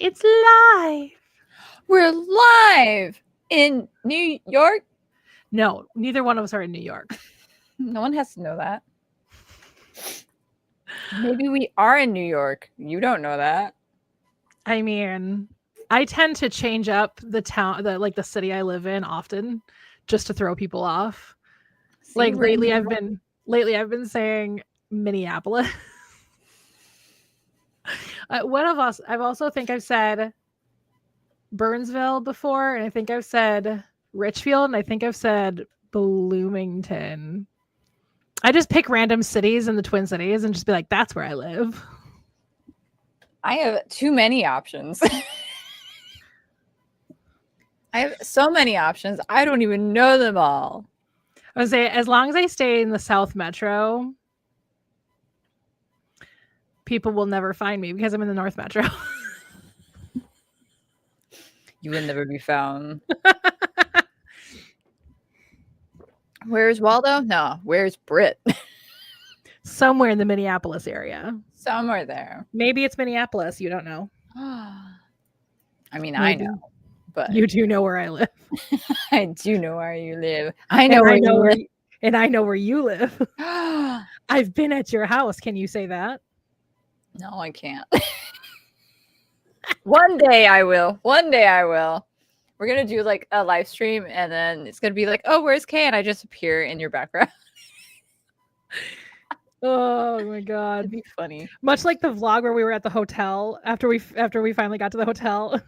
It's live. We're live in New York. No, neither one of us are in New York. No one has to know that. Maybe we are in New York. You don't know that. I mean, I tend to change up the town, the city I live in often, just to throw people off. See, like we're in lately, New I've been saying Minneapolis. One of us, I've said Burnsville before, and I think I've said Richfield, and I think I've said Bloomington. I just pick random cities in the Twin Cities and just be like, that's where I live. I have too many options. I have so many options. I don't even know them all. I would say as long as I stay in the South Metro, people will never find me because I'm in the North Metro. You will never be found. Where's Waldo? No, where's Britt? Somewhere in the Minneapolis area. Somewhere there. Maybe it's Minneapolis. You don't know. I mean, Maybe. I know, but you do know where I live. I do know where you live. I know where you live. And I know where you live. I've been at your house. Can you say that? No, I can't. One day I will. One day I will. We're going to do like a live stream and then it's going to be like, oh, where's Kay? And I just appear in your background. Oh my God. It'd be funny. Much like the vlog where we were at the hotel after we finally got to the hotel.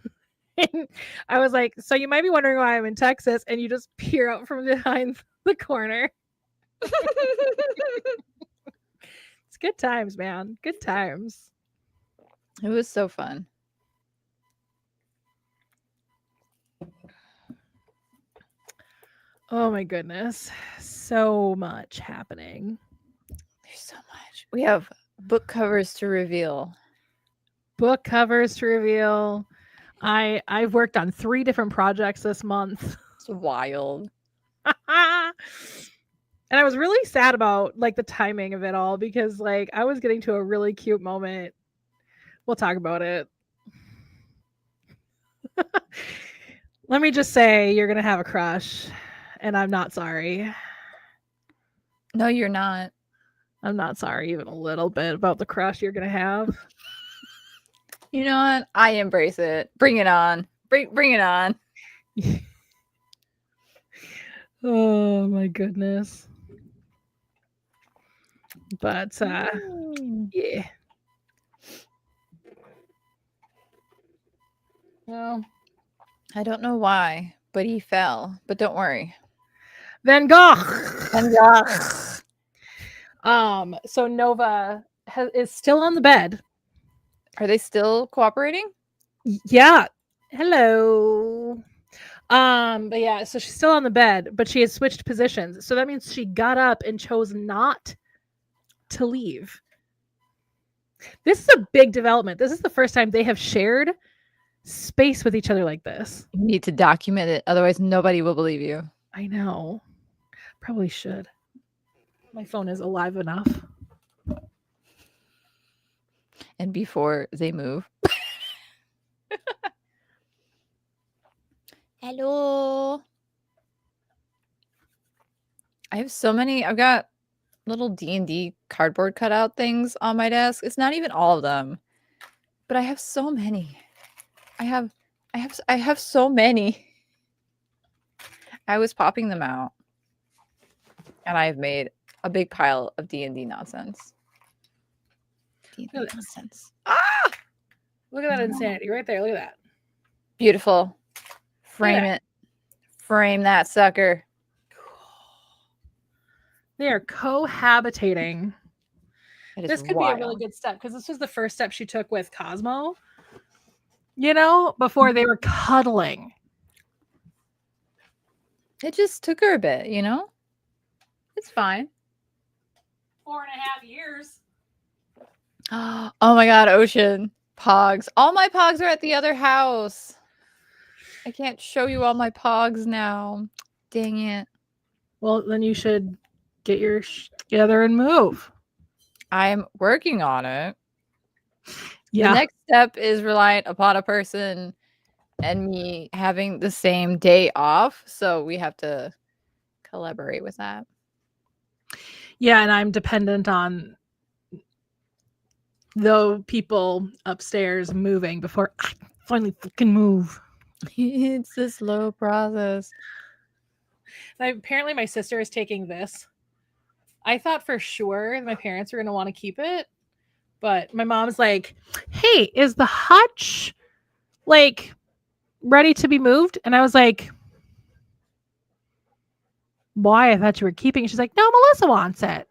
And I was like, so you might be wondering why I'm in Texas, and you just peer out from behind the corner. It's good times, man. Good times. It was so fun. Oh my goodness. So much happening. There's so much. We have book covers to reveal. Book covers to reveal. I've worked on 3 different projects this month. It's wild. And I was really sad about like the timing of it all because like I was getting to a really cute moment. We'll talk about it. Let me just say you're going to have a crush and I'm not sorry. No, you're not. I'm not sorry even a little bit about the crush you're going to have. You know what? I embrace it. Bring it on. Bring it on. Oh my goodness. But yeah. Well, I don't know why, but he fell. But don't worry. Van Gogh. Van Gogh. So Nova is still on the bed. Are they still cooperating? Yeah. Hello. But yeah, so she's still on the bed, but she has switched positions. So that means she got up and chose not to leave. This is a big development. This is the first time they have shared space with each other like this. You need to document it, otherwise nobody will believe you. I know. Probably should. My phone is alive enough. And before they move. Hello. I have so many. I've got little D&D cardboard cutout things on my desk. It's not even all of them, but I have so many. I have so many. I was popping them out, and I've made a big pile of D&D nonsense. D&D nonsense. Ah! Look at that insanity right there. Look at that. Beautiful. Frame it. Frame that sucker. They are cohabitating. This could wild. be a really good step because this was the first step she took with Cosmo. You know, before they were cuddling. It just took her a bit, you know? It's fine. 4.5 years. Oh my God, Ocean. Pogs. All my pogs are at the other house. I can't show you all my pogs now. Dang it. Well, then you should get your together and move. I'm working on it. Yeah. The next step is reliant upon a person and me having the same day off. So we have to collaborate with that. Yeah, and I'm dependent on the people upstairs moving before I finally fucking move. It's a slow process. Apparently, my sister is taking this. I thought for sure my parents were going to want to keep it, but my mom's like, "Hey, is the hutch like ready to be moved?" And I was like, "Why? I thought you were keeping it." She's like, "No, Melissa wants it."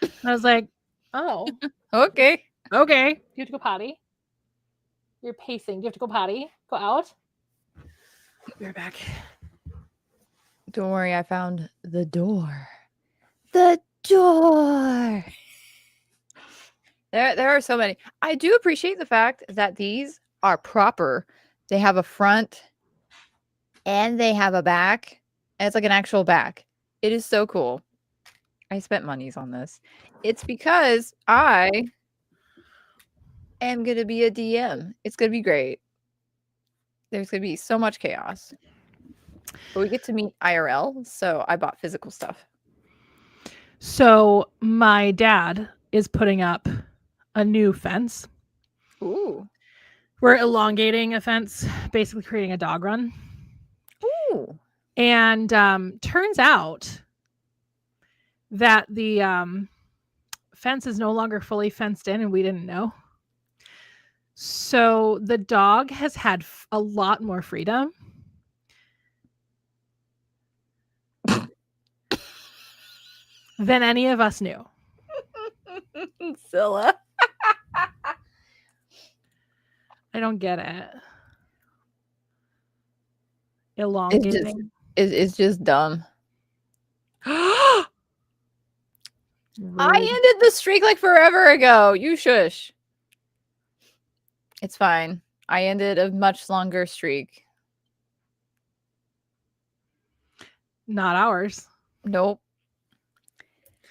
And I was like, "Oh, Okay. okay. Do you have to go potty? You're pacing. Do you have to go potty? Go out." Be right back. Don't worry, I found the door. The door. There are so many. I do appreciate the fact that these are proper. They have a front and they have a back. And it's like an actual back. It is so cool. I spent monies on this. It's because I am gonna be a DM. It's gonna be great. There's gonna be so much chaos. But we get to meet IRL, so I bought physical stuff. So my dad is putting up a new fence. Ooh. We're elongating a fence, basically creating a dog run. Ooh. And turns out that the fence is no longer fully fenced in, and we didn't know. So the dog has had a lot more freedom. Than any of us knew. Zilla. I don't get it. Elongating. It's just dumb. Rude. I ended the streak like forever ago. You shush. It's fine. I ended a much longer streak. Not ours. Nope.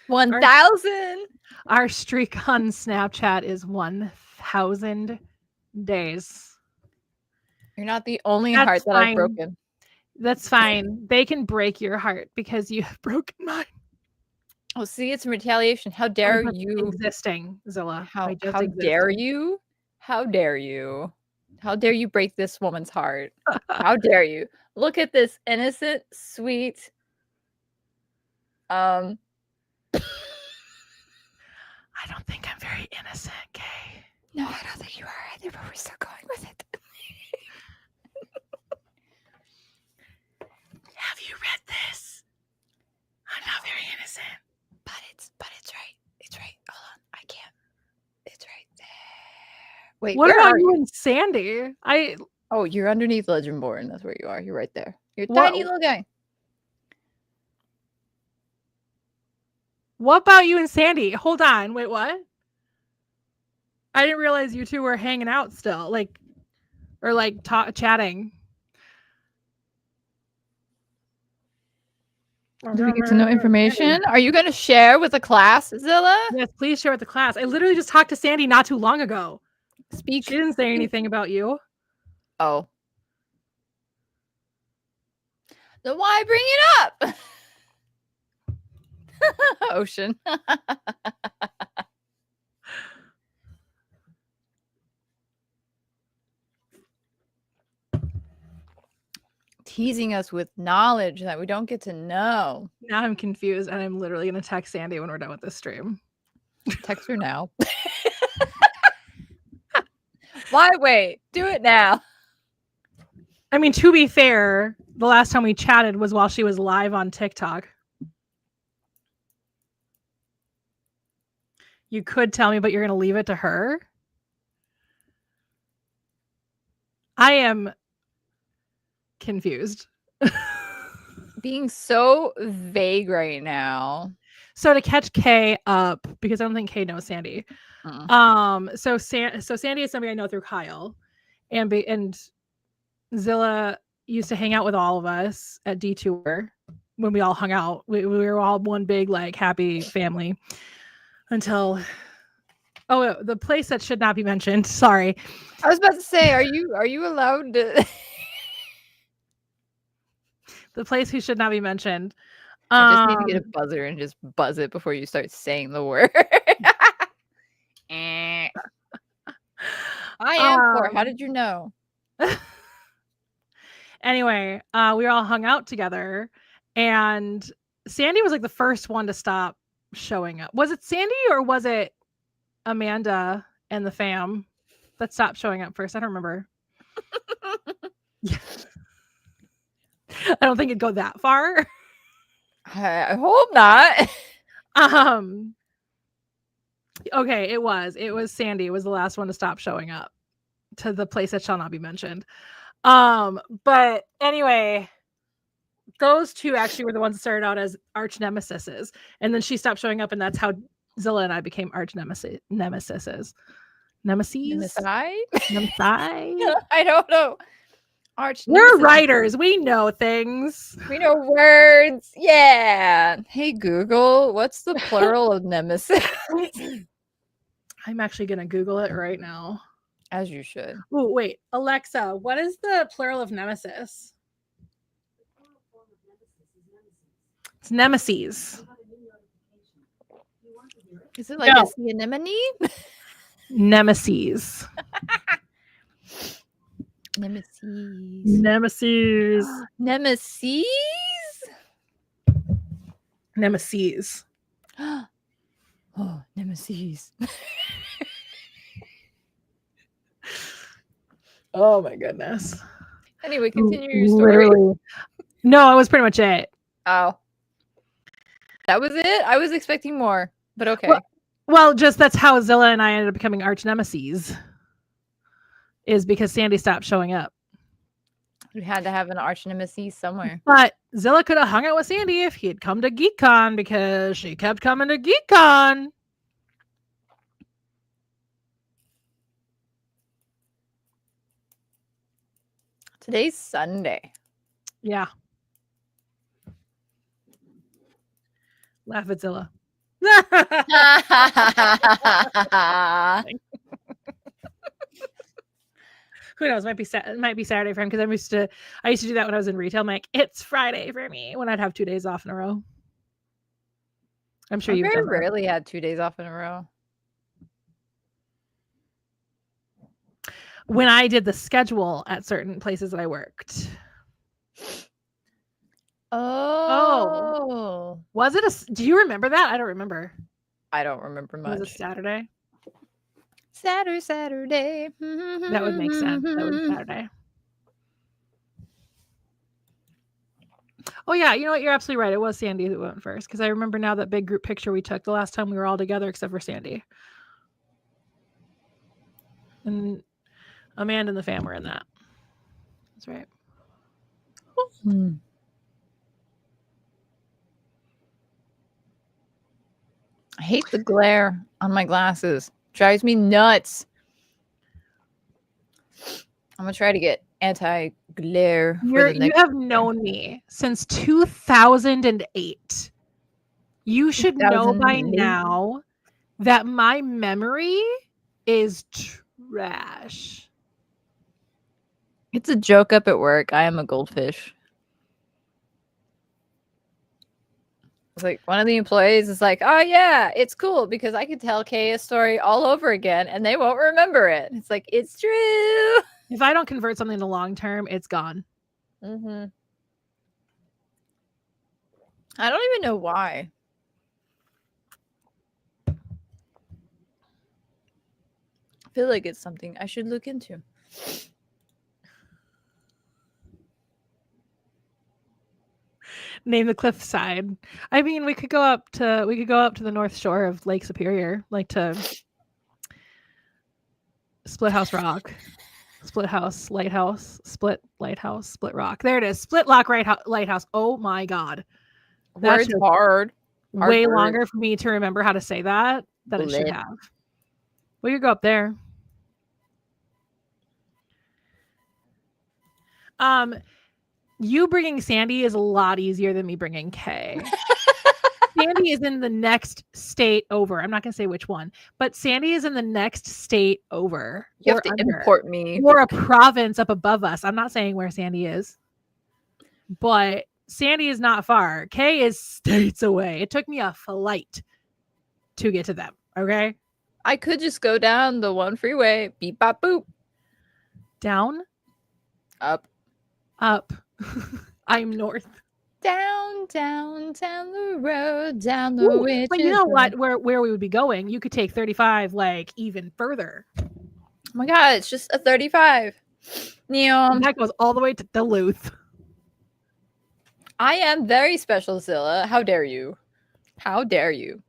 1,000. Our streak on Snapchat is 1,000 days. You're not the only heart that I've broken. That's fine. They can break your heart because you have broken mine. Oh, see, it's retaliation. How dare you existing, Zilla? How dare you? How dare you? How dare you break this woman's heart? How dare you? Look at this innocent, sweet. I don't think I'm very innocent, Kay. No, I don't think you are either, but we're still going with it. Have you read this? I'm not very innocent. But it's right. It's right. Hold on. I can't. It's right there. Wait, what about you and Sandy? Oh, you're underneath Legendborn. That's where you are. You're right there. You're a tiny little guy. What about you and Sandy? Hold on. Wait, what? I didn't realize you two were hanging out still, chatting. Do we get to know information? Are you going to share with the class, Zilla? Yes, please share with the class. I literally just talked to Sandy not too long ago. Speak. She didn't say anything about you. Oh. Then why bring it up? Ocean. Teasing us with knowledge that we don't get to know. Now I'm confused, and I'm literally going to text Sandy when we're done with this stream. Text her now. Why wait? Do it now. I mean, to be fair, the last time we chatted was while she was live on TikTok. You could tell me, but you're going to leave it to her? I am confused. Being so vague right now. So to catch Kay up, because I don't think Kay knows Sandy. So Sandy is somebody I know through Kyle, and Zilla used to hang out with all of us at D2 when we all hung out. We were all one big happy family until Oh, the place that should not be mentioned. Sorry. I was about to say, are you allowed to? The place who should not be mentioned. I just need to get a buzzer and just buzz it before you start saying the word. I am poor. How did you know? Anyway, we all hung out together, and Sandy was like the first one to stop showing up. Was it Sandy or was it Amanda and the fam that stopped showing up first? I don't remember. I don't think it'd go that far. I hope not. Okay, it was Sandy. It was the last one to stop showing up to the place that shall not be mentioned. But anyway, those two actually were the ones that started out as arch nemesises, and then she stopped showing up, and that's how Zilla and I became arch nemesises. Nemesis? I Nemesi? don't know. We're writers. We know things. We know words. Yeah. Hey Google, what's the plural of nemesis? I'm actually gonna Google it right now. As you should. Oh, wait. Alexa, what is the plural of nemesis? It's nemesis. Is it like a sea anemone? Nemesis. Nemesis. Nemesis. Nemesis? Nemesis. Oh, nemesis. Oh my goodness. Anyway, continue your story. Literally. No, it was pretty much it. Oh. That was it? I was expecting more, but okay. Well, just that's how Zilla and I ended up becoming arch nemesis. Is because Sandy stopped showing up. We had to have an arch nemesis somewhere. But Zilla could have hung out with Sandy if he had come to GeekCon because she kept coming to GeekCon. Today's Sunday. Yeah. Laugh at Zilla. Who knows? Might be Saturday for him because I used to do that when I was in retail. I'm like, it's Friday for me when I'd have 2 days off in a row. I'm sure you've done rarely had 2 days off in a row. When I did the schedule at certain places that I worked. Oh. Was it do you remember that? I don't remember. I don't remember much. Was it Saturday? Saturday. That would make sense. That was Saturday. Oh yeah, you know what? You're absolutely right. It was Sandy that went first because I remember now that big group picture we took the last time we were all together except for Sandy. And Amanda and the fam were in that. That's right. I hate the glare on my glasses. Drives me nuts. I'm gonna try to get anti-glare. You have known me since 2008. You should know by now that my memory is trash. It's a joke up at work. I am a goldfish. It's like one of the employees is like, oh yeah, it's cool because I could tell Kay a story all over again and they won't remember it. It's like, it's true. If I don't convert something to long term, it's gone. Mm-hmm. I don't even know why. I feel like it's something I should look into. Name the cliffside. I mean, we could go up to the North Shore of Lake Superior, like to Split House Rock, Split Lighthouse, Split Rock. There it is. Split Lock Lighthouse. Oh my God. That's hard. Way longer for me to remember how to say that than it should have. We could go up there. You bringing Sandy is a lot easier than me bringing Kay. Sandy Sandy is in the next state over. I'm not going to say which one, but Sandy is in the next state over. You have to import me. Or a province up above us. I'm not saying where Sandy is, but Sandy is not far. Kay is states away. It took me a flight to get to them. Okay. I could just go down the one freeway. Beep, bop, boop. Down. Up. I'm north. Down the road, down the witch's But you know road. what? Where we would be going, you could take 35 like even further. Oh my god, it's just a 35. That goes all the way to Duluth. I am very special, Zilla. How dare you? How dare you?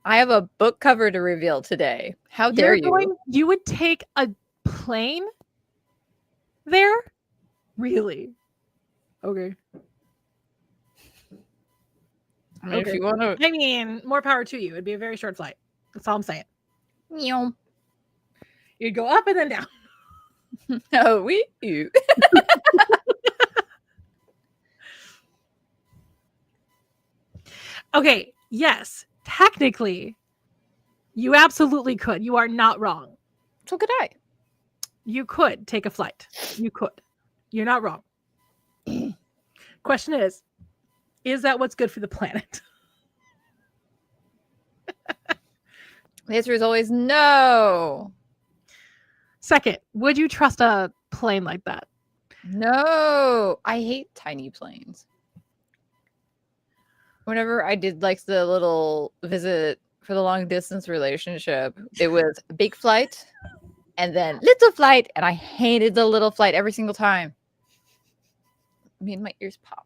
I have a book cover to reveal today. How dare you? You would take a plane there? Really? Okay. I mean, if you want to. I mean, more power to you. It'd be a very short flight. That's all I'm saying. You'd go up and then down. Oh, we you. Okay. Yes. Technically, you absolutely could. You are not wrong. So could I. You could take a flight. You could. You're not wrong. Question is that what's good for the planet? The answer is always no. Second, would you trust a plane like that? No. I hate tiny planes. Whenever I did like the little visit for the long distance relationship, it was a big flight and then little flight, and I hated the little flight every single time. I mean, my ears popped.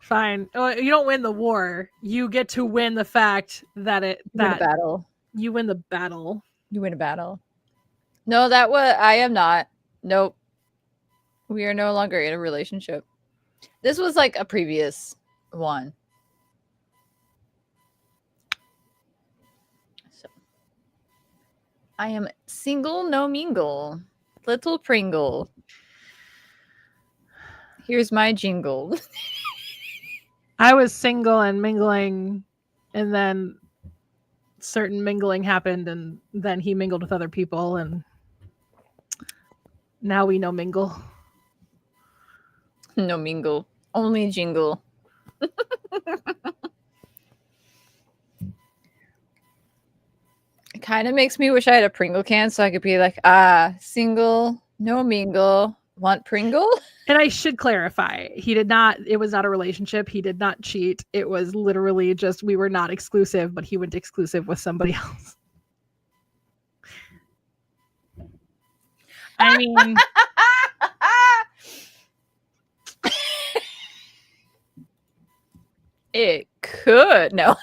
Fine. You don't win the war. You get to win the fact that win a battle. You win the battle. You win a battle. No, I am not. Nope. We are no longer in a relationship. This was like a previous one. So I am single, no mingle. Little Pringle. Here's my jingle. I was single and mingling, and then certain mingling happened, and then he mingled with other people, and now we no mingle. No mingle. Only jingle. It kind of makes me wish I had a Pringle can so I could be like, single, no mingle, want Pringle? And I should clarify, it was not a relationship. He did not cheat. It was literally just, we were not exclusive, but he went exclusive with somebody else. I mean, it could. No.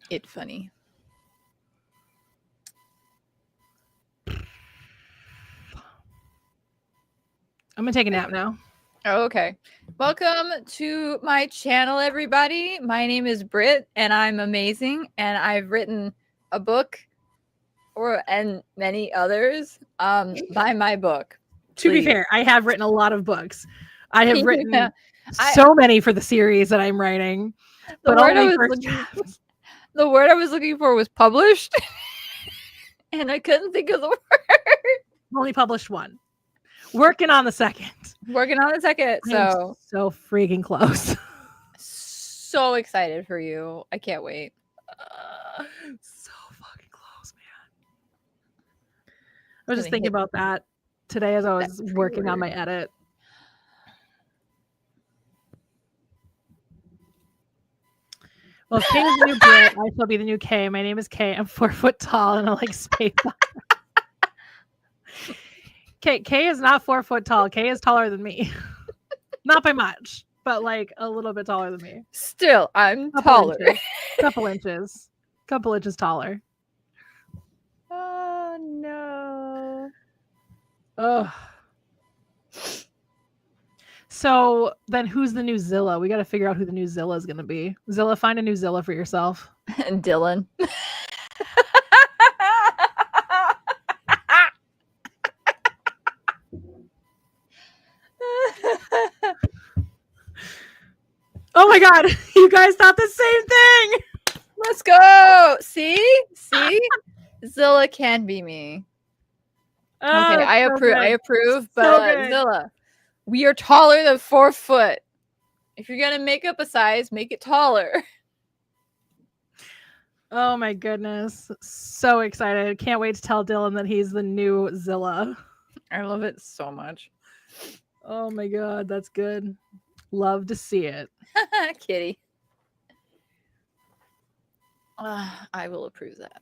It's funny. I'm gonna take a nap now. Oh, okay. Welcome to my channel, everybody. My name is Britt, and I'm amazing. And I've written a book, and many others, by my book. To be fair, I have written a lot of books. I have written so many for the series that I'm writing. The word I was looking for was published, and I couldn't think of the word. Only published one. Working on the second. So freaking close. So excited for you. I can't wait. So fucking close, man. I was just thinking about that today as I was working on my edit. Well, if Kay is the new Brit, I shall be the new Kay. My name is Kay. I'm 4 foot tall and I like space. Kay is not 4 foot tall. Kay is taller than me. Not by much, but like a little bit taller than me. Still, I'm taller. Couple inches taller. Oh no. Oh. So then who's the new Zilla? We got to figure out who the new Zilla is going to be. Zilla, find a new Zilla for yourself. And Dylan. Oh my God. You guys thought the same thing. Let's go. See? Zilla can be me. Oh, Okay, I so approve. good. I approve. So But good. Zilla, we are taller than 4 foot. If you're gonna make up a size, make it taller. Oh my goodness. So excited. Can't wait to tell Dylan that he's the new Zilla. I love it so much. Oh my God. That's good. Love to see it. Kitty. I will approve that.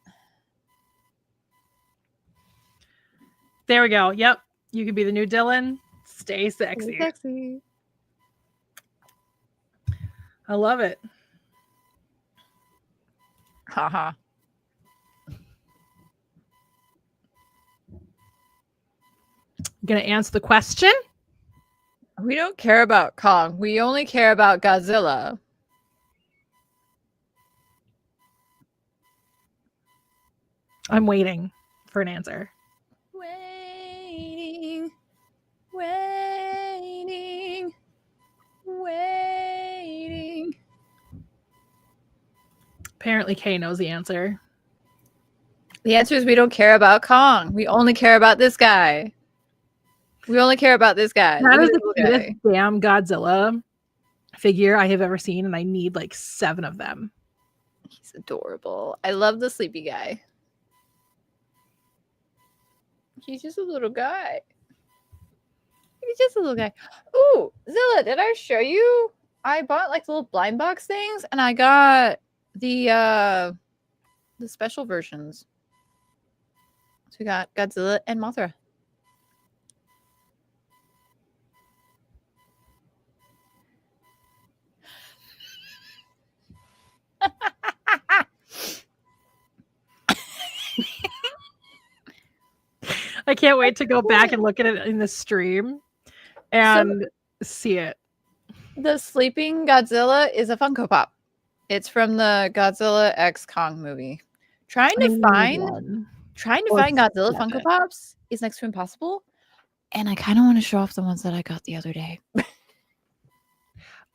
There we go. Yep. You can be the new Dylan. Stay sexy. Sexy. I love it. Haha. Gonna answer the question. We don't care about Kong. We only care about Godzilla. I'm waiting for an answer. Waiting. Apparently Kay knows the answer. The answer is we don't care about Kong. We only care about this guy. We only care about this guy. That Look is at the this little cutest damn Godzilla figure I have ever seen, and I need like 7 of them. He's adorable. I love the sleepy guy. He's just a little guy. He's just a little guy. Ooh, Zilla, did I show you? I bought like little blind box things, and I got the special versions. So we got Godzilla and Mothra. I can't wait to go back and look at it in the stream and see it. The sleeping Godzilla is a Funko Pop. It's from the Godzilla X Kong movie. Trying to find Godzilla Funko Pops is next to impossible. And I kind of want to show off the ones that I got the other day.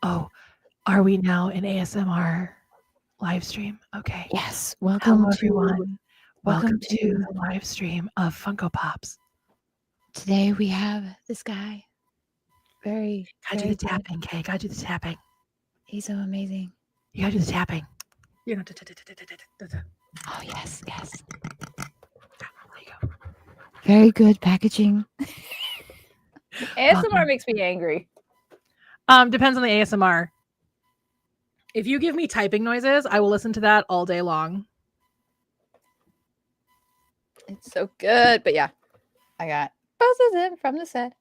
Oh, are we now in ASMR live stream? Okay. Yes. Welcome everyone. Welcome to the live stream of Funko Pops. Today we have this guy. Gotta do the tapping, Kay. Gotta do the tapping. He's so amazing. You gotta do the tapping. You know. Oh yes. There you go. Very good packaging. ASMR makes me angry. Depends on the ASMR. If you give me typing noises, I will listen to that all day long. It's so good. But yeah, I got buzzes in from the set.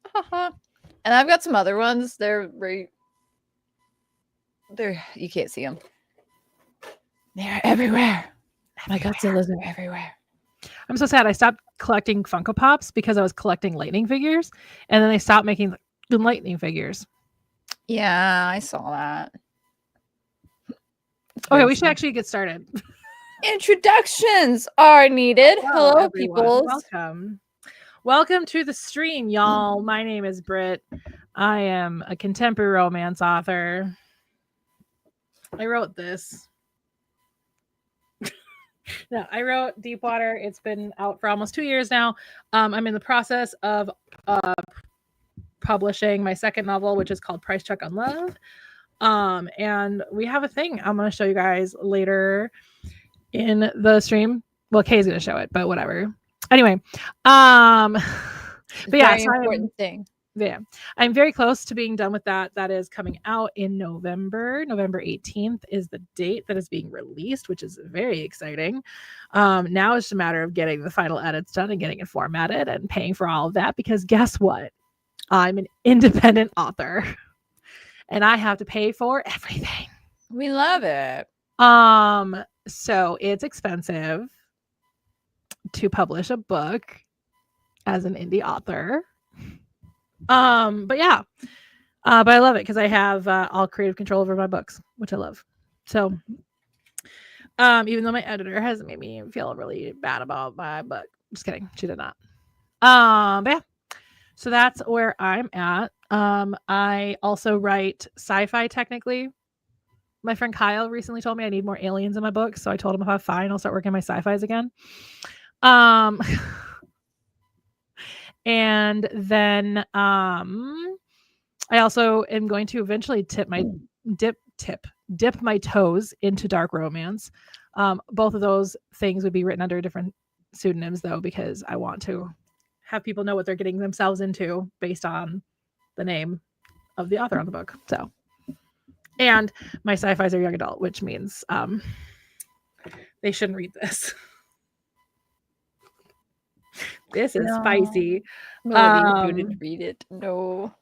And I've got some other ones. They're you can't see them. They're everywhere. My Godzillas are everywhere. I'm so sad. I stopped collecting Funko Pops because I was collecting lightning figures, and then they stopped making lightning figures. Yeah, I saw that. Okay, we should actually get started. Introductions are needed. Hello, people. Welcome to the stream, y'all. My name is Britt. I am a contemporary romance author. I wrote this. No, I wrote Deepwater. It's been out for almost 2 years now. I'm in the process of publishing my second novel, which is called Price Check on Love. And we have a thing I'm going to show you guys later in the stream. Well, Kay's going to show it, but whatever. Anyway, but yeah, so important thing. Yeah, I'm very close to being done with that. That is coming out in November. November 18th is the date that is being released, which is very exciting. Now it's just a matter of getting the final edits done and getting it formatted and paying for all of that, because guess what? I'm an independent author and I have to pay for everything. We love it. So it's expensive to publish a book as an indie author. But yeah, But I love it because I have all creative control over my books, which I love. So, even though my editor has made me feel really bad about my book, just kidding, she did not. But yeah, so that's where I'm at. I also write sci-fi technically. My friend Kyle recently told me I need more aliens in my books, so I told him if I'm fine, I'll start working on my sci-fis again. And then I also am going to eventually dip my toes into dark romance. Both of those things would be written under different pseudonyms though, because I want to have people know what they're getting themselves into based on the name of the author on the book. So, and my sci-fis are young adult, which means they shouldn't read this. This is spicy. Melody shouldn't read it. No.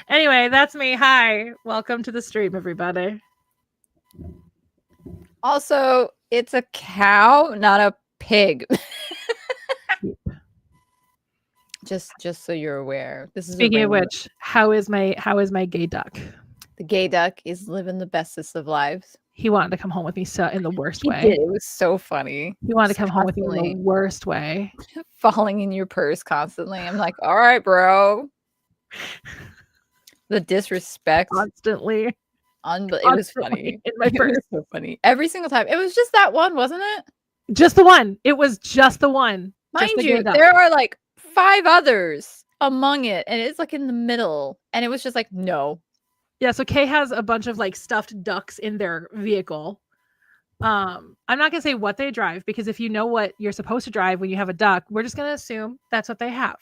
Anyway, that's me. Hi. Welcome to the stream, everybody. Also, it's a cow, not a pig. Just so you're aware. This is Speaking of which, how is my gay duck? The gay duck is living the bestest of lives. He wanted to come home with me so in the worst way. Did. It was so funny. He wanted to come home with me in the worst way. Falling in your purse constantly. I'm like, all right, bro. The disrespect. Constantly. It was funny. In my purse. It was so funny. Every single time. It was just that one, wasn't it? Just the one. It was just the one. Mind you, there are like 5 others among it. And it's like in the middle. And it was just like, no. Yeah, so Kay has a bunch of like stuffed ducks in their vehicle. I'm not gonna say what they drive because if you know what you're supposed to drive when you have a duck, we're just gonna assume that's what they have.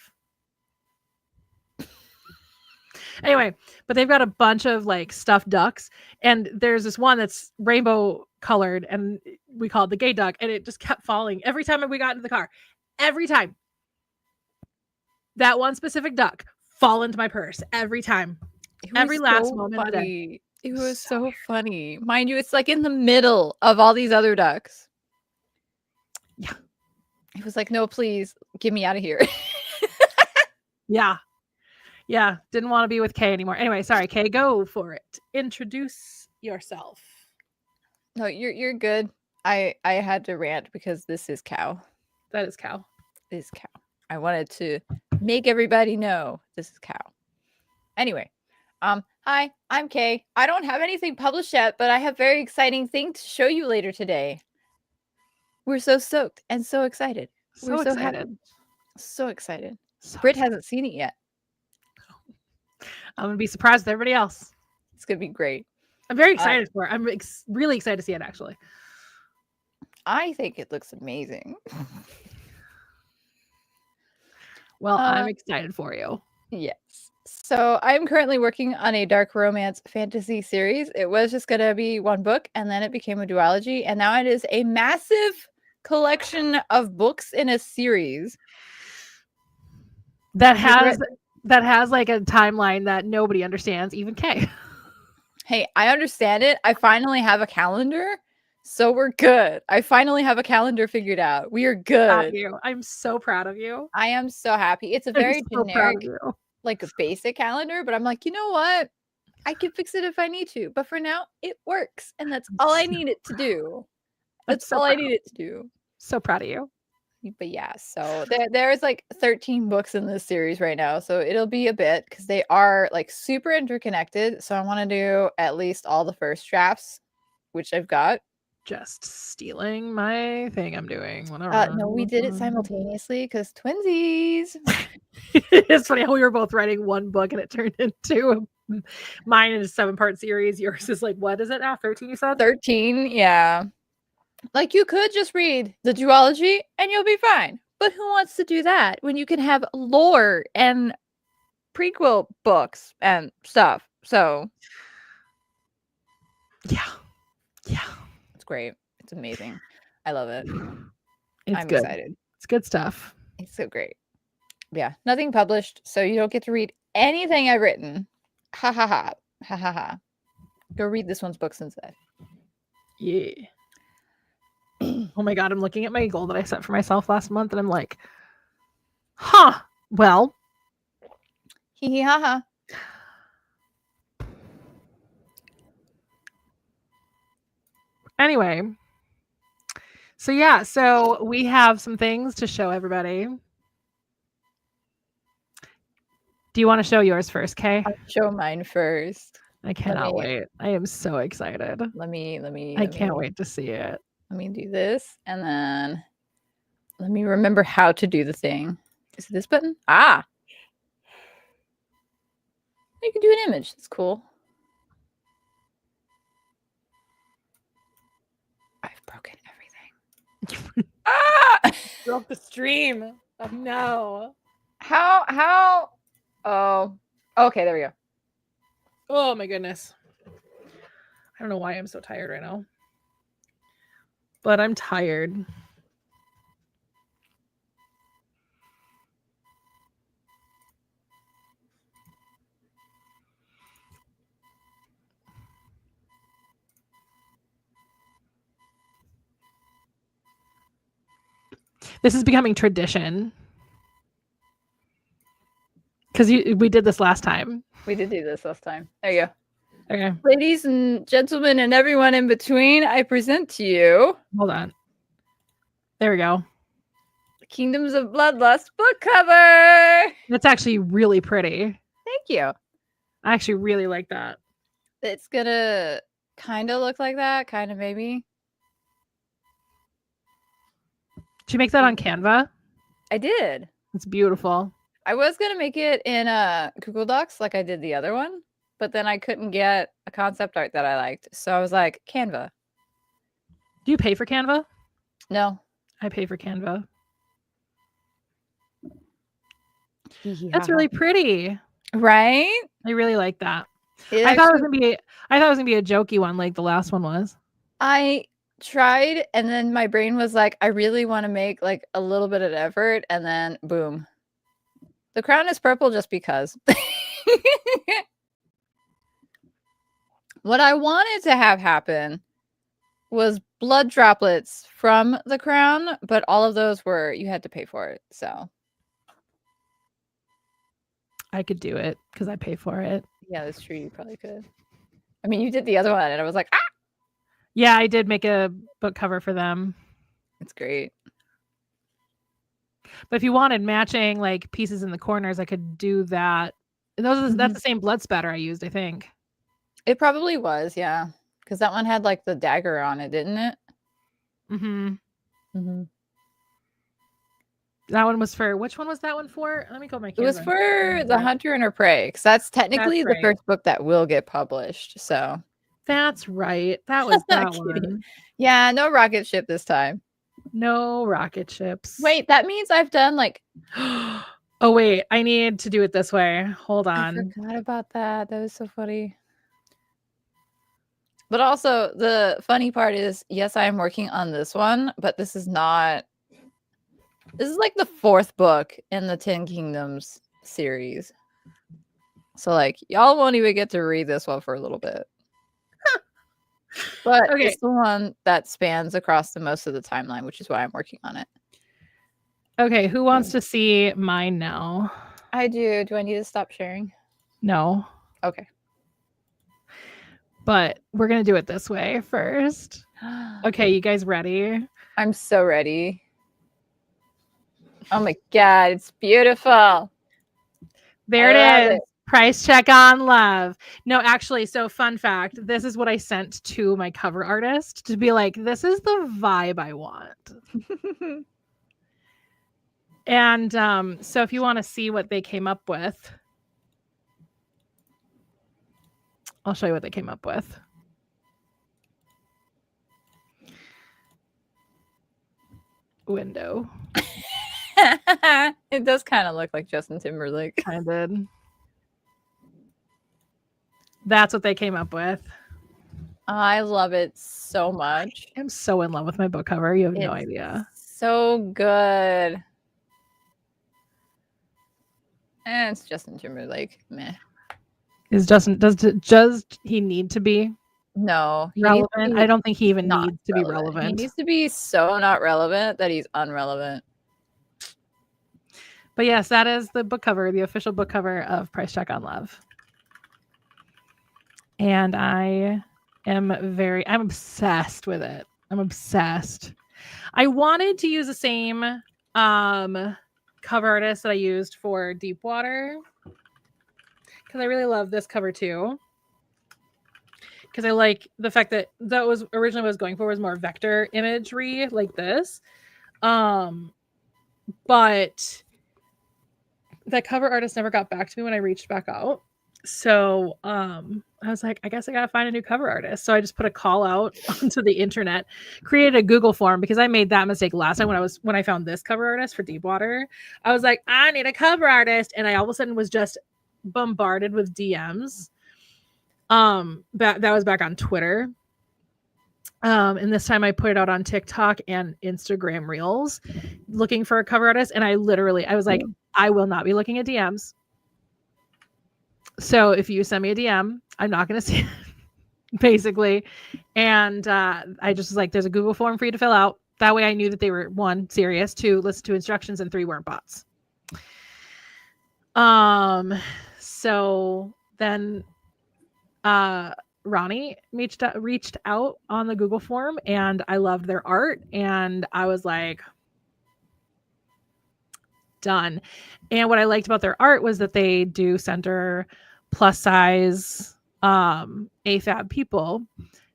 Anyway, but they've got a bunch of like stuffed ducks, and there's this one that's rainbow colored, and we call it the gay duck, and it just kept falling every time we got into the car. Every time. That one specific duck fall into my purse every time. Every last moment of the day. It was so funny. Mind you, it's like in the middle of all these other ducks. Yeah. It was like, no, please, get me out of here. Yeah. Yeah. Didn't want to be with Kay anymore. Anyway, sorry, Kay, go for it. Introduce yourself. No, you're good. I had to rant because this is cow. That is cow. This is cow. I wanted to make everybody know this is cow. Anyway. Hi, I'm Kay. I don't have anything published yet, but I have very exciting things to show you later today. We're so stoked and so excited. We're so excited. Happy. So excited. So Britt hasn't seen it yet. I'm gonna be surprised with everybody else. It's gonna be great. I'm very excited for it. I'm really excited to see it, actually. I think it looks amazing. Well, I'm excited for you. Yes. So I'm currently working on a dark romance fantasy series. It was just going to be one book, and then it became a duology, and now it is a massive collection of books in a series. That has like a timeline that nobody understands, even Kay. Hey, I understand it. I finally have a calendar, so we're good. I finally have a calendar figured out. We are good. Proud of you. I'm so proud of you. I am so happy. It's a very generic, like a basic calendar, but I'm like, you know what? I can fix it if I need to. But for now, it works. And that's all I need it to do. That's all I need it to do. So proud of you. But yeah, so there's like 13 books in this series right now. So it'll be a bit because they are like super interconnected. So I want to do at least all the first drafts, which I've got. Just stealing my thing I'm doing. Whatever. No, we did it simultaneously because twinsies. It's funny how we were both writing one book and it turned into mine is a 7-part series. Yours is like, what is it now? 13, you said? 13, yeah. Like you could just read the duology and you'll be fine. But who wants to do that when you can have lore and prequel books and stuff? So yeah. It's great. It's amazing. I love it. I'm good. Excited. It's good stuff. It's so great. Yeah. Nothing published, so you don't get to read anything I've written. Ha ha ha. Ha ha ha. Go read this one's books instead. Yeah. Oh my god, I'm looking at my goal that I set for myself last month and I'm like, well. Hee hee ha ha. Anyway, so yeah, so we have some things to show everybody. Do you want to show yours first, Kay? I'll show mine first. I cannot wait. I am so excited. I can't wait to see it. Let me do this, and then let me remember how to do the thing. Is it this button? Ah! You can do an image. That's cool. I've broken everything. Ah! Broke the stream. Oh, no. How? Oh. Okay, there we go. Oh my goodness. I don't know why I'm so tired right now. But I'm tired. This is becoming tradition. Because we did this last time. We did do this last time. There you go. Okay. Ladies and gentlemen and everyone in between, I present to you... Hold on. There we go. The Kingdoms of Bloodlust book cover! That's actually really pretty. Thank you. I actually really like that. It's gonna kind of look like that. Kind of, maybe. Did you make that on Canva? I did. It's beautiful. I was gonna make it in Google Docs like I did the other one, but then I couldn't get a concept art that I liked, so I was like, Canva. Do you pay for Canva? No, I pay for Canva. Yeah. That's really pretty, right? I really like that. I thought it was gonna be a jokey one like the last one was. I tried, and then my brain was like, I really want to make like a little bit of effort, and then boom. The crown is purple just because. What I wanted to have happen was blood droplets from the crown, but all of those were, you had to pay for it, so. I could do it because I pay for it. Yeah, that's true. You probably could. I mean, you did the other one, and I was like, ah! Yeah, I did make a book cover for them. It's great. But if you wanted matching like pieces in the corners, I could do that. And that's the same blood spatter I used, I think. It probably was, yeah. Because that one had like the dagger on it, didn't it? That one was for, which one was that one for? Let me go my camera. It was for the Hunter and Her Prey, because that's technically the first book that will get published. So that's right. That was that one. Yeah, no rocket ship this time. No rocket ships. Wait, that means I've done like... Oh, wait. I need to do it this way. Hold on. I forgot about that. That was so funny. But also, the funny part is, yes, I am working on this one, but this is not... This is like the 4th book in the 10 Kingdoms series. So, like, y'all won't even get to read this one for a little bit. But it's the one that spans across the most of the timeline, which is why I'm working on it. Okay, who wants to see mine now? I do. Do I need to stop sharing? No. Okay. But we're going to do it this way first. Okay, you guys ready? I'm so ready. Oh my God, it's beautiful. There it is. Price check on love. No, actually, so fun fact, this is what I sent to my cover artist to be like, this is the vibe I want. And so if you want to see what they came up with, I'll show you what they came up with. Window. It does kind of look like Justin Timberlake. I did. That's what they came up with. I love it so much. I'm so in love with my book cover. You have no idea. So good. And it's Justin Timberlake. Meh. Does he need to be? No. Relevant? I don't think he even needs to be relevant. He needs to be so not relevant that he's unrelevant. But yes, that is the book cover, the official book cover of Price Check on Love. And I I'm obsessed with it. I'm obsessed. I wanted to use the same cover artist that I used for Deepwater because I really love this cover too. Because I like the fact that was originally what I was going for was more vector imagery like this. But that cover artist never got back to me when I reached back out. So I was like, I guess I gotta find a new cover artist. So I just put a call out onto the internet, created a Google form because I made that mistake last time when I found this cover artist for Deepwater. I was like, I need a cover artist, and I all of a sudden was just bombarded with DMs. That was back on Twitter. And this time I put it out on TikTok and Instagram Reels looking for a cover artist. And I was like, I will not be looking at DMs. So if you send me a DM, I'm not going to see it, basically. And I just was like, there's a Google form for you to fill out. That way I knew that they were 1, serious, 2, listen to instructions, and 3, weren't bots. So then Ronnie reached out on the Google form, and I loved their art, and I was like, done. And what I liked about their art was that they do center plus size AFAB people.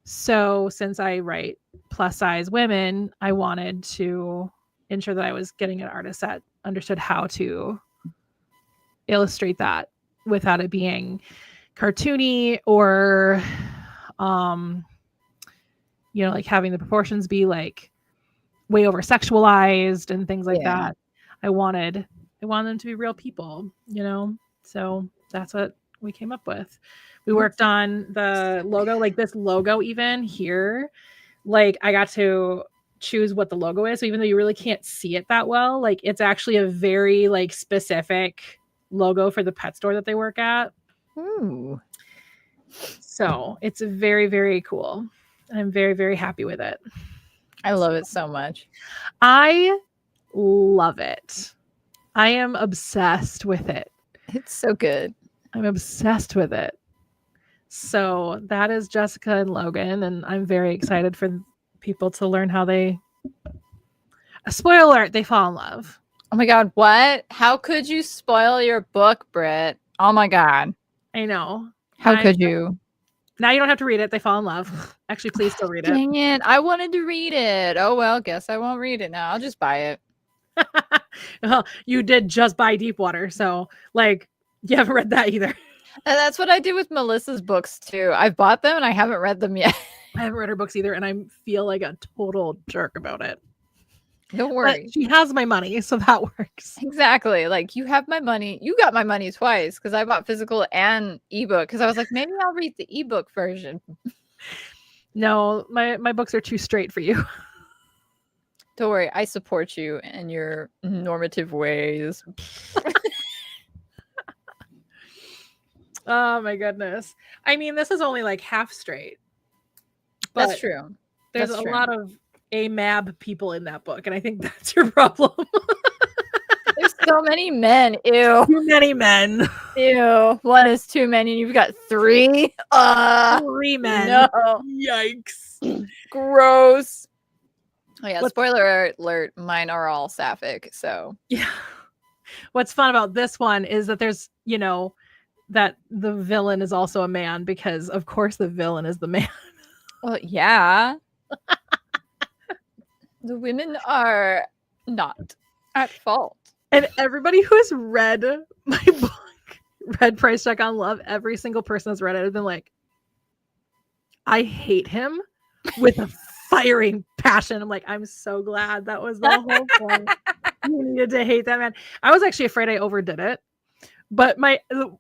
So since I write plus size women, I wanted to ensure that I was getting an artist that understood how to illustrate that without it being cartoony or like having the proportions be like way over sexualized and things like that. I wanted them to be real people, so that's what we came up with. We worked on the logo, like this logo even here, like I got to choose what the logo is. So even though you really can't see it that well, like it's actually a very like specific logo for the pet store that they work at. Ooh. So it's very, very cool. I'm very, very happy with it. I love it so much. I love it. I am obsessed with it. It's so good. I'm obsessed with it. So that is Jessica and Logan, and I'm very excited for people to learn how they... Spoiler alert, they fall in love. Oh my God, what? How could you spoil your book, Britt? Oh my God. I know. How could you? Now you don't have to read it. They fall in love. Actually, please still read it. Dang it. I wanted to read it. Oh, well, guess I won't read it now. I'll just buy it. Well, you did just buy Deepwater, so like you haven't read that either. And that's what I do with Melissa's books too. I've bought them and I haven't read them yet. I haven't read her books either, and I feel like a total jerk about it. Don't worry. But she has my money, so that works. Exactly. Like, you have my money. You got my money twice because I bought physical and ebook because I was like, maybe I'll read the ebook version. No, my books are too straight for you. Don't worry. I support you in your normative ways. Oh my goodness. I mean, this is only like half straight. That's true. There's a lot of AMAB people in that book, and I think that's your problem. There's so many men. Ew. Too many men. Ew. One is too many. You've got 3. 3 men. No. Yikes. Gross. Oh yeah, spoiler alert, mine are all sapphic, so. Yeah. What's fun about this one is that there's, that the villain is also a man, because of course the villain is the man. Well, yeah. The women are not at fault. And everybody who has read my book, read Price Check on Love, every single person that's read it has been like, I hate him with a firing passion. I'm like, I'm so glad that was the whole point. You needed to hate that man. I was actually afraid I overdid it. But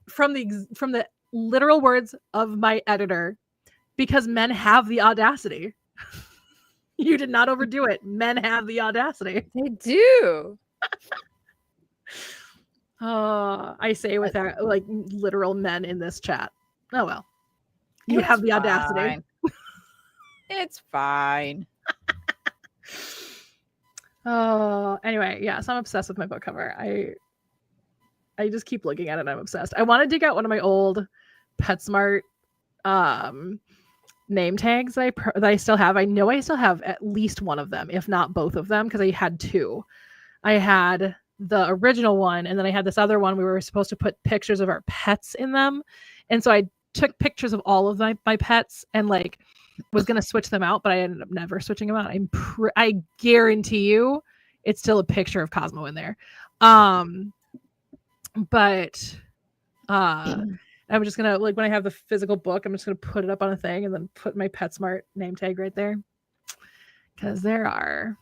from the literal words of my editor, because men have the audacity. You did not overdo it. Men have the audacity. They do. I say with that, like literal men in this chat. Oh well. You It's have the audacity. It's fine. Anyway, yeah, so I'm obsessed with my book cover. I just keep looking at it and I'm obsessed. I want to dig out one of my old PetSmart name tags that I still have. I know I still have at least one of them, if not both of them, because I had two. I had the original one, and then I had this other one we were supposed to put pictures of our pets in them. And so I took pictures of all of my pets and like was going to switch them out, but I ended up never switching them out. I guarantee you it's still a picture of Cosmo in there. But I'm just gonna, like, when I have the physical book, I'm just gonna put it up on a thing and then put my PetSmart name tag right there, because there are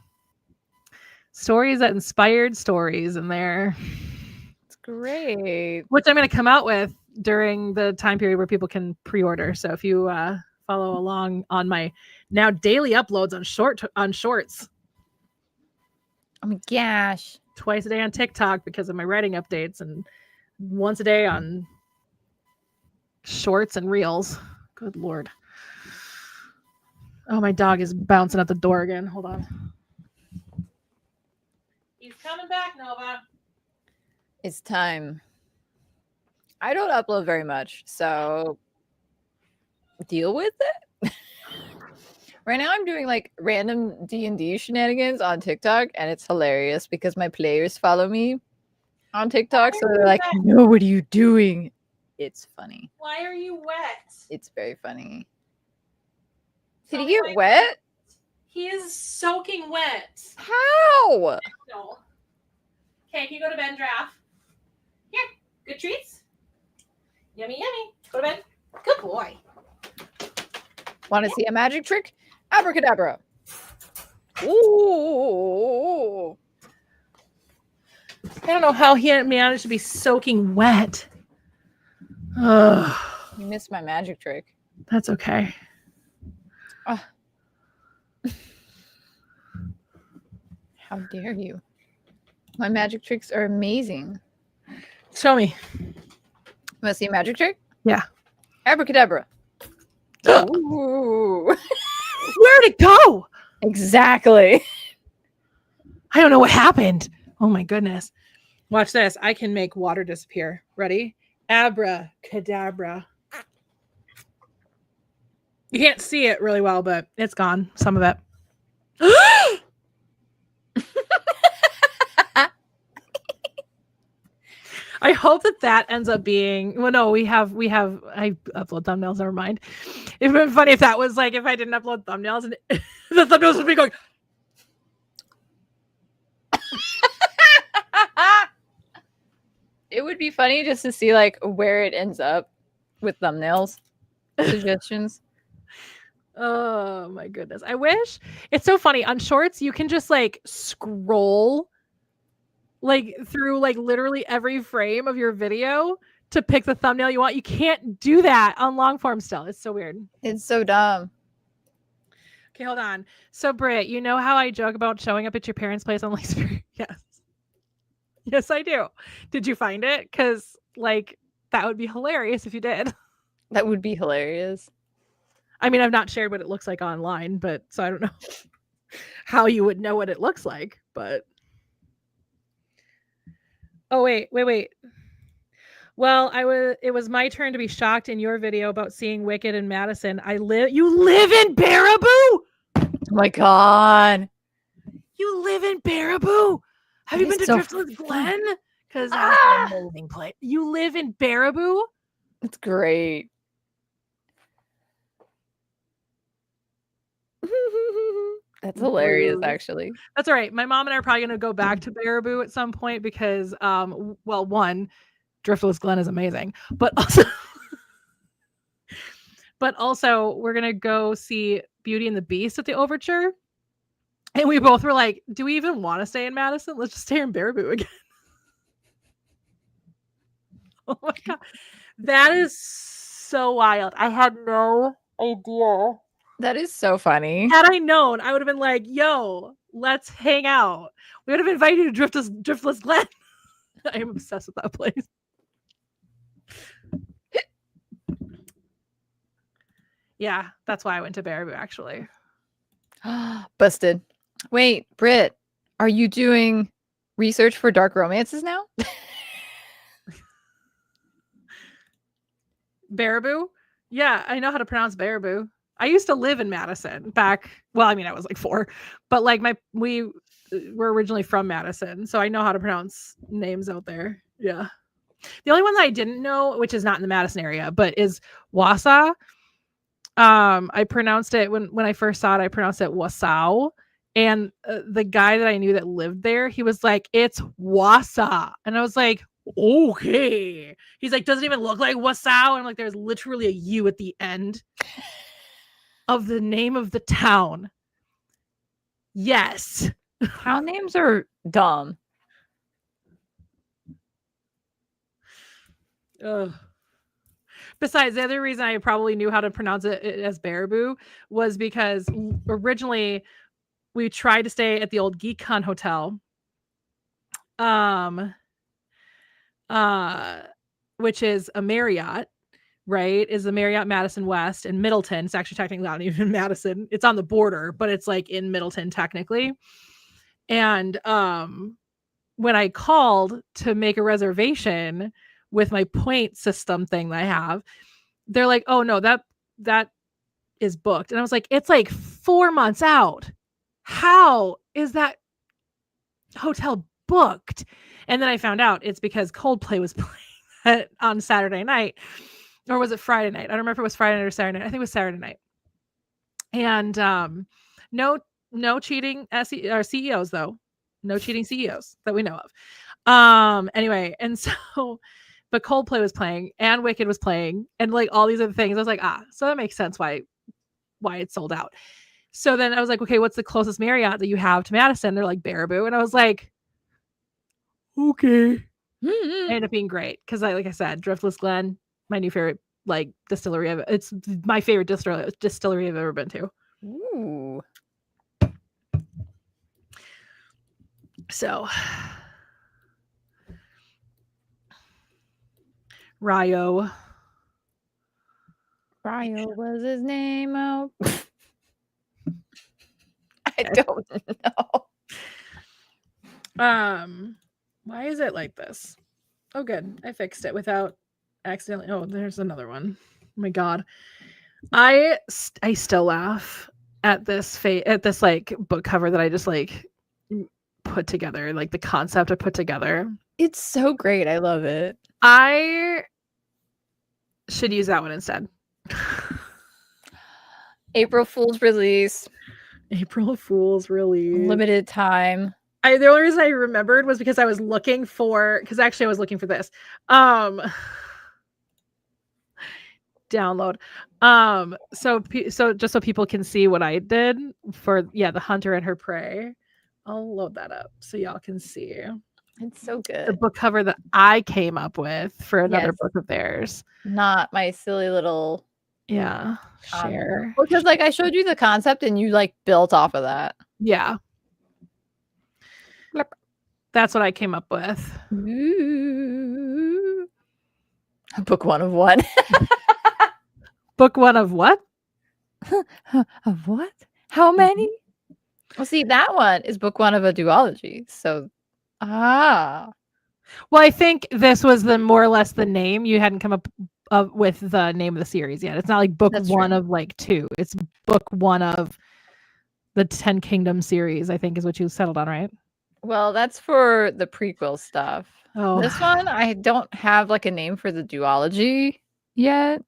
stories that inspired stories in there. It's great. Which I'm gonna come out with during the time period where people can pre-order. So if you follow along on my now daily uploads on shorts. Oh my gosh. Twice a day on TikTok because of my writing updates, and once a day on shorts and reels. Good Lord. Oh, my dog is bouncing at the door again. Hold on. He's coming back, Nova. It's time. I don't upload very much, so deal with it. Right now I'm doing like random D&D shenanigans on TikTok, and it's hilarious because my players follow me on TikTok, so they're like, "No, what are you doing?" It's funny. Why are you wet? It's very funny. Did he get wet? He is soaking wet. How? No. Okay, can you go to bed, Giraffe? Here, good treats. Yummy, yummy. Go to bed. Good boy. Want to see a magic trick? Abracadabra. Ooh. I don't know how he managed to be soaking wet. Ugh. You missed my magic trick. That's okay. How dare you? My magic tricks are amazing. Show me. Want to see a magic trick? Yeah. Abracadabra. Ooh. Where'd it go? Exactly. I don't know what happened. Oh my goodness. Watch this. I can make water disappear. Ready? Abracadabra. You can't see it really well, but it's gone. Some of it. I hope that ends up being, well, no, I upload thumbnails, never mind. It would be funny if that was like, if I didn't upload thumbnails and the thumbnails would be going. It would be funny just to see like where it ends up with thumbnails suggestions. Oh my goodness. I wish. It's so funny. On shorts, you can just like scroll like through like literally every frame of your video to pick the thumbnail you want. You can't do that on long form still. It's so weird. It's so dumb. Okay, hold on. So Britt, you know how I joke about showing up at your parents' place on LinkTree? Yes. Yes, I do. Did you find it? Because like that would be hilarious if you did. That would be hilarious. I mean, I've not shared what it looks like online, but so I don't know how you would know what it looks like, but oh, wait. Well, it was my turn to be shocked in your video about seeing Wicked in Madison. You live in Baraboo? Oh my God. You live in Baraboo? Have you been to Driftless Glen? Because that's an amazing place. You live in Baraboo? It's great. That's hilarious, actually. That's all right. My mom and I are probably going to go back to Baraboo at some point because, well, one, Driftless Glen is amazing, but also we're going to go see Beauty and the Beast at the Overture. And we both were like, do we even want to stay in Madison? Let's just stay in Baraboo again. Oh my God. That is so wild. I had no idea. That is so funny. Had I known, I would have been like, yo, let's hang out. We would have invited you to Driftless Glen. I am obsessed with that place. Yeah, that's why I went to Baraboo, actually. Busted. Wait, Britt, are you doing research for dark romances now? Baraboo? Yeah, I know how to pronounce Baraboo. I used to live in Madison back. Well, I mean, I was like 4, but like we were originally from Madison, so I know how to pronounce names out there. Yeah. The only one that I didn't know, which is not in the Madison area, but is Wausau. I pronounced it when I first saw it. I pronounced it Wausau, and the guy that I knew that lived there, he was like, "It's Wausau," and I was like, "Okay." He's like, "Doesn't even look like Wausau," and I'm like, "There's literally a U at the end of the name of the town." Yes. Town names are dumb. Ugh. Besides, the other reason I probably knew how to pronounce it as Baraboo was because originally we tried to stay at the old GeekCon hotel, which is a Marriott, right? Is the Marriott Madison West in Middleton. It's actually technically not even in Madison. It's on the border, but it's like in Middleton technically. And when I called to make a reservation with my point system thing that I have, they're like, "Oh no, that is booked." And I was like, "It's like 4 months out. How is that hotel booked?" And then I found out it's because Coldplay was playing on Saturday night, or was it Friday night? I don't remember if it was Friday night or Saturday night. I think it was Saturday night. And no cheating or CEOs though. No cheating CEOs that we know of. Anyway, and so but Coldplay was playing and Wicked was playing and like all these other things. I was like, so that makes sense why it's sold out. So then I was like, okay, what's the closest Marriott that you have to Madison? They're like Baraboo. And I was like, okay. Ended up being great because like I said, Driftless Glen, my new favorite like distillery. It's my favorite distillery I've ever been to. Ooh. So Ryo was his name. Oh. I don't know. Why is it like this? Oh, good. I fixed it without accidentally. Oh, there's another one. Oh my god. I still laugh at this like book cover that I just like put together, like the concept I put together. It's so great. I love it. I should use that one instead. April Fool's release. April Fool's release. Limited time. The only reason I remembered was because I was looking for, because actually I was looking for this. Download. So just so people can see what I did for the hunter and her prey. I'll load that up so y'all can see. It's so good. The book cover that I came up with for another book of theirs. Not my silly little share. Because like I showed you the concept and you like built off of that. Yeah. That's what I came up with. Ooh. Book 1 of 1. Book 1 of what? Of what? How many? Well, see, that one is book 1 of a duology. So, well, I think this was more or less the name. You hadn't come up with the name of the series yet. It's not like book 1 of like 2. It's book 1 of the 10 Kingdom series, I think is what you settled on, right? Well, that's for the prequel stuff. Oh. This one, I don't have like a name for the duology yet.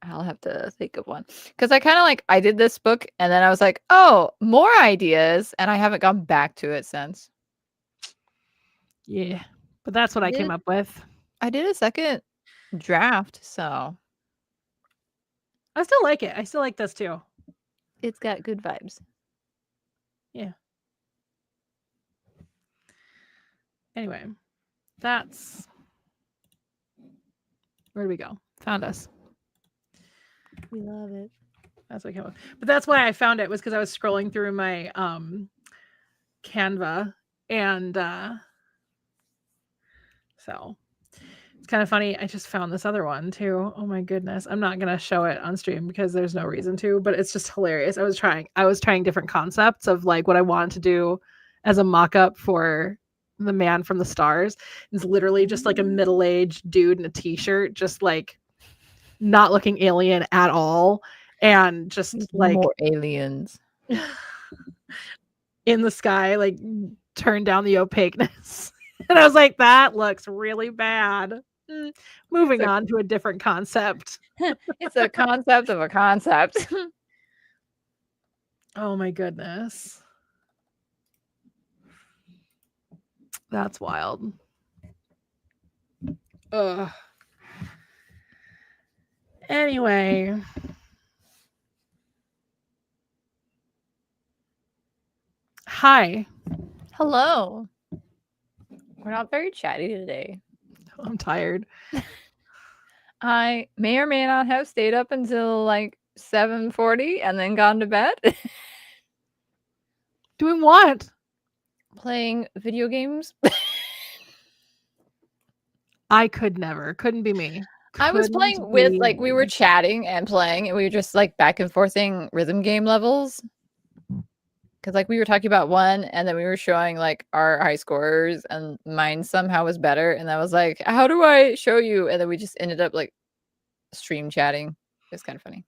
I'll have to think of one. Because I kind of like, I did this book and then I was like, oh, more ideas. And I haven't gone back to it since. Yeah. But that's what I came up with. I did a second draft, so. I still like it. I still like this too. It's got good vibes. Yeah. Anyway, that's. Where do we go? Found us. We love it. That's what I came up with. But that's why I found it was because I was scrolling through my Canva and so it's kind of funny. I just found this other one too. Oh my goodness. I'm not gonna show it on stream because there's no reason to, but it's just hilarious. I was trying different concepts of like what I wanted to do as a mock-up for the Man from the Stars. It's literally just like a middle-aged dude in a t-shirt, just like not looking alien at all, and just like more aliens in the sky, like turn down the opaqueness. And I was like, that looks really bad. Moving on to a different concept. It's a concept of a concept. Oh my goodness. That's wild. Ugh. Anyway. Hi. Hello. We're not very chatty today. I'm tired. I may or may not have stayed up until like 7:40 and then gone to bed. Doing what? Playing video games. I could never. Couldn't be me. I was Couldn't playing with, be like, we were me. chatting and playing, and we were just, like, back and forthing rhythm game levels. Because, like, we were talking about one, and then we were showing, like, our high scores, and mine somehow was better. And I was like, how do I show you? And then we just ended up, like, stream chatting. It was kind of funny.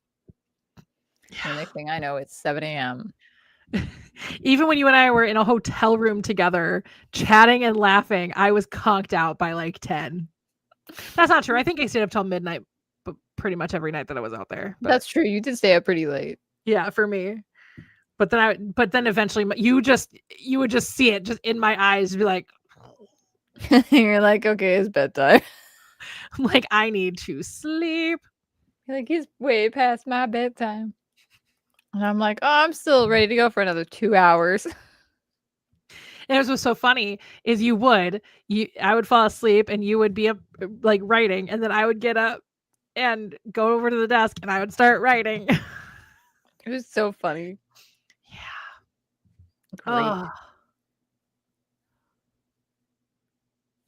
And the next thing I know, it's 7 a.m. Even when you and I were in a hotel room together, chatting and laughing, I was conked out by like 10. That's not true. I think I stayed up till midnight, but pretty much every night that I was out there. But That's true. You did stay up pretty late. yeah, for me. But then eventually you would just see it just in my eyes, be like, You're like, okay, it's bedtime. like I need to sleep. You're like, it's way past my bedtime. And I'm like, oh, I'm still ready to go for another 2 hours. And it was so funny is I would fall asleep and you would be up like writing, and then I would get up and go over to the desk and I would start writing. It was so funny. Yeah. Great.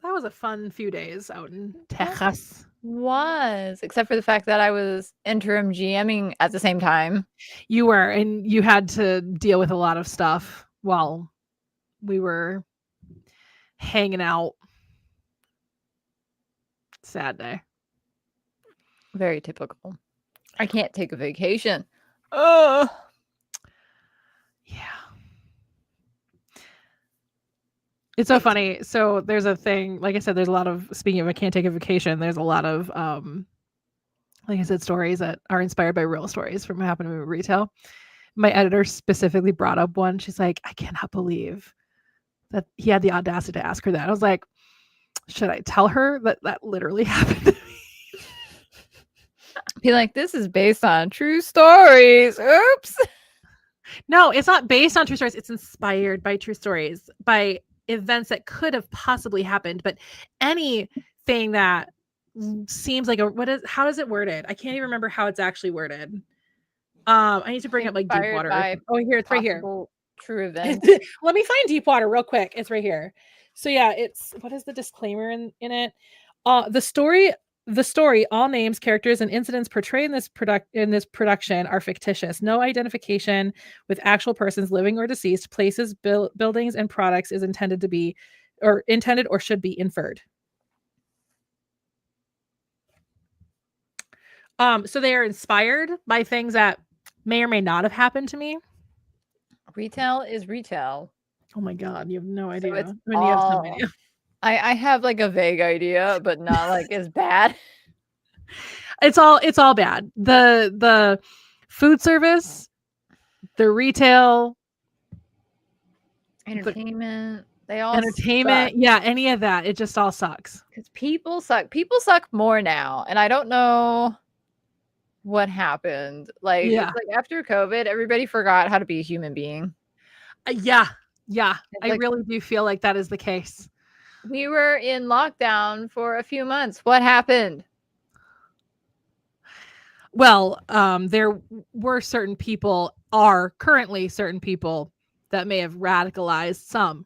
That was a fun few days out in Texas. Was, except for the fact that I was interim GMing at the same time. You were, and you had to deal with a lot of stuff while we were hanging out. Sad day. Very typical. I can't take a vacation. Oh, yeah. It's so funny. So there's a thing, like I said, there's a lot of, speaking of I can't take a vacation, there's a lot of, like I said, stories that are inspired by real stories from what happened to me in retail. My editor specifically brought up one. She's like, I cannot believe that he had the audacity to ask her that. I was like, should I tell her that that literally happened to me? Be like, this is based on true stories. Oops. No, it's not based on true stories. It's inspired by true stories, by events that could have possibly happened. But anything that seems like how is it worded? I can't even remember how it's actually worded. I need to bring up like Deepwater. Oh, here, it's right here. True events. Let me find Deepwater real quick. It's right here. So yeah, it's, what is the disclaimer in it? The story, all names, characters, and incidents portrayed in this production are fictitious. No identification with actual persons, living or deceased, places, buildings, and products is intended or should be inferred. So they are inspired by things that may or may not have happened to me. Retail is retail. Oh my God, you have no idea. So you have some idea. I have like a vague idea, but not like as bad. It's all bad. The food service, the retail, entertainment, they all entertainment, suck. yeah, any of that. It just all sucks. Because people suck. People suck more now, and I don't know what happened. Like, Yeah. it's like after COVID, everybody forgot how to be a human being. Yeah. I like, really do feel like that is the case. We were in lockdown for a few months. What happened? Well, there were currently certain people that may have radicalized some.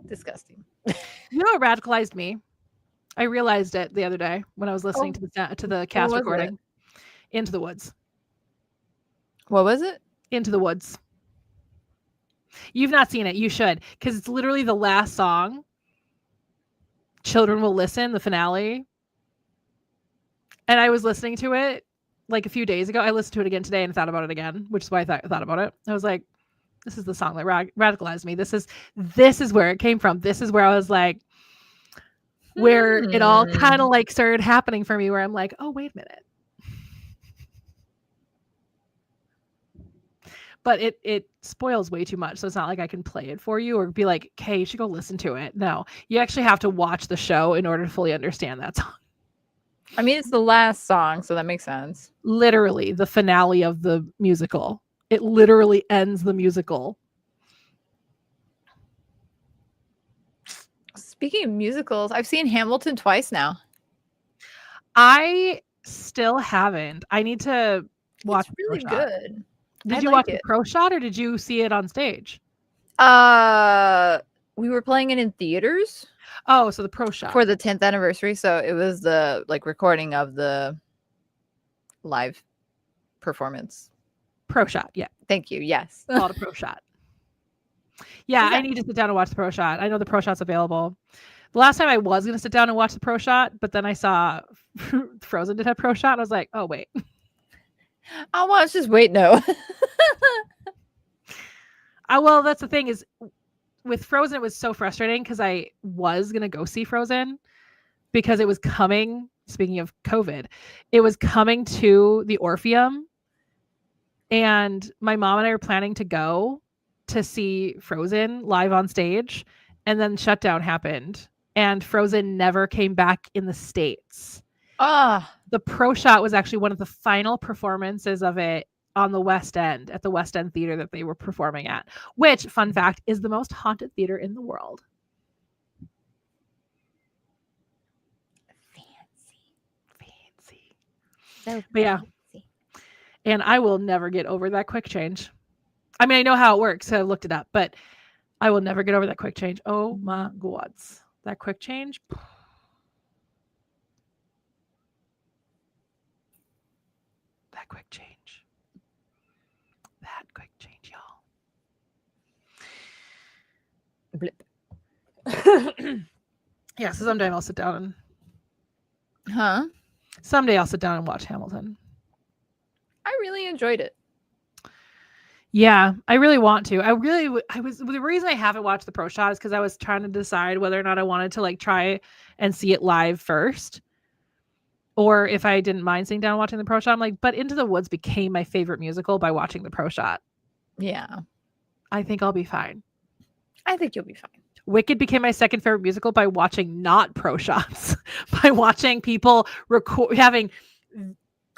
Disgusting. You know what radicalized me? I realized it the other day when I was listening to the cast recording. Into the Woods. What was it? Into the Woods. You've not seen it. You should, because it's literally the last song Children Will Listen, the finale. And I was listening to it like a few days ago. I listened to it again today and thought about it again, which is why I thought about it. I was like, this is the song that radicalized me. This is where it came from. This is where I was like, where it all kind of like started happening for me, where I'm like, oh, wait a minute. But it spoils way too much. So it's not like I can play it for you or be like, okay, you should go listen to it. No, you actually have to watch the show in order to fully understand that song. I mean, it's the last song, so that makes sense. Literally the finale of the musical. It literally ends the musical. Speaking of musicals, I've seen Hamilton twice now. I still haven't. I need to watch. It's really good. Did you watch the pro shot or did you see it on stage? We were playing it in theaters. Oh, so the pro shot for the 10th anniversary. So it was the like recording of the live performance. Pro shot, yeah. Thank you. Yes, called a pro shot. Yeah, I need to sit down and watch the pro shot. I know the pro shot's available. The last time I was going to sit down and watch the pro shot, but then I saw Frozen did have pro shot. And I was like, oh, wait. I'll watch this. Wait, no. Well, that's the thing is with Frozen, it was so frustrating because I was going to go see Frozen because it was coming. Speaking of COVID, it was coming to the Orpheum. And my mom and I were planning to go to see Frozen live on stage. And then shutdown happened. And Frozen never came back in the States. The pro shot was actually one of the final performances of it on the West End, at the West End Theater that they were performing at, which, fun fact, is the most haunted theater in the world. Fancy. So but yeah. And I will never get over that quick change. I mean, I know how it works, so I looked it up, but I will never get over that quick change. Oh my God. That quick change. That quick change. That quick change, y'all. Blip. Yeah, so someday I'll sit down and someday I'll sit down and watch Hamilton. I really enjoyed it. Yeah, I really want to. The reason I haven't watched the pro shot is because I was trying to decide whether or not I wanted to like try and see it live first. Or if I didn't mind sitting down and watching the pro shot. I'm like, but Into the Woods became my favorite musical by watching the pro shot. Yeah. I think I'll be fine. I think you'll be fine. Wicked became my second favorite musical by watching not pro shots. By watching people having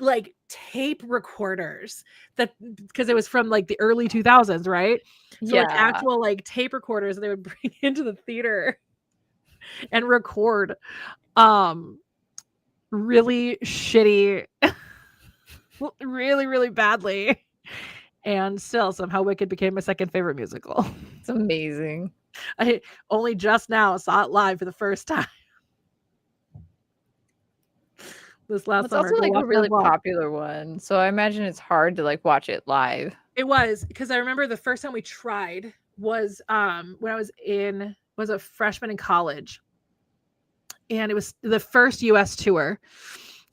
like tape recorders that because it was from like the early 2000s, right? So like actual like tape recorders that they would bring into the theater and record really shitty really, really badly. And still somehow Wicked became my second favorite musical. It's amazing. I only just now saw it live for the first time. This last summer. It's also like a really popular one. So I imagine it's hard to like watch it live. It was because I remember the first time we tried was when I was a freshman in college. And it was the first US tour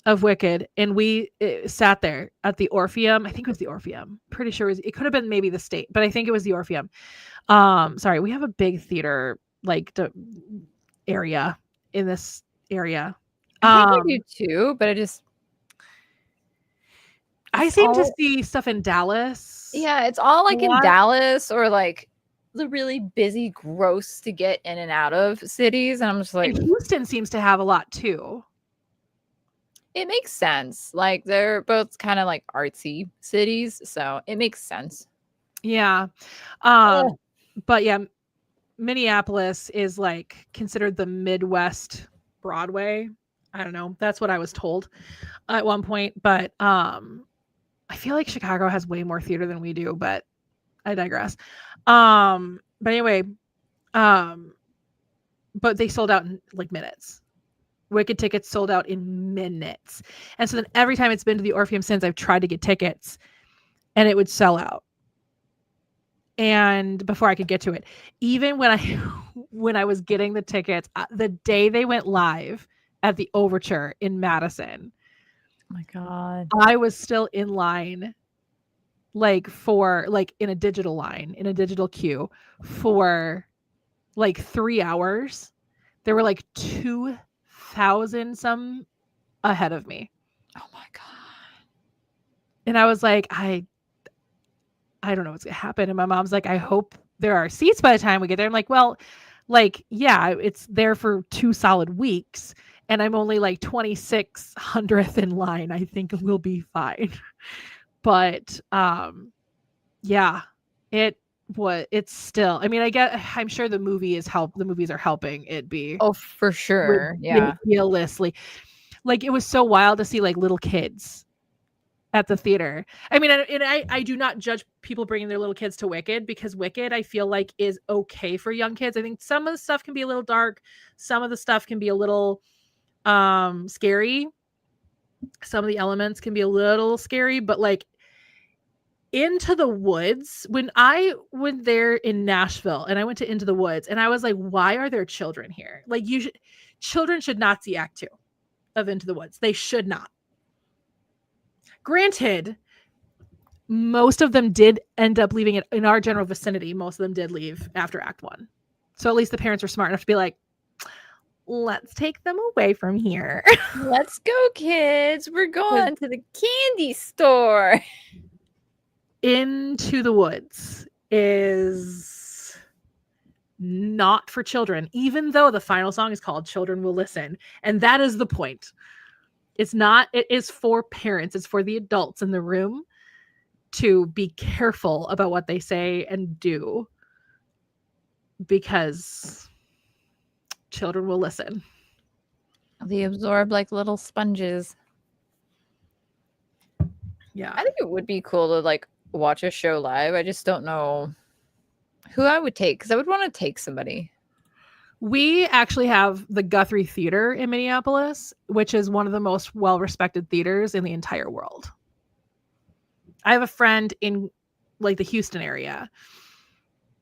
of Wicked. And we sat there at the Orpheum. I think it was the Orpheum. Pretty sure it could have been maybe the State, but I think it was the Orpheum. Sorry, we have a big theater like area in this area. I think we do too, but I seem to see stuff in Dallas. Yeah, it's all like in Dallas or like the really busy, gross to get in and out of cities. And I'm just like, and Houston seems to have a lot too. It makes sense. Like they're both kind of like artsy cities, so it makes sense. Yeah. But yeah, Minneapolis is like considered the Midwest Broadway. I don't know. That's what I was told at one point. But I feel like Chicago has way more theater than we do, but I digress. But anyway, but they sold out in like minutes. Wicked tickets sold out in minutes. And so then every time it's been to the Orpheum since, I've tried to get tickets and it would sell out. And before I could get to it, even when I was getting the tickets, the day they went live at the Overture in Madison, Oh my God. I was still in line, like in a digital queue for like 3 hours. There were like 2,000 some ahead of me. Oh my God. And I was like, I don't know what's gonna happen. And my mom's like, I hope there are seats by the time we get there. I'm like, well, like, yeah, it's there for 2 solid weeks. And I'm only like 2600th in line. I think we'll be fine. But yeah, it's still, I mean, I'm sure the movies are helping it be Oh, for sure. Yeah. ridiculously. Like, it was so wild to see like little kids at the theater. I mean, and I do not judge people bringing their little kids to Wicked, because Wicked, I feel like, is okay for young kids. I think some of the stuff can be a little dark. Some of the stuff can be a little scary. Some of the elements can be a little scary, but like Into the Woods, when I went there in Nashville and I went to Into the Woods, and I was like, why are there children here? Like, children should not see Act 2 of Into the Woods. They should not. Granted, most of them did end up leaving it in our general vicinity. Most of them did leave after Act 1. So at least the parents were smart enough to be like, let's take them away from here. Let's go, kids. We're going to the candy store. Into the Woods is not for children, even though the final song is called Children Will Listen. And that is the point. It's not, it is for parents. It's for the adults in the room to be careful about what they say and do, because children will listen. They absorb like little sponges. Yeah. I think it would be cool to like watch a show live. I just don't know who I would take, because I would want to take somebody. We actually have the Guthrie Theater in Minneapolis, which is one of the most well-respected theaters in the entire world. I have a friend in like the Houston area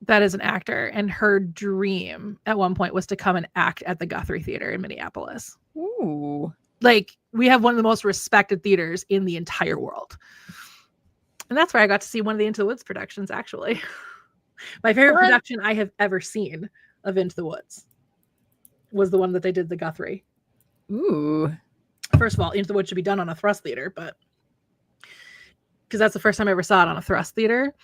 that is an actor, and her dream at one point was to come and act at the Guthrie Theater in Minneapolis. Ooh. Like, we have one of the most respected theaters in the entire world. And that's where I got to see one of the Into the Woods productions, actually. My favorite production I have ever seen of Into the Woods was the one that they did the Guthrie. Ooh. First of all, Into the Woods should be done on a thrust theater, but because that's the first time I ever saw it on a thrust theater.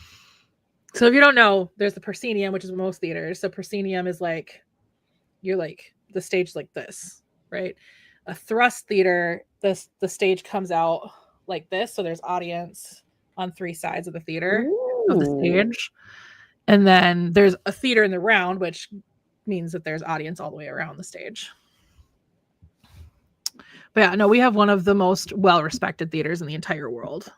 So if you don't know, there's the proscenium, which is most theaters. So proscenium is like, you're like, the stage like this, right? A thrust theater, the stage comes out like this. So there's audience on 3 sides of the theater. Ooh. Of the stage. And then there's a theater in the round, which means that there's audience all the way around the stage. But yeah, no, we have one of the most well-respected theaters in the entire world.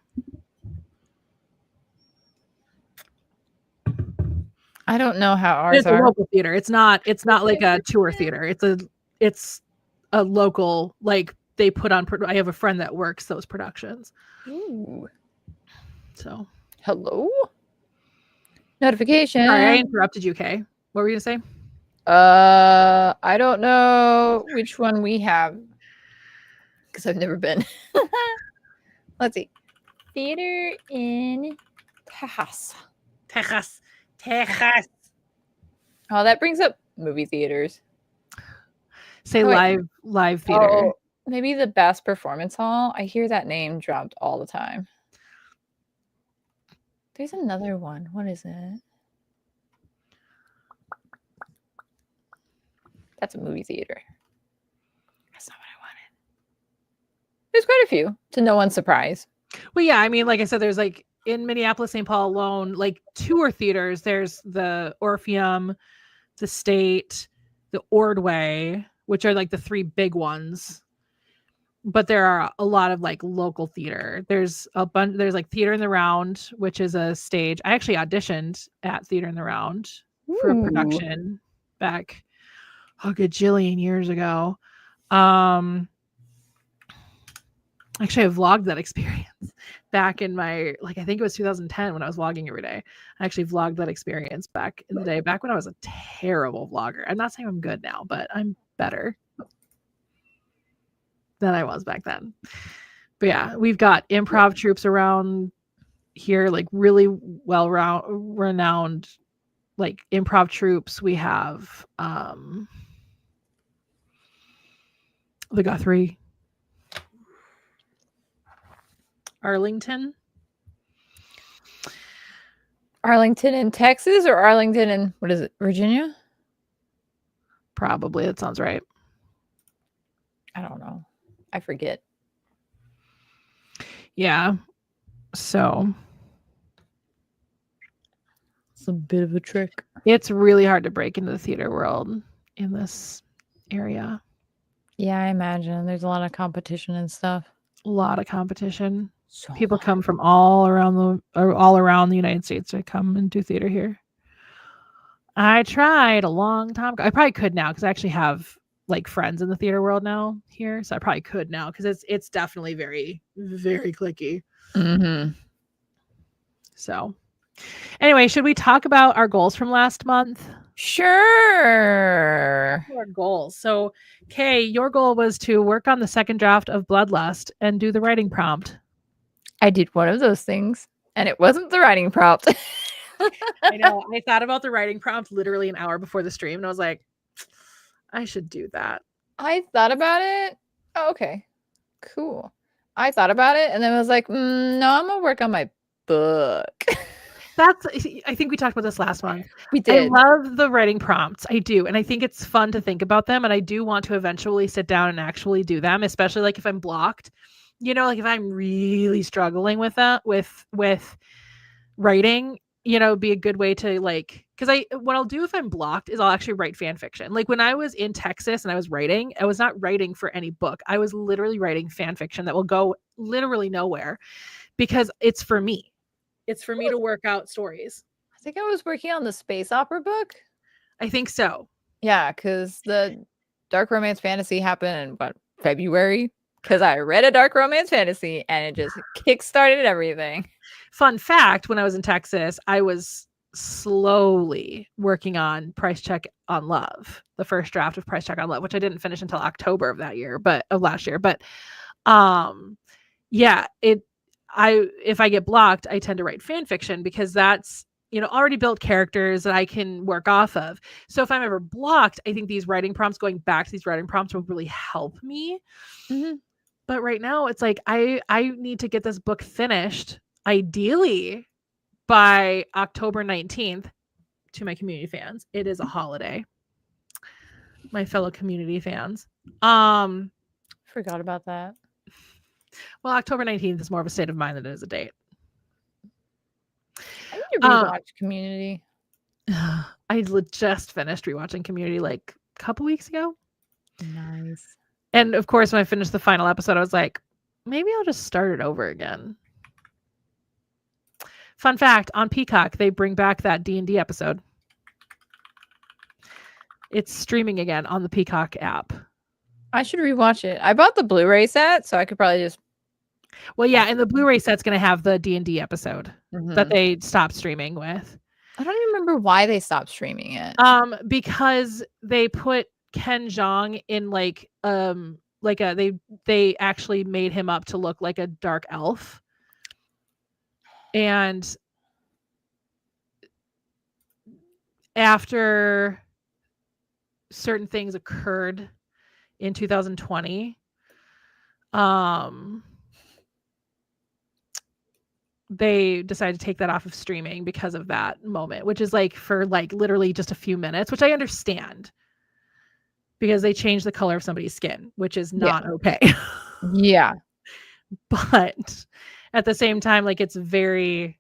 I don't know how ours It's a local theater. It's not like a tour theater. It's a local, like, they put on, I have a friend that works those productions. Ooh. So hello? Notification. Sorry, I interrupted you, Kay. What were you gonna say? I don't know which one we have, because I've never been. Let's see. Theater in Texas. Texas. Oh, that brings up movie theaters. Say live theater. Oh, maybe the Best Performance Hall. I hear that name dropped all the time. There's another one. What is it? That's a movie theater. That's not what I wanted. There's quite a few, to no one's surprise. Well, yeah, I mean, like I said, there's like in Minneapolis, St. Paul alone, like tour theaters. There's the Orpheum, the State, the Ordway, which are like the 3 big ones. But there are a lot of like local theater. There's a bunch. There's like Theater in the Round, which is a stage. I actually auditioned at Theater in the Round for a production back a gajillion years ago. I Actually, I vlogged that experience back in my, like, I think it was 2010 when I was vlogging every day. I actually vlogged that experience back in the day, back when I was a terrible vlogger. I'm not saying I'm good now, but I'm better than I was back then. But yeah, we've got improv troops around here, like really renowned like improv troops. We have the Guthrie, Arlington in Texas or Arlington in, what is it, Virginia? Probably. That sounds right. I don't know. I forget. Yeah. So it's a bit of a trick. It's really hard to break into the theater world in this area. Yeah, I imagine. There's a lot of competition and stuff. A lot of competition. So people come from all around the United States to come and do theater here. I tried a long time ago. I probably could now because I actually have like friends in the theater world now here, so I probably could now because it's definitely very, very cliquey. Mm-hmm. So, anyway, should we talk about our goals from last month? Sure. Our goals. So, Kay, your goal was to work on the second draft of Bloodlust and do the writing prompt. I did one of those things, and it wasn't the writing prompt. I know. I thought about the writing prompt literally an hour before the stream, and I was like, I should do that. I thought about it. Oh, okay, cool. I thought about it, and then I was like, no, I'm gonna work on my book. I think we talked about this last month. We did. I love the writing prompts. I do. And I think it's fun to think about them. And I do want to eventually sit down and actually do them, especially like if I'm blocked, like if I'm really struggling with that, with writing, it'd be a good way to like, because what I'll do if I'm blocked is I'll actually write fan fiction. Like when I was in Texas and I was not writing for any book. I was literally writing fan fiction that will go literally nowhere because it's for me. It's for me to work out stories. I think I was working on the space opera book. I think so. Yeah, because the dark romance fantasy happened in February? Because I read a dark romance fantasy and it just kickstarted everything. Fun fact, when I was in Texas, I was slowly working on Price Check on Love, the first draft of Price Check on Love, which I didn't finish until October of last year. But yeah, if I get blocked, I tend to write fan fiction because that's, already built characters that I can work off of. So if I'm ever blocked, I think going back to these writing prompts will really help me. Mm-hmm. But right now it's like, I need to get this book finished, ideally by October 19th. To my community fans, it is a holiday. My fellow community fans. Forgot about that. Well, October 19th is more of a state of mind than it is a date. I need to rewatch Community. I just finished rewatching Community like a couple weeks ago. Nice. And of course, when I finished the final episode, I was like, maybe I'll just start it over again. Fun fact, on Peacock, they bring back that D&D episode. It's streaming again on the Peacock app. I should rewatch it. I bought the Blu-ray set, so I could probably just... Well, yeah, and the Blu-ray set's going to have the D&D episode that they stopped streaming with. I don't even remember why they stopped streaming it. Because they put Ken Jeong in they actually made him up to look like a dark elf. And after certain things occurred in 2020, they decided to take that off of streaming because of that moment, which is like for like literally just a few minutes, which I understand because they changed the color of somebody's skin, which is not okay. Yeah. But at the same time, like it's very,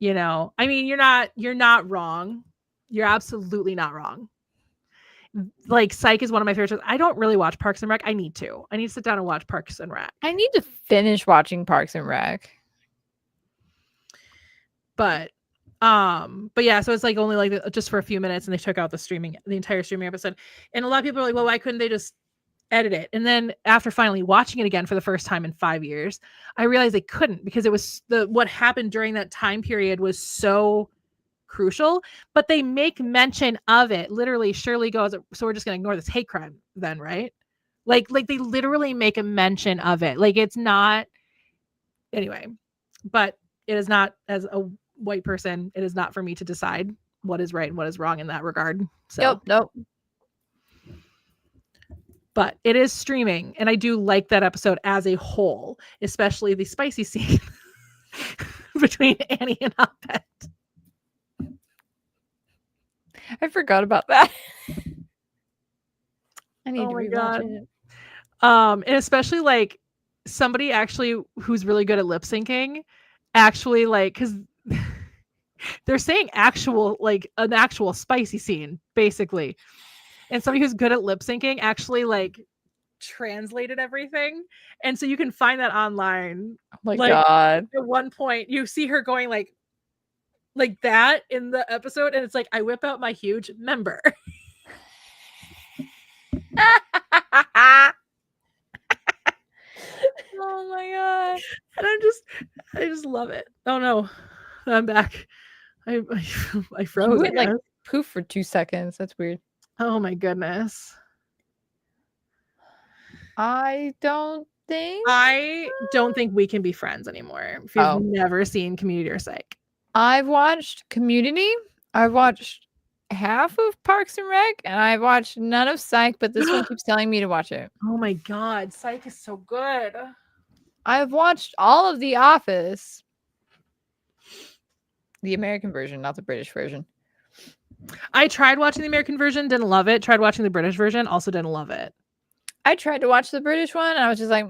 I mean, you're not wrong. You're absolutely not wrong. Like Psych is one of my favorites. I don't really watch Parks and Rec. I need to sit down and watch Parks and Rec. I need to finish watching Parks and Rec. But yeah, so it's like only like just for a few minutes, and they took out the entire streaming episode. And a lot of people are like, well, why couldn't they just edit it. And then after finally watching it again for the first time in 5 years, I realized they couldn't because it was what happened during that time period was so crucial, but they make mention of it. Literally, Shirley goes, so we're just going to ignore this hate crime then, right? Like they literally make a mention of it. Like it's not anyway, but it is not, as a white person, it is not for me to decide what is right and what is wrong in that regard. So Nope. But it is streaming, and I do like that episode as a whole, especially the spicy scene between Annie and Abed. I forgot about that. I need to rewatch it. And especially like somebody actually who's really good at lip syncing, actually like because they're saying an actual spicy scene basically, and somebody who's good at lip syncing actually like translated everything, and so you can find that online. Oh my like, god! At one point, you see her going like that in the episode, and it's like I whip out my huge member. Oh my god! And I just love it. Oh no, I'm back. I froze. You went like poof for 2 seconds. That's weird. Oh my goodness. I don't think we can be friends anymore if you've never seen Community or Psych. I've watched Community. I've watched half of Parks and Rec, and I've watched none of Psych, but this one keeps telling me to watch it. Oh my god, Psych is so good. I've watched all of The Office. The American version, not the British version. I tried watching the American version, didn't love it. Tried watching the British version, also didn't love it. I tried to watch the British one, and I was just like,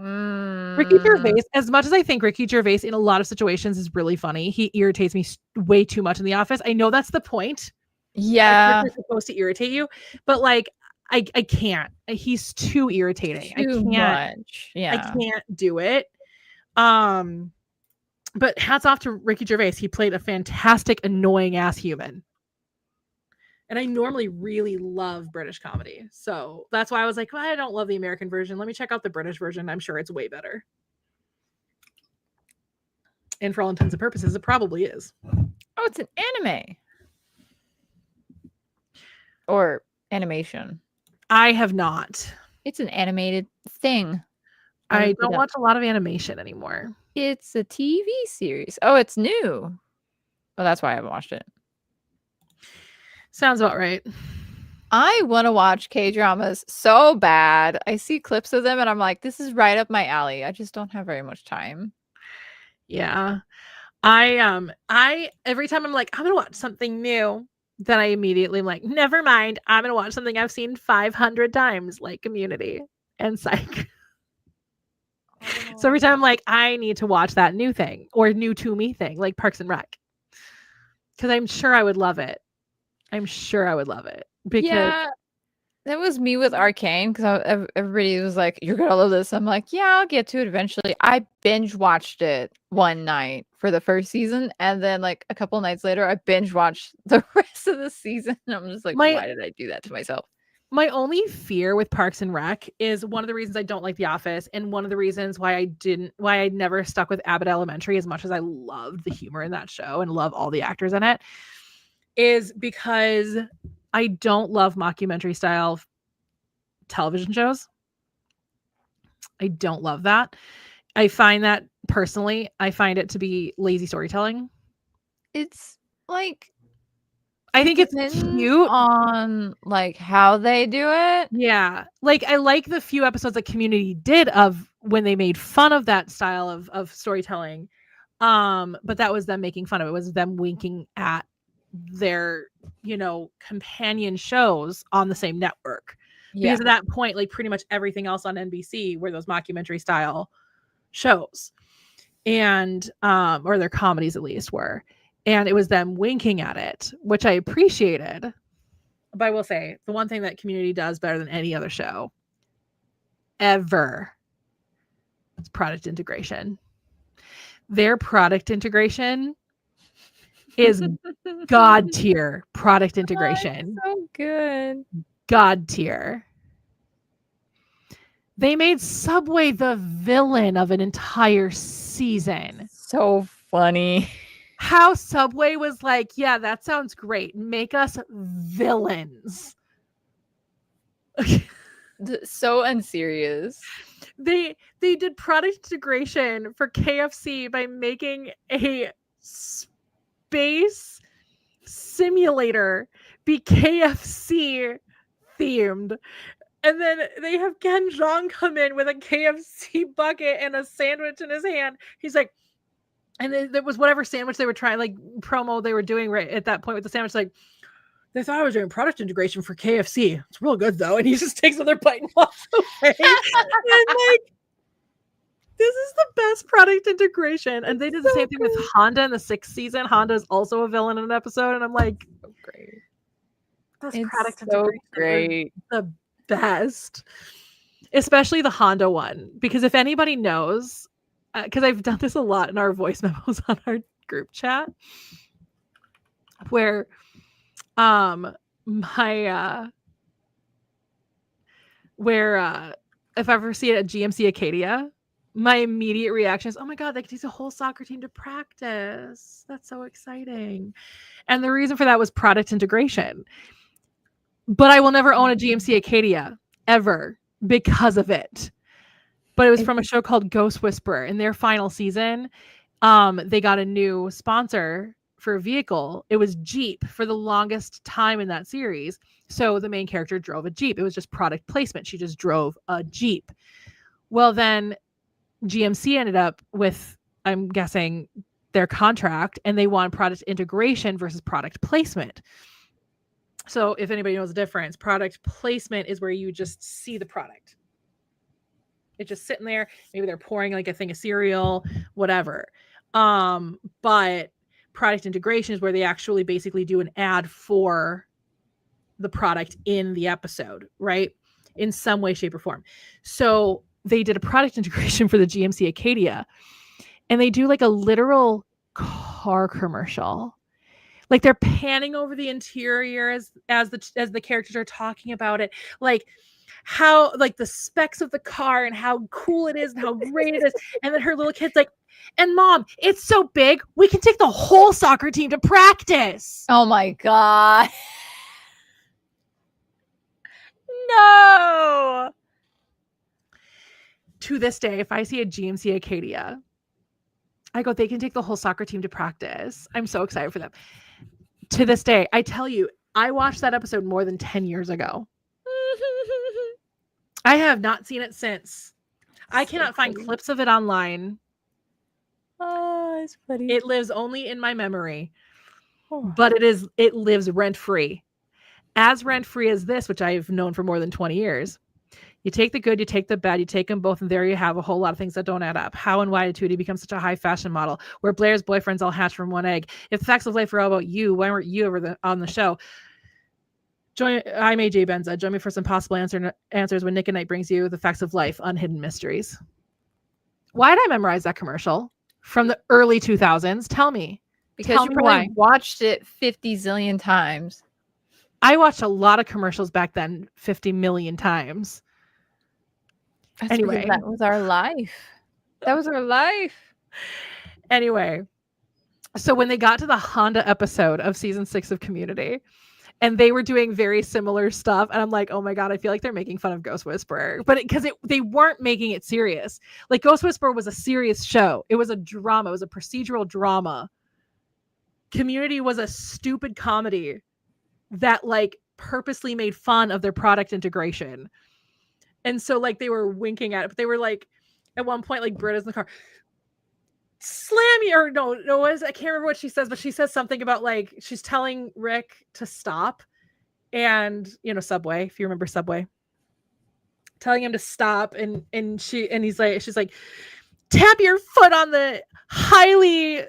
Ricky Gervais, as much as I think Ricky Gervais in a lot of situations is really funny, he irritates me way too much in The Office. I know that's the point. Yeah. Like, they're supposed to irritate you, but like, I can't. He's too irritating. Too much. Yeah. I can't do it. But hats off to Ricky Gervais. He played a fantastic, annoying ass human. And I normally really love British comedy. So that's why I was like, well, I don't love the American version. Let me check out the British version. I'm sure it's way better. And for all intents and purposes, it probably is. Oh, it's an anime. Or animation. I have not. It's an animated thing. I don't watch a lot of animation anymore. It's a TV series. Oh, it's new. Oh, that's why I haven't watched it. Sounds about right. I want to watch K-dramas so bad. I see clips of them and I'm like, this is right up my alley. I just don't have very much time. Yeah. I every time I'm like, I'm gonna watch something new, then I immediately am like, never mind, I'm gonna watch something I've seen 500 times, like Community and Psych. So every time I'm like, I need to watch that new thing or new to me thing, like Parks and Rec. Because I'm sure I would love it. Because that was me with Arcane, because everybody was like, you're gonna love this. I'm like, yeah, I'll get to it eventually. I binge watched it one night for the first season, and then like a couple nights later I binge watched the rest of the season. And I'm just like, why did I do that to myself? My only fear with Parks and Rec is one of the reasons I don't like The Office, and one of the reasons why I never stuck with Abbott Elementary as much as I loved the humor in that show and love all the actors in it, is because I don't love mockumentary style television shows. I don't love that. I find that personally, I find it to be lazy storytelling. It's like, I think it's cute on like how they do it. Yeah. Like I like the few episodes that Community did of when they made fun of that style of storytelling. But that was them making fun of it. It was them winking at their, companion shows on the same network. Yeah. Because at that point, like pretty much everything else on NBC were those mockumentary style shows. And or their comedies at least were. And it was them winking at it, which I appreciated. But I will say, the one thing that Community does better than any other show ever is product integration. Their product integration is God tier product integration. Oh, so good. God tier. They made Subway the villain of an entire season. So funny. How Subway was like, yeah, that sounds great. Make us villains. So unserious. They did product integration for KFC by making a space simulator be KFC themed. And then they have Ken Jeong come in with a KFC bucket and a sandwich in his hand. He's like, and there was whatever sandwich they were trying, like promo they were doing right at that point with the sandwich, like, they thought I was doing product integration for KFC. It's real good though. And he just takes another bite and walks away. And like, this is the best product integration. And they did the same thing with Honda in the 6th season. Honda is also a villain in an episode. And I'm like, so great. This product integration great. The best. Especially the Honda one. Because if anybody knows, because I've done this a lot in our voice memos on our group chat, where if I ever see it at GMC Acadia, my immediate reaction is, oh my god, they could use a whole soccer team to practice. That's so exciting. And the reason for that was product integration. But I will never own a GMC Acadia ever because of it. But it was from a show called Ghost Whisperer. In their final season, they got a new sponsor for a vehicle. It was Jeep for the longest time in that series. So the main character drove a Jeep. It was just product placement. She just drove a Jeep. Well, then GMC ended up with, I'm guessing, their contract, and they want product integration versus product placement. So if anybody knows the difference, product placement is where you just see the product. It's just sitting there. Maybe they're pouring like a thing of cereal, whatever. But product integration is where they actually basically do an ad for the product in the episode, right? In some way, shape, or form. So they did a product integration for the GMC Acadia, and they do like a literal car commercial. Like they're panning over the interior as the characters are talking about it, like how, like the specs of the car and how cool it is and how great it is. And then her little kid's like, and mom, it's so big, we can take the whole soccer team to practice. Oh my god. No. To this day, if I see a GMC Acadia, I go, they can take the whole soccer team to practice. I'm so excited for them. To this day, I tell you, I watched that episode more than 10 years ago. I have not seen it since. I cannot find clips of it online. Oh, it's funny. It lives only in my memory. But it lives rent-free. As rent-free as this, which I've known for more than 20 years. You take the good, you take the bad, you take them both, and there you have a whole lot of things that don't add up. How and why did Tootie become such a high fashion model? Where Blair's boyfriends all hatched from one egg? If the facts of life were all about you, why weren't you on the show? I'm AJ Benza. Join me for some possible answers when Nick and Knight brings you the facts of life, unhidden mysteries. Why did I memorize that commercial from the early 2000s? Tell me. Because you probably watched it 50 zillion times. I watched a lot of commercials back then, 50 million times. Anyway, that was our life. That was our life. Anyway, so when they got to the Honda episode of season 6 of Community, and they were doing very similar stuff, and I'm like, oh my god, I feel like they're making fun of Ghost Whisperer, but because they weren't making it serious. Like Ghost Whisperer was a serious show. It was a drama. It was a procedural drama. Community was a stupid comedy that like purposely made fun of their product integration. And so like they were winking at it, but they were like, at one point, like Britt is in the car, slam you, or no, I can't remember what she says, but she says something about like, she's telling Rick to stop, and Subway, if you remember Subway, telling him to stop, and she's like, tap your foot on the highly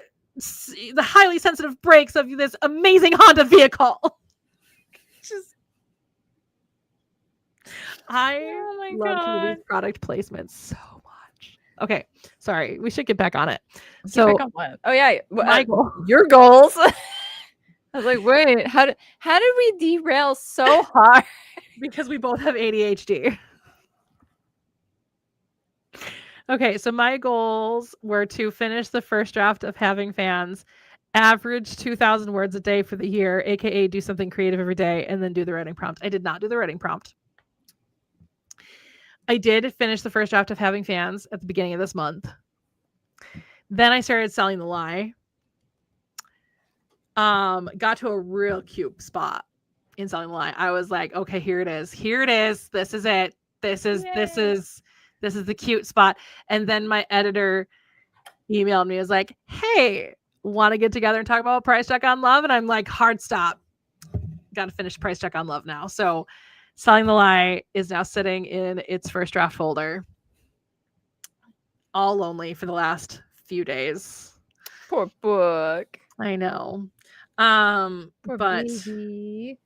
sensitive brakes of this amazing Honda vehicle. I love Community's product placement so much. Okay, sorry, we should get back on it. So, oh yeah, your goals. I was like, wait, how did we derail so hard? Because we both have ADHD. Okay, so my goals were to finish the first draft of Having Fans, average 2,000 words a day for the year, aka do something creative every day, and then do the writing prompt. I did not do the writing prompt. I did finish the first draft of Having Fans at the beginning of this month. Then I started Selling the Lie. Got to a real cute spot in Selling the Lie. I was like, okay, here it is. Here it is. This is it. This is the cute spot. And then my editor emailed me, was like, hey, want to get together and talk about Price Check on Love? And I'm like, hard stop. Got to finish Price Check on Love now. So Selling the Lie is now sitting in its first draft folder, all lonely for the last few days. Poor book. I know. Poor but baby.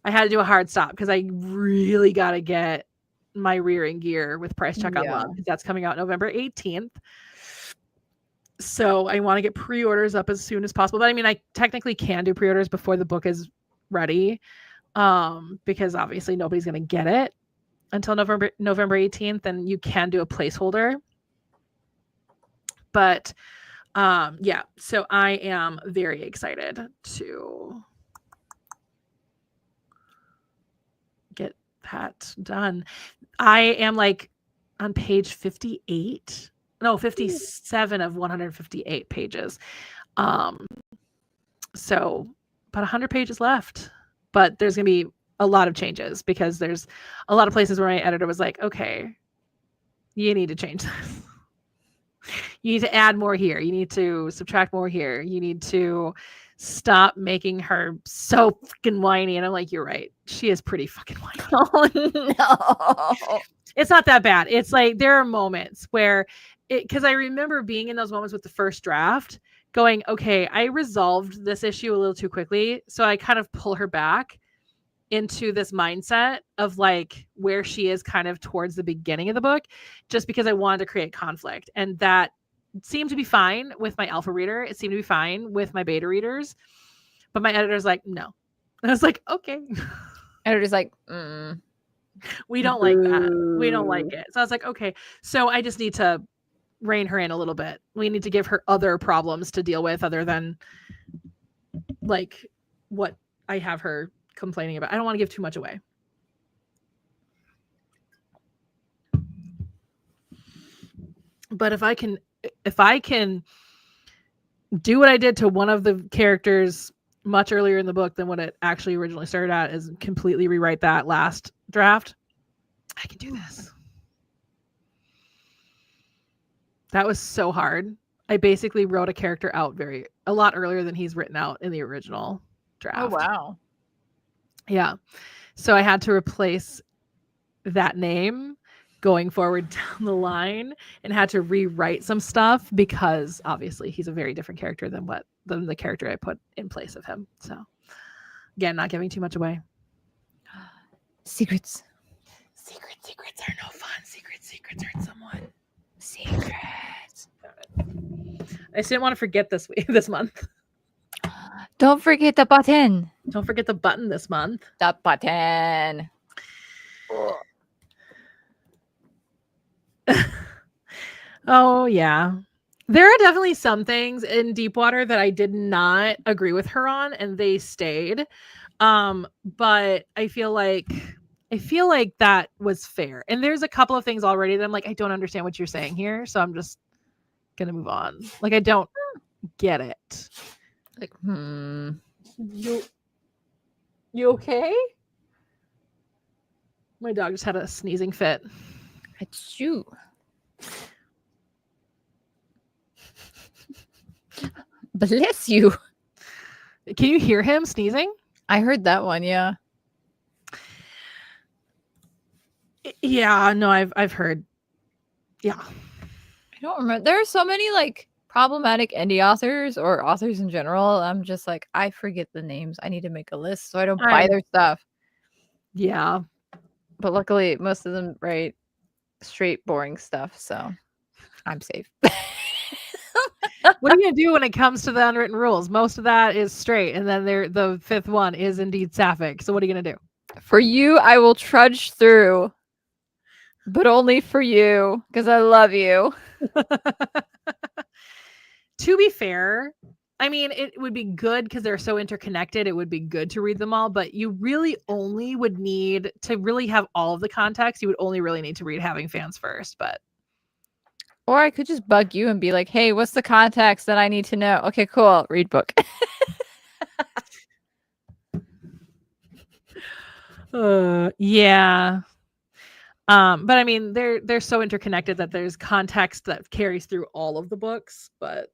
I had to do a hard stop because I really got to get my rear in gear with Price Check on Love, because that's coming out November 18th. So I want to get pre-orders up as soon as possible. But I mean, I technically can do pre-orders before the book is ready, because obviously nobody's going to get it until November 18th, and you can do a placeholder. But yeah, so I am very excited to get that done. I am like on page 57 of 158 pages. So about 100 pages left, but there's going to be a lot of changes because there's a lot of places where my editor was like, okay, you need to change this. You need to add more here. You need to subtract more here. You need to stop making her so fucking whiny. And I'm like, you're right. She is pretty fucking whiny. Oh, no. It's not that bad. It's like there are moments where because I remember being in those moments with the first draft going, okay, I resolved this issue a little too quickly. So I kind of pull her back into this mindset of like where she is kind of towards the beginning of the book, just because I wanted to create conflict. And that seemed to be fine with my alpha reader. It seemed to be fine with my beta readers. But my editor's like, no. And I was like, okay. Editor's like, we don't like that. We don't like it. So I was like, okay. So I just need to rein her in a little bit. We need to give her other problems to deal with other than like what I have her complaining about. I don't want to give too much away. But if I can do what I did to one of the characters much earlier in the book than what it actually originally started at, is completely rewrite that last draft, I can do this. That was so hard. I basically wrote a character out a lot earlier than he's written out in the original draft. oh, wow. Yeah. So I had to replace that name going forward down the line and had to rewrite some stuff because obviously he's a very different character than the character I put in place of him. So again, not giving too much away. Secrets. Secrets are no fun. Secrets hurt someone. Secrets. I just didn't want to forget this month. Don't forget the button. Don't forget the button this month. The button. Oh, yeah. There are definitely some things in Deepwater that I did not agree with her on, and they stayed. But I feel like that was fair. And there's a couple of things already that I'm like, I don't understand what you're saying here, so I'm just gonna move on. Like, I don't get it. Like, You okay? My dog just had a sneezing fit. Achoo. Bless you. Can you hear him sneezing? I heard that one, yeah. Yeah, no, I've heard. Yeah. I don't remember. There are so many like problematic indie authors or authors in general. I'm just like, I forget the names. I need to make a list so I don't buy their stuff. Yeah. But luckily, most of them write straight, boring stuff. So I'm safe. What are you going to do when it comes to the unwritten rules? Most of that is straight. And then the fifth one is indeed sapphic. So what are you going to do? For you, I will trudge through but only for you because I love you. To be fair, I mean, it would be good because they're so interconnected. It would be good to read them all, but you really only would need to really have all of the context. You would only really need to read Having Fans first, but Or I could just bug you and be like, hey, what's the context that I need to know? Okay, cool. Read book. yeah. But I mean, they're so interconnected that there's context that carries through all of the books, but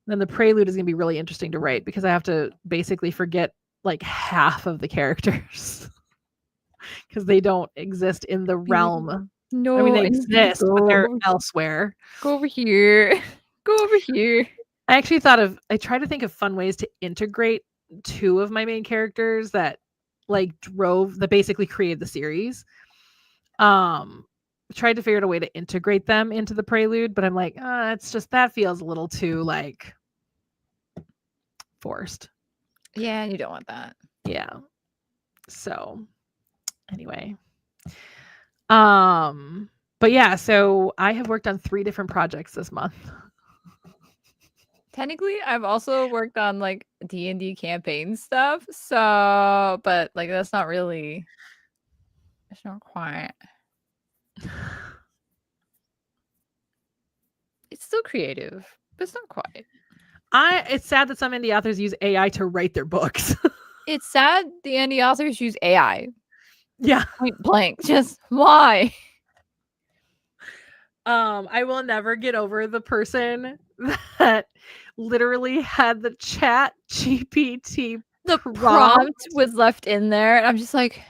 then the prelude is going to be really interesting to write because I have to basically forget like half of the characters because they don't exist in the realm. No, I mean, they exist, but they're elsewhere. Go over here. Go over here. I tried to think of fun ways to integrate two of my main characters that basically created the series. Tried to figure out a way to integrate them into the prelude, but I'm like, it's just that feels a little too like forced. Yeah, and you don't want that. Yeah. So anyway. But yeah, so I have worked on 3 different projects this month. Technically, I've also worked on like D&D campaign stuff. So, but like that's not really, it's not quite. It's still creative, but it's not quite. It's sad that some indie authors use AI to write their books. It's sad the indie authors use AI. Yeah. Point blank. Just why? I will never get over the person that literally had the chat GPT prompt was left in there, and I'm just like,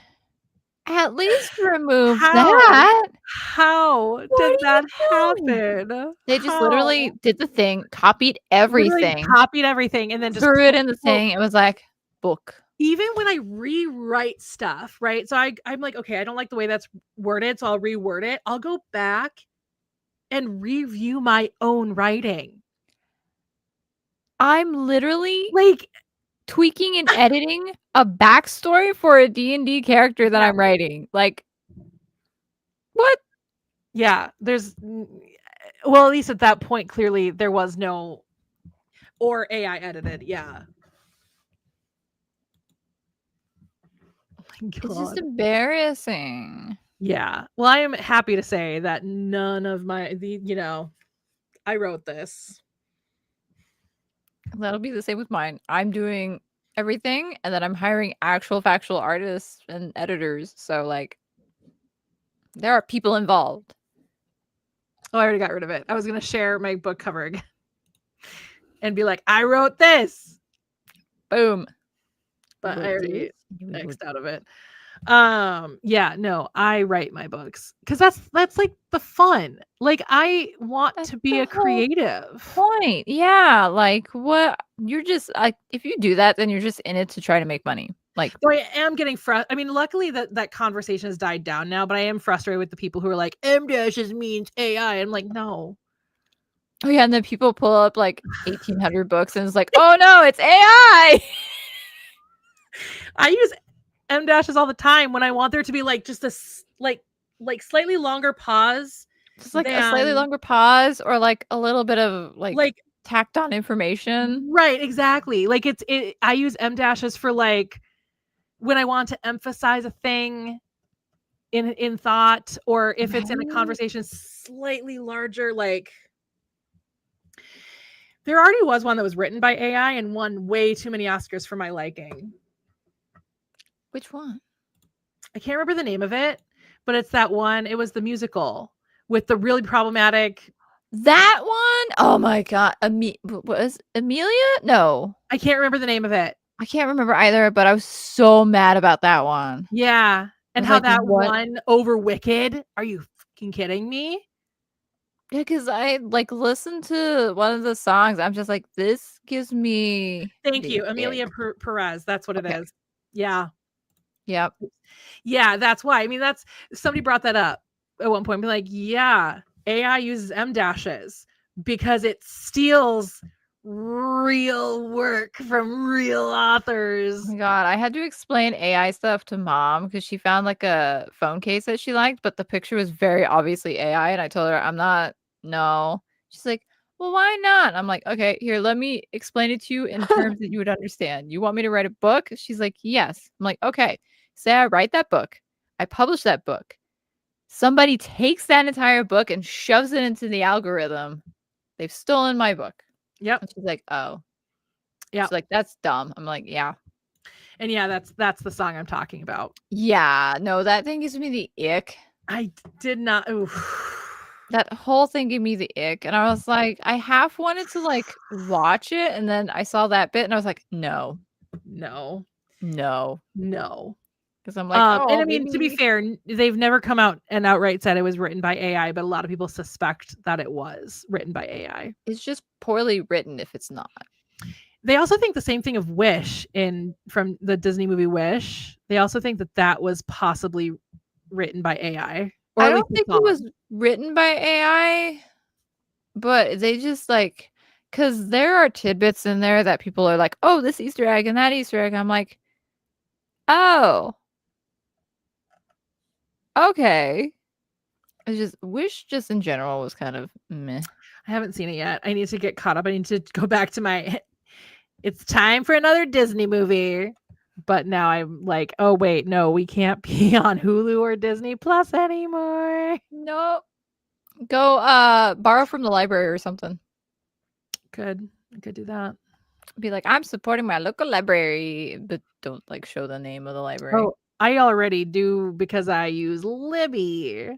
at least remove how? that. How did that happen? They just literally did the thing, copied everything, and then just threw it in the thing. It was like, book. Even when I rewrite stuff, right? So I'm like, okay, I don't like the way that's worded, so I'll reword it. I'll go back and review my own writing. I'm literally like tweaking and editing a backstory for a D&D character that I'm writing. Like, what? Yeah, well, at least at that point, clearly there was no, or AI edited. Yeah. Oh my God. It's just embarrassing. Yeah. Well, I am happy to say that none of I wrote this. That'll be the same with mine. I'm doing everything, and then I'm hiring actual factual artists and editors. So, like, there are people involved. Oh, I already got rid of it. I was going to share my book cover again and be like, I wrote this. Boom. But I already X'd out of it. Yeah, no, I write my books because that's like the fun. Like, I want to be a creative. Point. Yeah, like what you're just like, if you do that, then you're just in it to try to make money. Like, so I am getting frustrated. I mean, luckily that conversation has died down now, but I am frustrated with the people who are like, M-dashes means AI. I'm like, no. Oh yeah, and then people pull up like 1,800 books and it's like, oh no, it's AI. I use M-dashes all the time when I want there to be like just this like slightly longer pause. Just like a slightly longer pause or like a little bit of like tacked on information. Right, exactly. Like I use M-dashes for like when I want to emphasize a thing in thought, or if it's in a conversation slightly larger, like there already was one that was written by AI and won way too many Oscars for my liking. Which one? I can't remember the name of it, but it's that one. It was the musical with the really problematic. That one? Oh my God. Was Amelia? No. I can't remember the name of it. I can't remember either, but I was so mad about that one. Yeah. And how that won over Wicked. Are you fucking kidding me? Yeah, because I like listened to one of the songs. I'm just like, this gives me. Thank you. Amelia Perez. That's what it is. Yeah. Yep. Yeah, that's why. I mean, somebody brought that up at one point. Be like, yeah, AI uses M-dashes because it steals real work from real authors. Oh my God, I had to explain AI stuff to mom because she found like a phone case that she liked, but the picture was very obviously AI. And I told her, I'm not, no. She's like, well, why not? I'm like, okay, here, let me explain it to you in terms that you would understand. You want me to write a book? She's like, yes. I'm like, okay, say I write that book, I publish that book. Somebody takes that entire book and shoves it into the algorithm. They've stolen my book. Yep. And she's like, oh. Yeah. She's like, that's dumb. I'm like, yeah. And yeah, that's the song I'm talking about. Yeah, no, that thing gives me the ick. I did not. Oof. That whole thing gave me the ick. And I was like, I half wanted to like watch it. And then I saw that bit and I was like, no, No. no. No. Because I'm like, And oh, I mean, to be maybe fair, they've never come out and outright said it was written by AI, but a lot of people suspect that it was written by AI. it's just poorly written if it's not. They also think the same thing of Wish from the Disney movie Wish. They also think that was possibly written by AI. Or I at don't least the think it song. was written by AI, but they just like, because there are tidbits in there that people are like, oh, this Easter egg and that Easter egg. I'm like, oh, okay. It's just Wish just in general was kind of meh. I haven't seen it yet. I need to get caught up. I need to go back to my it's time for another Disney movie. But now I'm like, oh wait, no, we can't be on Hulu or Disney Plus anymore. No. Go borrow from the library or something. Good. I could do that. Be like, I'm supporting my local library, but don't like show the name of the library. Oh, I already do because I use Libby.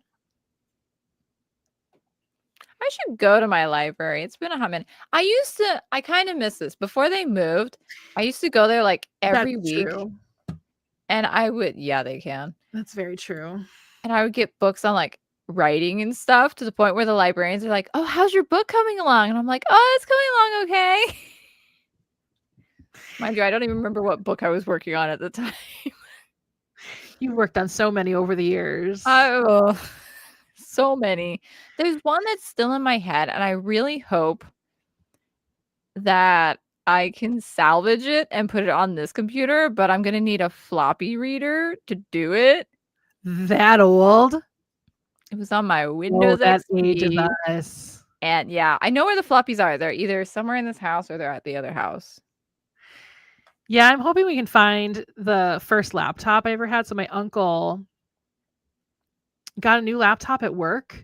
I should go to my library. It's been a hot minute. I kind of miss this. Before they moved, I used to go there like every That's week. true. And I would, yeah, they can. That's very true. And I would get books on like writing and stuff to the point where the librarians are like, oh, how's your book coming along? And I'm like, oh, it's coming along okay. Mind you, I don't even remember what book I was working on at the time. You worked on so many over the years. Oh, so many. There's one that's still in my head, and I really hope that I can salvage it and put it on this computer, but I'm going to need a floppy reader to do it. That old? It was on my Windows that XP. ages us. And yeah, I know where the floppies are. They're either somewhere in this house or they're at the other house. Yeah, I'm hoping we can find the first laptop I ever had. So my uncle got a new laptop at work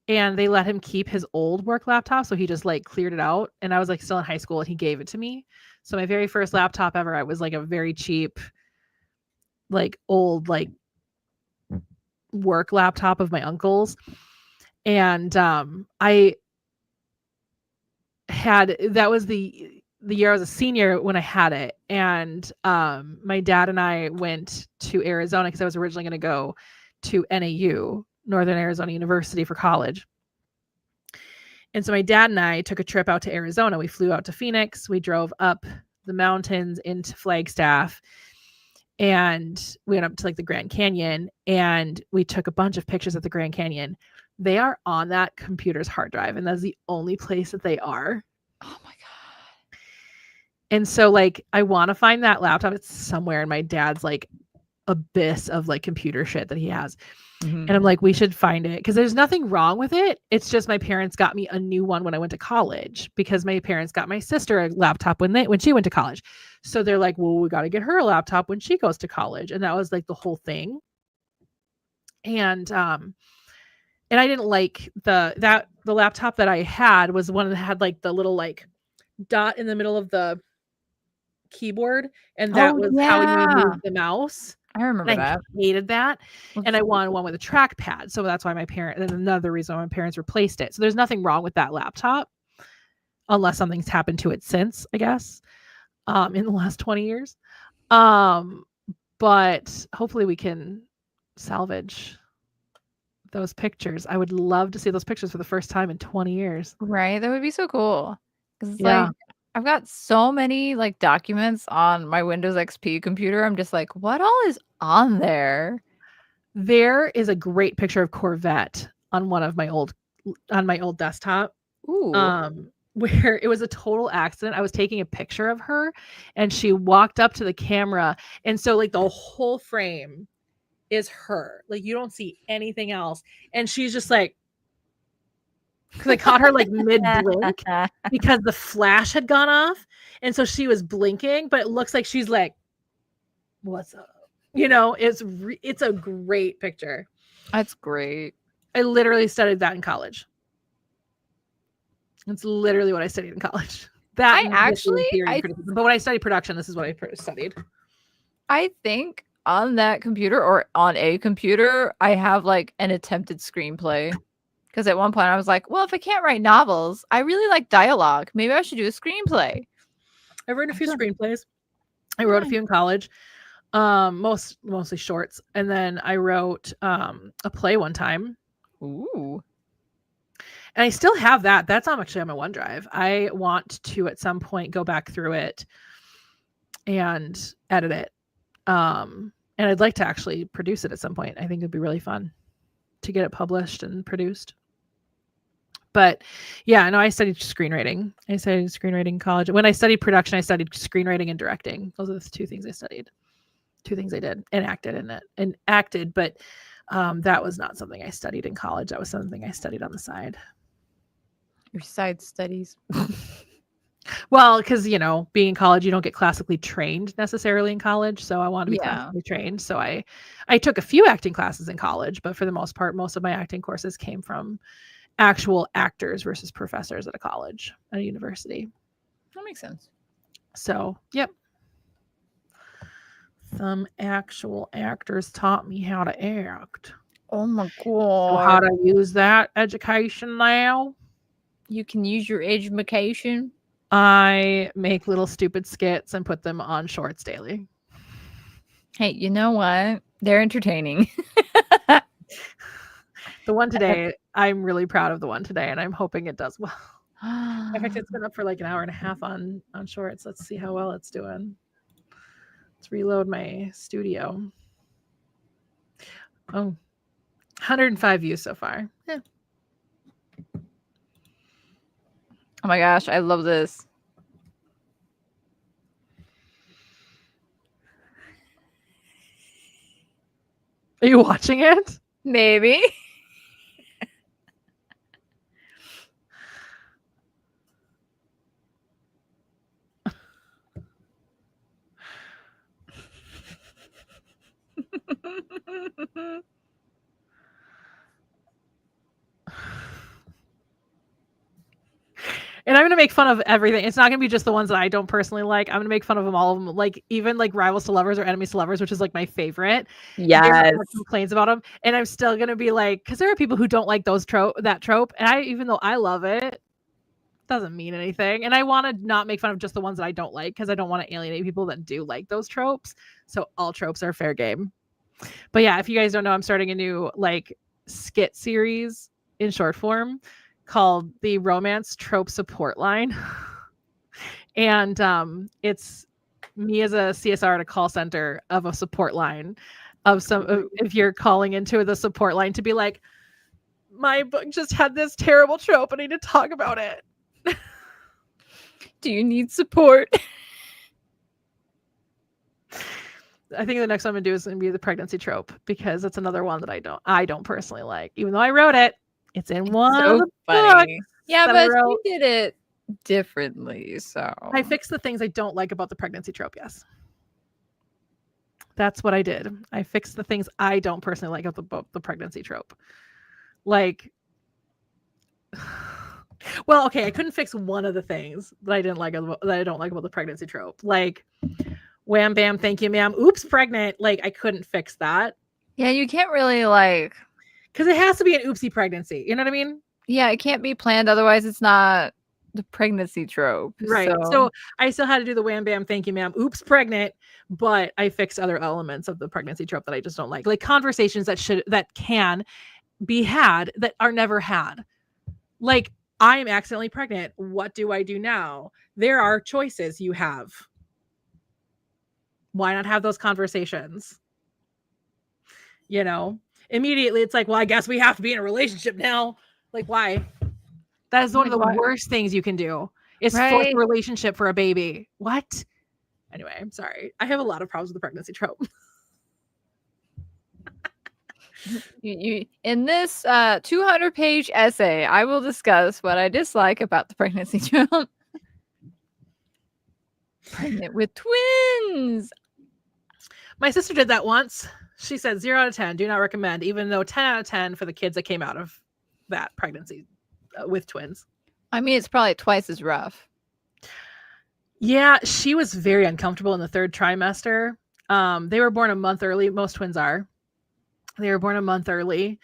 and they let him keep his old work laptop. So he just like cleared it out. And I was like still in high school and he gave it to me. So my very first laptop ever, I was like a very cheap, like old, like work laptop of my uncle's. And I had, that was the year I was a senior when I had it. And my dad and I went to Arizona because I was originally going to go to NAU, Northern Arizona University, for college. And so my dad and I took a trip out to Arizona. We flew out to Phoenix. We drove up the mountains into Flagstaff and we went up to like the Grand Canyon and we took a bunch of pictures of the Grand Canyon. They are on that computer's hard drive and that's the only place that they are. Oh my God. And so like, I want to find that laptop. It's somewhere in my dad's like abyss of like computer shit that he has. Mm-hmm. And I'm like, we should find it because there's nothing wrong with it. It's just my parents got me a new one when I went to college because my parents got my sister a laptop when she went to college. So they're like, well, we got to get her a laptop when she goes to college. And that was like the whole thing. And I didn't like the laptop that I had was one that had like the little like dot in the middle of the keyboard. And that was how you moved the mouse. I remember that. I hated that. And I wanted one with a trackpad. So that's why and another reason why my parents replaced it. So there's nothing wrong with that laptop unless something's happened to it since, I guess, in the last 20 years. But hopefully we can salvage those pictures. I would love to see those pictures for the first time in 20 years. Right. That would be so cool. Yeah. Like, I've got so many like documents on my Windows XP computer. I'm just like, what all is on there? There is a great picture of Corvette on my old desktop. Ooh. where it was a total accident. I was taking a picture of her and she walked up to the camera. And so like the whole frame is her. Like you don't see anything else. And she's just like, because I caught her like mid blink because the flash had gone off. And so she was blinking, but it looks like she's like, what's up? You know, it's a great picture. That's great. I literally studied that in college. That's literally what I studied in college. That but when I studied production, this is what I studied. I think on that computer or on a computer, I have like an attempted screenplay. Because at one point I was like, well, if I can't write novels, I really like dialogue. Maybe I should do a screenplay. I wrote a few screenplays. I wrote a few in college. Mostly shorts. And then I wrote a play one time. Ooh. And I still have that. That's actually on my OneDrive. I want to at some point go back through it and edit it. And I'd like to actually produce it at some point. I think it'd be really fun to get it published and produced. But yeah, no, I studied screenwriting. I studied screenwriting in college. When I studied production, I studied screenwriting and directing. Those are the two things I studied. Two things I did and acted in it and acted. But that was not something I studied in college. That was something I studied on the side. Your side studies. Well, because, you know, being in college, you don't get classically trained necessarily in college. So I want to be classically trained. So I took a few acting classes in college, but for the most part, most of my acting courses came from actual actors versus professors at a college, at a university. That makes sense. So, yep. Some actual actors taught me how to act. Oh my God. So how to use that education now? You can use your education. I make little stupid skits and put them on shorts daily. Hey, you know what? They're entertaining. The one today, I'm really proud of the one today, and I'm hoping it does well. In fact, it's been up for like an hour and a half on shorts. Let's see how well it's doing. Let's reload my studio. Oh, 105 views so far. Yeah. Oh my gosh, I love this. Are you watching it? Maybe. And I'm going to make fun of everything. It's not going to be just the ones that I don't personally like. I'm going to make fun of them, all of them. Like even like Rivals to Lovers or Enemies to Lovers, which is like my favorite. Yes. Complaints about them. And I'm still going to be like, because there are people who don't like that trope. And even though I love it, doesn't mean anything. And I want to not make fun of just the ones that I don't like, because I don't want to alienate people that do like those tropes. So all tropes are fair game. But yeah, if you guys don't know, I'm starting a new like skit series in short form called the Romance Trope Support Line. And it's me as a CSR at a call center of a support line of if you're calling into the support line to be like, my book just had this terrible trope, I need to talk about it. Do you need support? I think the next one I'm gonna do is gonna be the pregnancy trope, because it's another one that I don't personally like, even though I wrote it. It's in one of the books. Yeah, but you did it differently. So I fixed the things I don't like about the pregnancy trope. Yes, that's what I did. I fixed the things I don't personally like about the pregnancy trope. Like, well, okay, I couldn't fix one of the things that I don't like about the pregnancy trope. Like, wham bam, thank you, ma'am. Oops, pregnant. Like, I couldn't fix that. Yeah, you can't really like, because it has to be an oopsie pregnancy. You know what I mean? Yeah, it can't be planned. Otherwise, it's not the pregnancy trope. Right. So I still had to do the wham bam, thank you, ma'am. Oops, pregnant. But I fixed other elements of the pregnancy trope that I just don't like conversations that can be had that are never had. Like, I'm accidentally pregnant. What do I do now? There are choices you have. Why not have those conversations? You know, immediately it's like, well, I guess we have to be in a relationship now. Like, why? That is one of the Like, what? worst things you can do. Is force Right? a relationship for a baby. What? Anyway, I'm sorry. I have a lot of problems with the pregnancy trope. You in this 200-page essay, I will discuss what I dislike about the pregnancy trope. Pregnant with twins. My sister did that once. She said 0 out of 10, do not recommend, even though 10 out of 10 for the kids that came out of that pregnancy with twins. I mean, it's probably twice as rough. Yeah, she was very uncomfortable in the 3rd trimester. They were born a month early. Most twins are. They were born a month early.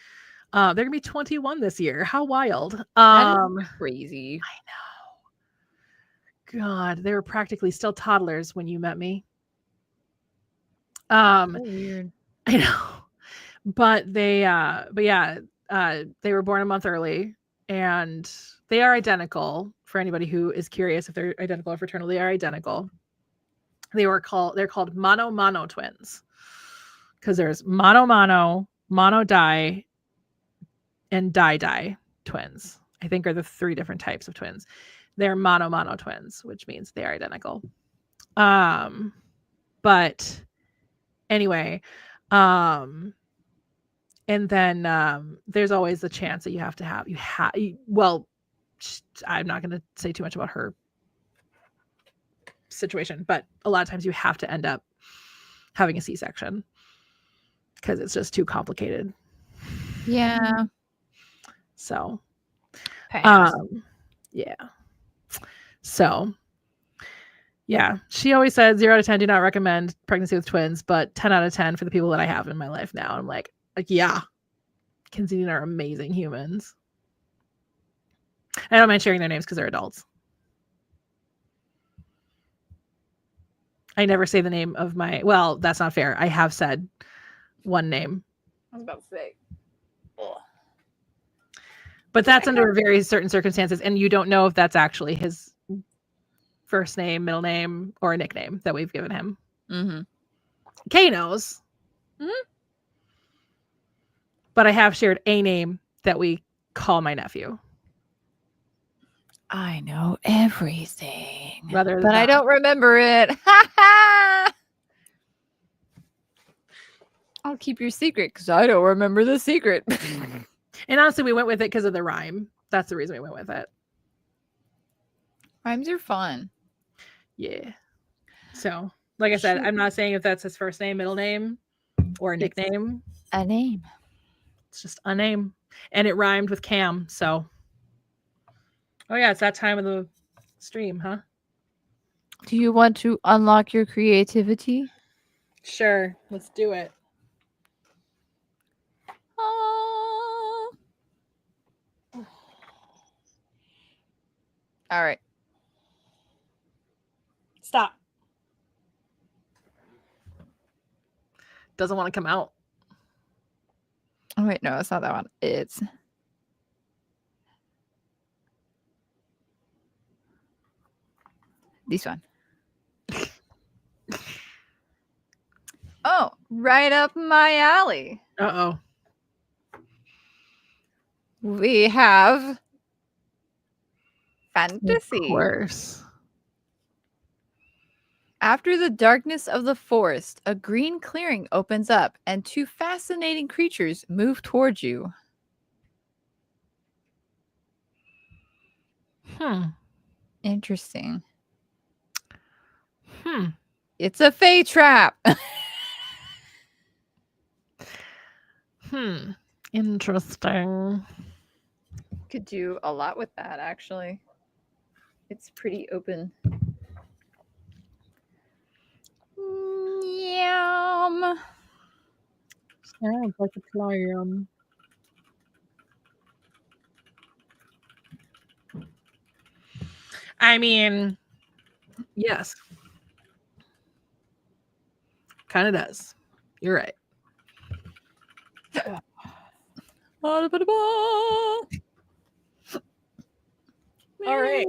They're gonna be 21 this year. How wild! That is crazy. I know. God, they were practically still toddlers when you met me. So weird. I know, but they were born a month early, and they are identical. For anybody who is curious if they're identical or fraternal, they are identical. They're called mono twins because there's mono, di, and di twins. I think are the 3 different types of twins. They're mono twins, which means they are identical. But anyway, and then there's always the chance that I'm not going to say too much about her situation, but a lot of times you have to end up having a C-section because it's just too complicated. Yeah. So, Pass. yeah. So, yeah, she always said 0 out of 10, do not recommend pregnancy with twins, but 10 out of 10 for the people that I have in my life now. I'm like, yeah, Kinsey and are amazing humans. I don't mind sharing their names because they're adults. I never say the name of well, that's not fair. I have said one name. I was about to say. Ugh. But that's under very certain circumstances, and you don't know if that's actually his first name, middle name, or a nickname that we've given him. Mm-hmm. Kay knows. Mm-hmm. But I have shared a name that we call my nephew. I know everything. But I don't remember it. I'll keep your secret because I don't remember the secret. And honestly, we went with it because of the rhyme. That's the reason we went with it. Rhymes are fun. Yeah. So, like I said, I'm not saying if that's his first name, middle name, or a nickname. A name. It's just a name. And it rhymed with Cam, so. Oh yeah, it's that time of the stream, huh? Do you want to unlock your creativity? Sure, let's do it. All right. Stop. Doesn't want to come out. Oh, wait, no, it's not that one. It's this one. Oh, right up my alley. Uh-oh. We have fantasy. Of course. After the darkness of the forest, a green clearing opens up and 2 fascinating creatures move towards you. Interesting. It's a Fae trap. Interesting. Could do a lot with that, actually. It's pretty open. Yum. Sounds like a plan. I mean, yes. Kind of does. You're right. All right.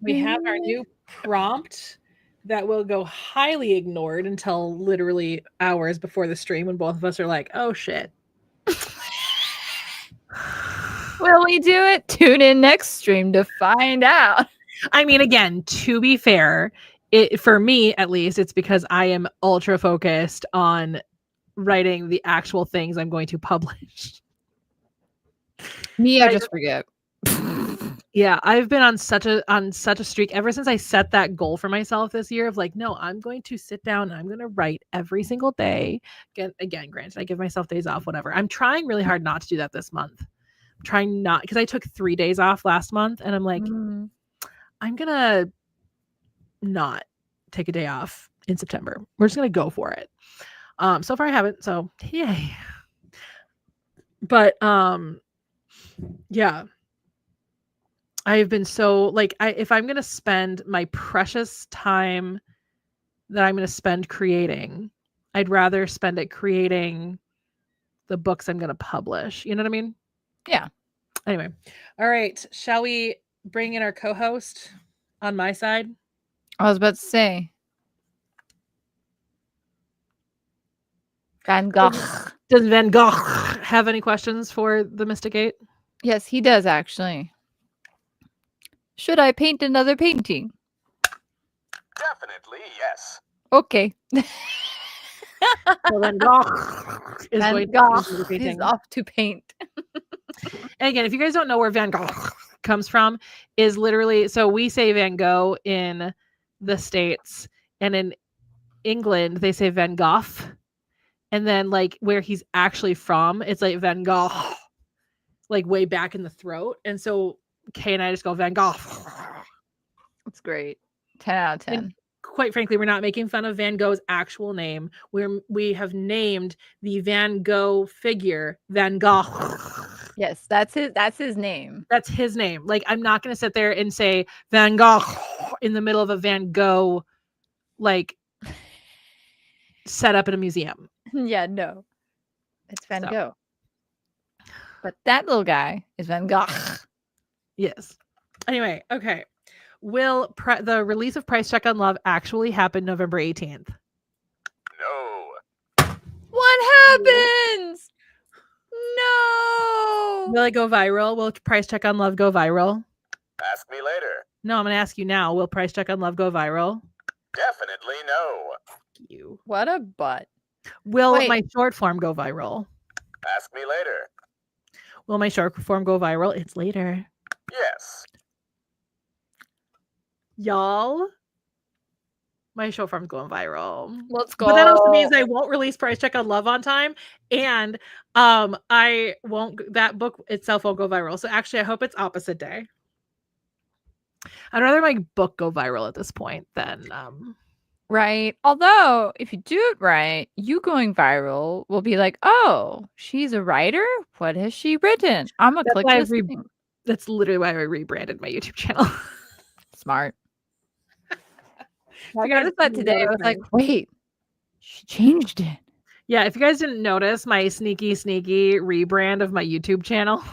We have our new prompt that will go highly ignored until literally hours before the stream when both of us are like, oh shit. Will we do it? Tune in next stream to find out. I mean, again, to be fair, for me at least, it's because I am ultra focused on writing the actual things I'm going to publish. Me, I just forget. Yeah, I've been on such a streak ever since I set that goal for myself this year of like, no, I'm going to sit down and I'm going to write every single day. Again, granted, I give myself days off, whatever. I'm trying really hard not to do that this month. I'm trying not, because I took 3 days off last month and I'm like, I'm going to not take a day off in September. We're just going to go for it. So far I haven't, so yay. But yeah. I've been so like if I'm going to spend my precious time that I'm going to spend creating, I'd rather spend it creating the books I'm going to publish. You know what I mean? Yeah. Anyway. All right. Shall we bring in our co-host on my side? I was about to say. Van Gogh. Does Van Gogh have any questions for the Mystic 8? Yes, he does actually. Should I paint another painting? Definitely, yes. Okay. So Van Gogh is Van going Gogh to be is painting. off to paint. And again, if you guys don't know where Van Gogh comes from, is literally, so we say Van Gogh in the States, and in England they say Van Gogh, and then like where he's actually from, it's like Van Gogh, like way back in the throat. And so Kay and I just go Van Gogh. That's great. 10 out of 10. And quite frankly, we're not making fun of Van Gogh's actual name. We have named the Van Gogh figure Van Gogh. Yes, that's his name. That's his name. Like, I'm not going to sit there and say Van Gogh in the middle of a Van Gogh, like, set up in a museum. Yeah, no. It's Van Gogh. But that little guy is Van Gogh. Yes. Anyway, okay. Will the release of Price Check on Love actually happen November 18th? No. What happens? No. Will it go viral? Will Price Check on Love go viral? Ask me later. No, I'm going to ask you now. Will Price Check on Love go viral? Definitely no. You. What a butt. Will Wait. my short form go viral? Ask me later. Will my short form go viral? It's later. Yes. Y'all, my short form's going viral. Let's go. But that also means I won't release Price Check on Love on time, and I won't. That book itself won't go viral. So actually, I hope it's opposite day. I'd rather my book go viral at this point than Right. Although, if you do it right, you going viral will be like, oh, she's a writer? What has she written? I'm going to click this thing. That's literally why I rebranded my YouTube channel. Smart. I You guys noticed that didn't today. I was notice like, wait, she changed it. Yeah, if you guys didn't notice my sneaky rebrand of my YouTube channel,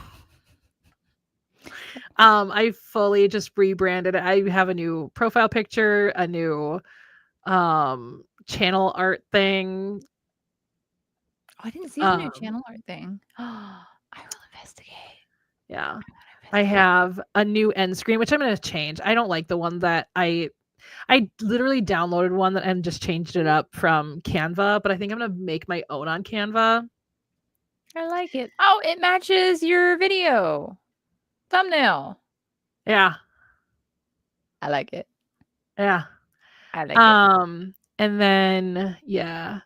I fully just rebranded it. I have a new profile picture, a new channel art thing. Oh, I didn't see the new channel art thing. I will investigate. Yeah. I have a new end screen, which I'm going to change. I don't like the one that I literally downloaded one that and just changed it up from Canva, but I think I'm going to make my own on Canva. I like it. Oh, it matches your video thumbnail. Yeah. I like it. Yeah. I like it. And then, yeah.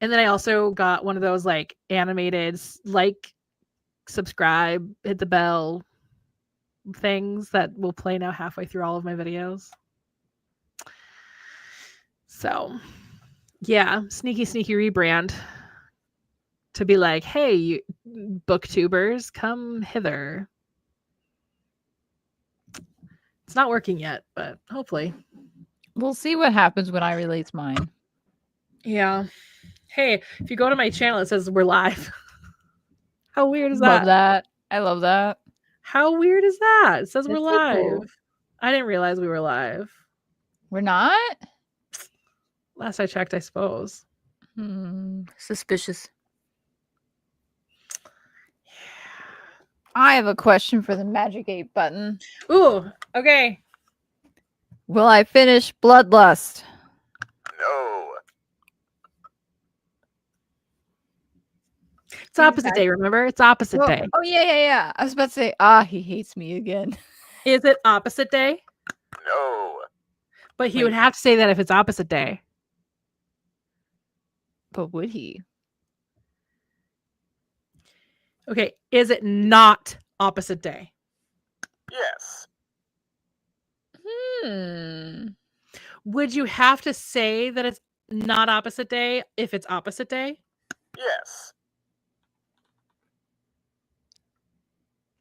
And then I also got one of those like animated, like, subscribe, hit the bell things that will play now halfway through all of my videos. So, yeah, sneaky rebrand to be like, hey, you booktubers, come hither. It's not working yet, but hopefully. We'll see what happens when I release mine. Yeah. Hey, if you go to my channel, it says we're live. How weird is that? Love that. I love that. How weird is that? It says we're It's so live. cool. I didn't realize we were live. We're not? Last I checked, I suppose. Suspicious. I have a question for the Magic 8 button. Ooh, okay. Will I finish Bloodlust? No. It's opposite day, remember? It's opposite day. Oh, yeah. I was about to say, he hates me again. Is it opposite day? No. But he Wait. would have to say that if it's opposite day. But would he? Okay, is it not opposite day? Yes. Would you have to say that it's not opposite day if it's opposite day? Yes.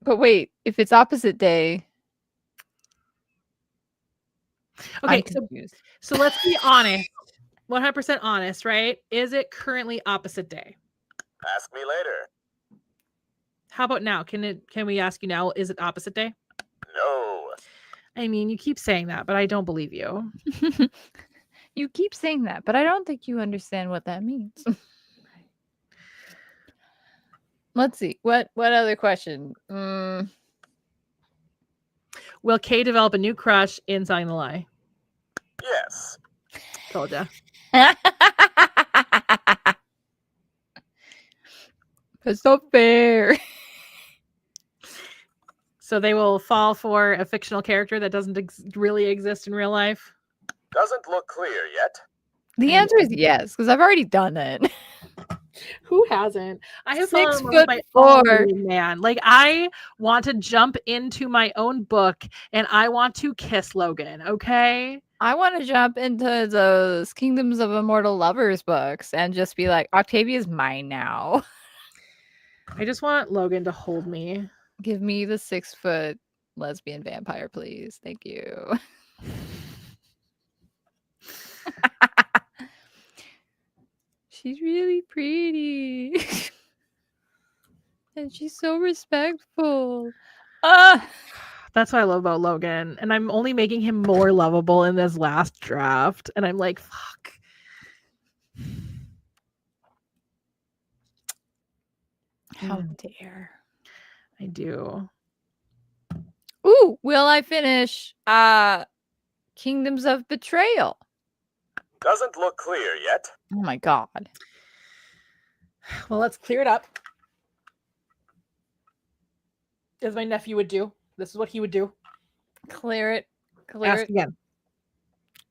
But wait, if it's opposite day, Okay, I'm confused. so let's be honest. 100% honest, right? Is it currently opposite day? Ask me later. How about now? Can we ask you now, is it opposite day? No. I mean, you keep saying that, but I don't believe you. You keep saying that, but I don't think you understand what that means. Let's see. What other question? Will Kay develop a new crush in Selling the Lie? Yes. Told ya. It's so fair. So they will fall for a fictional character that doesn't really exist in real life? Doesn't look clear yet. The answer is yes, because I've already done it. Who hasn't? I have 6 fallen in love with my foot own 4. man. Like, I want to jump into my own book and I want to kiss Logan, okay? I want to jump into those Kingdoms of Immortal Lovers books and just be like, Octavia's mine now. I just want Logan to hold me. Give me the 6 foot lesbian vampire, please. Thank you. She's really pretty. And she's so respectful. That's what I love about Logan. And I'm only making him more lovable in this last draft. And I'm like, fuck. How dare. I do. Ooh, will I finish Kingdoms of Betrayal? Doesn't look clear yet. Oh my god. Well, let's clear it up. As my nephew would do. This is what he would do. Clear it. Clear Ask it. again.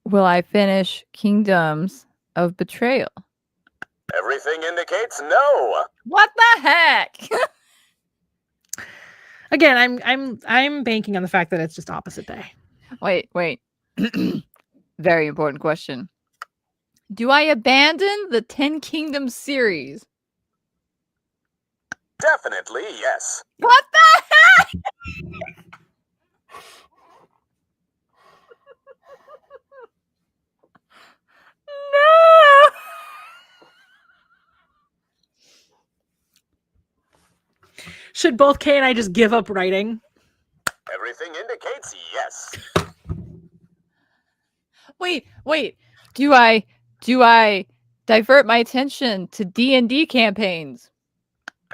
Will I finish Kingdoms of Betrayal? Everything indicates no. What the heck? Again, I'm banking on the fact that it's just opposite day. Wait. Very important question. Do I abandon the 10 Kingdoms series? Definitely yes. What the heck? No. Should both Kay and I just give up writing? Everything indicates yes. Wait. Do I divert my attention to D&D campaigns?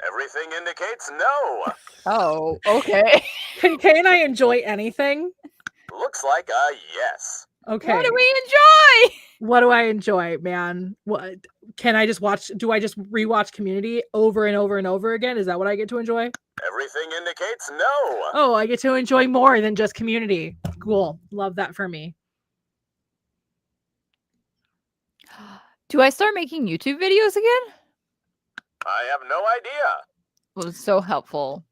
Everything indicates no. Oh, okay. Can Kay and I enjoy anything? Looks like a yes. Okay. What do we enjoy? What do I enjoy, man? What can I just watch? Do I just rewatch Community over and over and over again? Is that what I get to enjoy? Everything indicates no. Oh, I get to enjoy more than just Community. Cool. Love that for me. Do I start making YouTube videos again? I have no idea. Well, it's so helpful.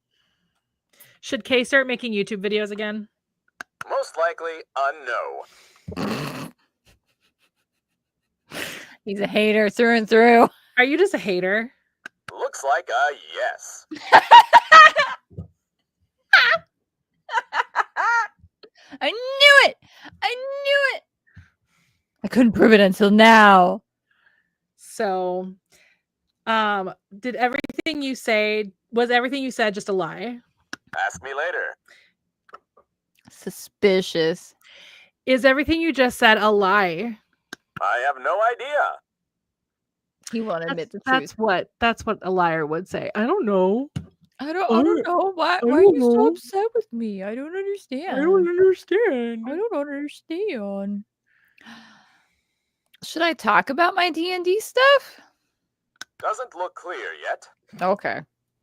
Should Kay start making YouTube videos again? Most likely a no. He's a hater through and through. Are you just a hater? Looks like a yes. I knew it. I couldn't prove it until now. So, did everything you say, was everything you said just a lie? Ask me later. Suspicious. Is everything you just said a lie? I have no idea. He won't admit the truth. That's what a liar would say. I don't know. I don't know. Why are you so upset with me? I don't understand. I don't understand. I don't understand. Should I talk about my D&D stuff? Doesn't look clear yet. Okay.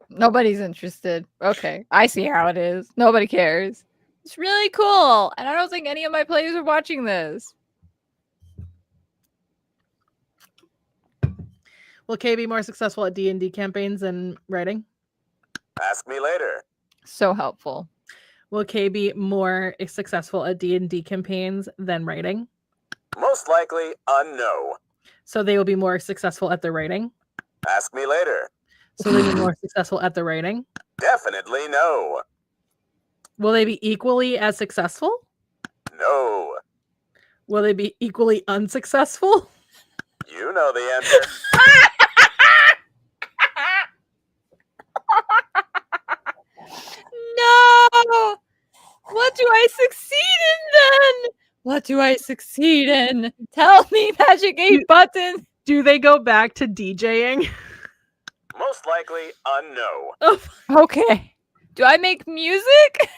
Nobody's interested. Okay. I see how it is. Nobody cares. It's really cool. And I don't think any of my players are watching this. Will Kay be more successful at D&D campaigns than writing? Ask me later. So helpful. Will Kay be more successful at D&D campaigns than writing? Most likely a no. So they will be more successful at the writing? Ask me later. So they'll be more successful at the writing? Definitely no. Will they be equally as successful? No. Will they be equally unsuccessful? You know the answer. No! What do I succeed in then? What do I succeed in? Tell me, Magic 8 button. Do they go back to DJing? Most likely a no. Oh, Okay. Do I make music?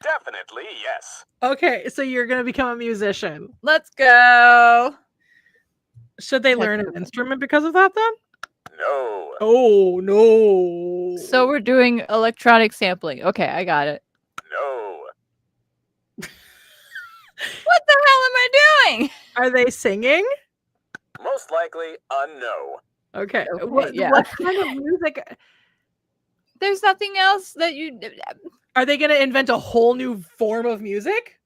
Definitely yes. okay, so you're going to become a musician. Let's go. Should they learn an instrument because of that then? No. Oh, no. So we're doing electronic sampling. Okay, I got it. No. What the hell am I doing? Are they singing? Most likely a no. Okay. Okay, What, yeah. what kind of music? There's nothing else that you... Are they going to invent a whole new form of music?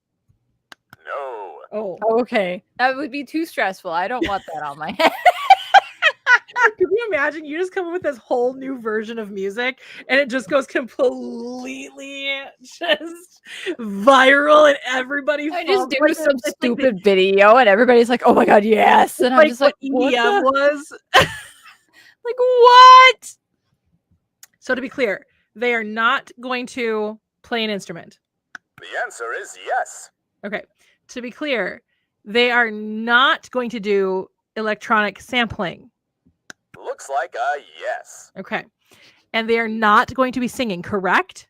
No. Oh. Okay. That would be too stressful. I don't want that on my head. Could you imagine you just come up with this whole new version of music and it just goes completely just viral and everybody I just falls do like some it's like stupid video and everybody's like, oh my god, yes. And I'm like just what like, what EDM the- was. Like, what? So to be clear, they are not going to play an instrument. The answer is yes. Okay. To be clear, they are not going to do electronic sampling. Looks like a yes. Okay. And they are not going to be singing, correct?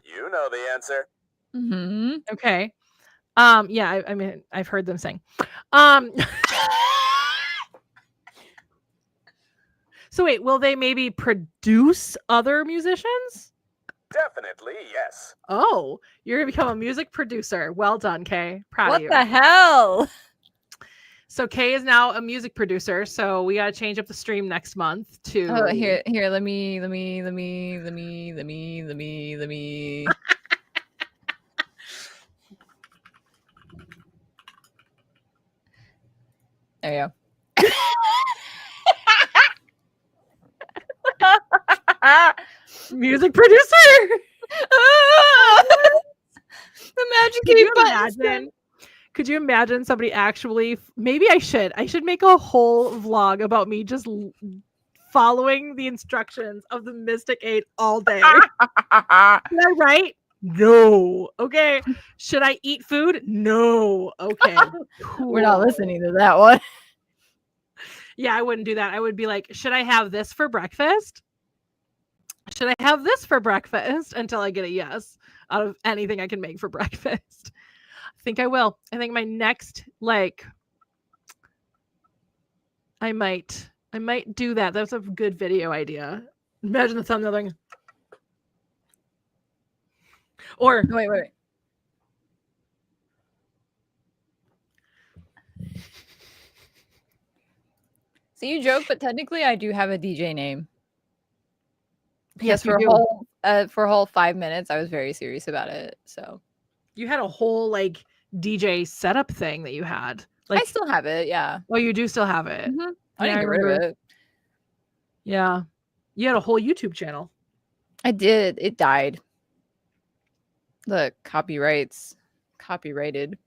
You know the answer. Mm-hmm. Okay. Yeah, I mean, I've heard them sing. So wait, will they maybe produce other musicians? Definitely yes. Oh, you're gonna become a music producer. Well done, Kay. Proud What of you. the hell? So Kay is now a music producer. So we gotta change up the stream next month to. Oh, here. Let me. There you go. Music producer. The magic Could you button. imagine? Could you imagine somebody actually? Maybe I should. I should make a whole vlog about me just following the instructions of the Mystic 8 all day. Did I write? No. Okay. Should I eat food? No. Okay. We're not Cool. listening to that one. Yeah, I wouldn't do that. I would be like, should I have this for breakfast? Should I have this for breakfast? Until I get a yes out of anything I can make for breakfast. I think I will. I think my next, like, I might do that. That's a good video idea. Imagine the thumbnail thing. Or Wait. So you joke, but technically I do have a DJ name. yes, For you a do. whole 5 minutes, I was very serious about it. So You had a whole like DJ setup thing that you had. Like, I still have it. Yeah. oh, you do still have it. Mhm. I Yeah, didn't get rid of remember. it. Yeah, you had a whole YouTube channel. I did. It died. The copyrighted.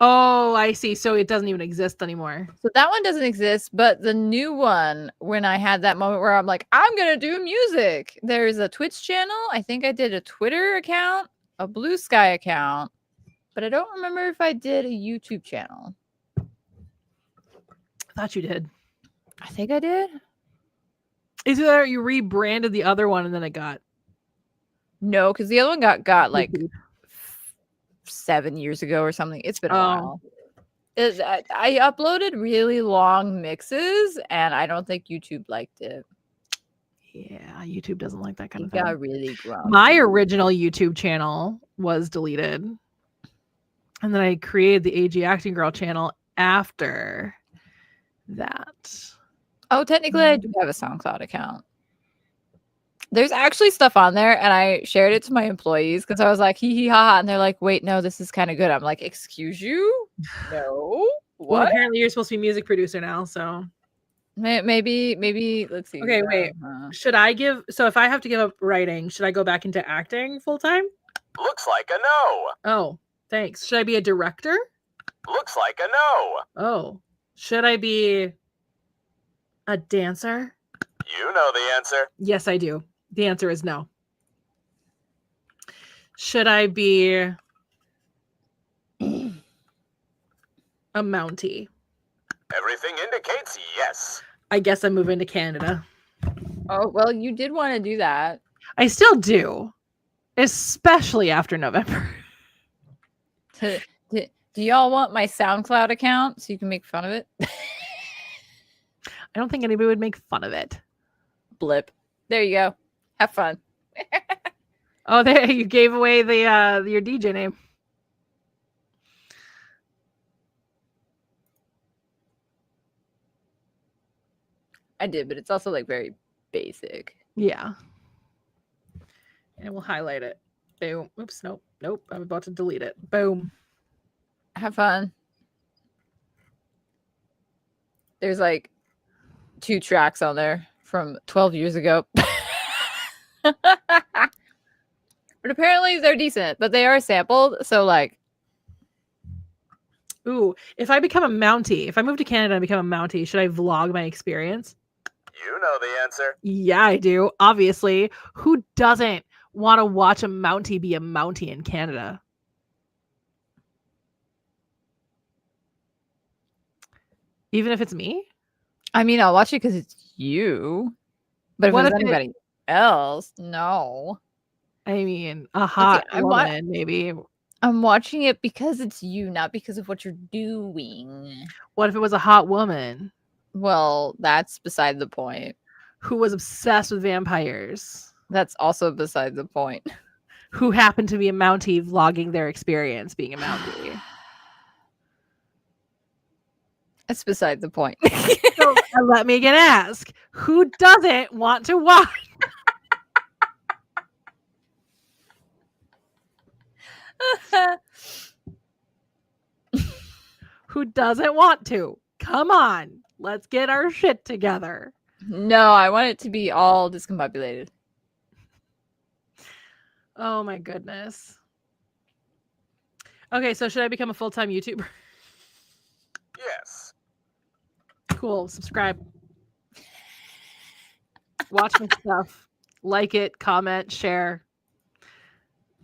Oh, I see. So it doesn't even exist anymore. So that one doesn't exist, but the new one, when I had that moment where I'm like, I'm gonna do music. There's a Twitch channel. I think I did a Twitter account, a Blue Sky account, but I don't remember if I did a YouTube channel. I thought you did. I think I did. Is it that you rebranded the other one and then it got No, because the other one got like YouTube. 7 years ago or something. It's been a Oh. while. I uploaded really long mixes, and I don't think YouTube liked it. Yeah, YouTube doesn't like that kind It of thing. got really grumpy. My original YouTube channel was deleted. And then I created the AG Acting Girl channel after that. Oh, technically, I do have a SoundCloud account. There's actually stuff on there, and I shared it to my employees because I was like, hee hee ha ha. And they're like, wait, no, this is kind of good. I'm like, excuse you? No? Well, What? apparently you're supposed to be music producer now, so. Maybe, let's see. Okay, wait. Should I give, so if I have to give up writing, should I go back into acting full time? Looks like a no. Oh, thanks. Should I be a director? Looks like a no. Oh, should I be a dancer? You know the answer. Yes, I do. The answer is no. Should I be a Mountie? Everything indicates yes. I guess I'm moving to Canada. Oh, well, you did want to do that. I still do, especially after November. Do y'all want my SoundCloud account so you can make fun of it? I don't think anybody would make fun of it. Blip. There you go. Have fun. Oh, there you gave away the your DJ name. I did, but it's also like very basic. Yeah. And we'll highlight it. Boom. Oops, nope. I'm about to delete it. Boom. Have fun. There's like 2 tracks on there from 12 years ago. But apparently they're decent, but they are sampled. So like, ooh, if I become a Mountie, if I move to Canada and become a Mountie, should I vlog my experience? You know the answer. Yeah, I do. Obviously. Who doesn't want to watch a Mountie be a Mountie in Canada? Even if it's me? I mean, I'll watch it because it's you. But if What it's if it- anybody else, no. I mean, a hot woman, maybe. I'm watching it because it's you, not because of what you're doing. What if it was a hot woman Well, that's beside the point. who was obsessed with vampires, That's also beside the point. who happened to be a Mountie vlogging their experience being a Mountie? That's beside the point. So let me again ask, who doesn't want to watch? Who doesn't want to? Come on, let's get our shit together. No, I want it to be all discombobulated. Oh my goodness. Okay, so should I become a full-time YouTuber? Yes. Cool. Subscribe. Watch my stuff. Like it, comment, share.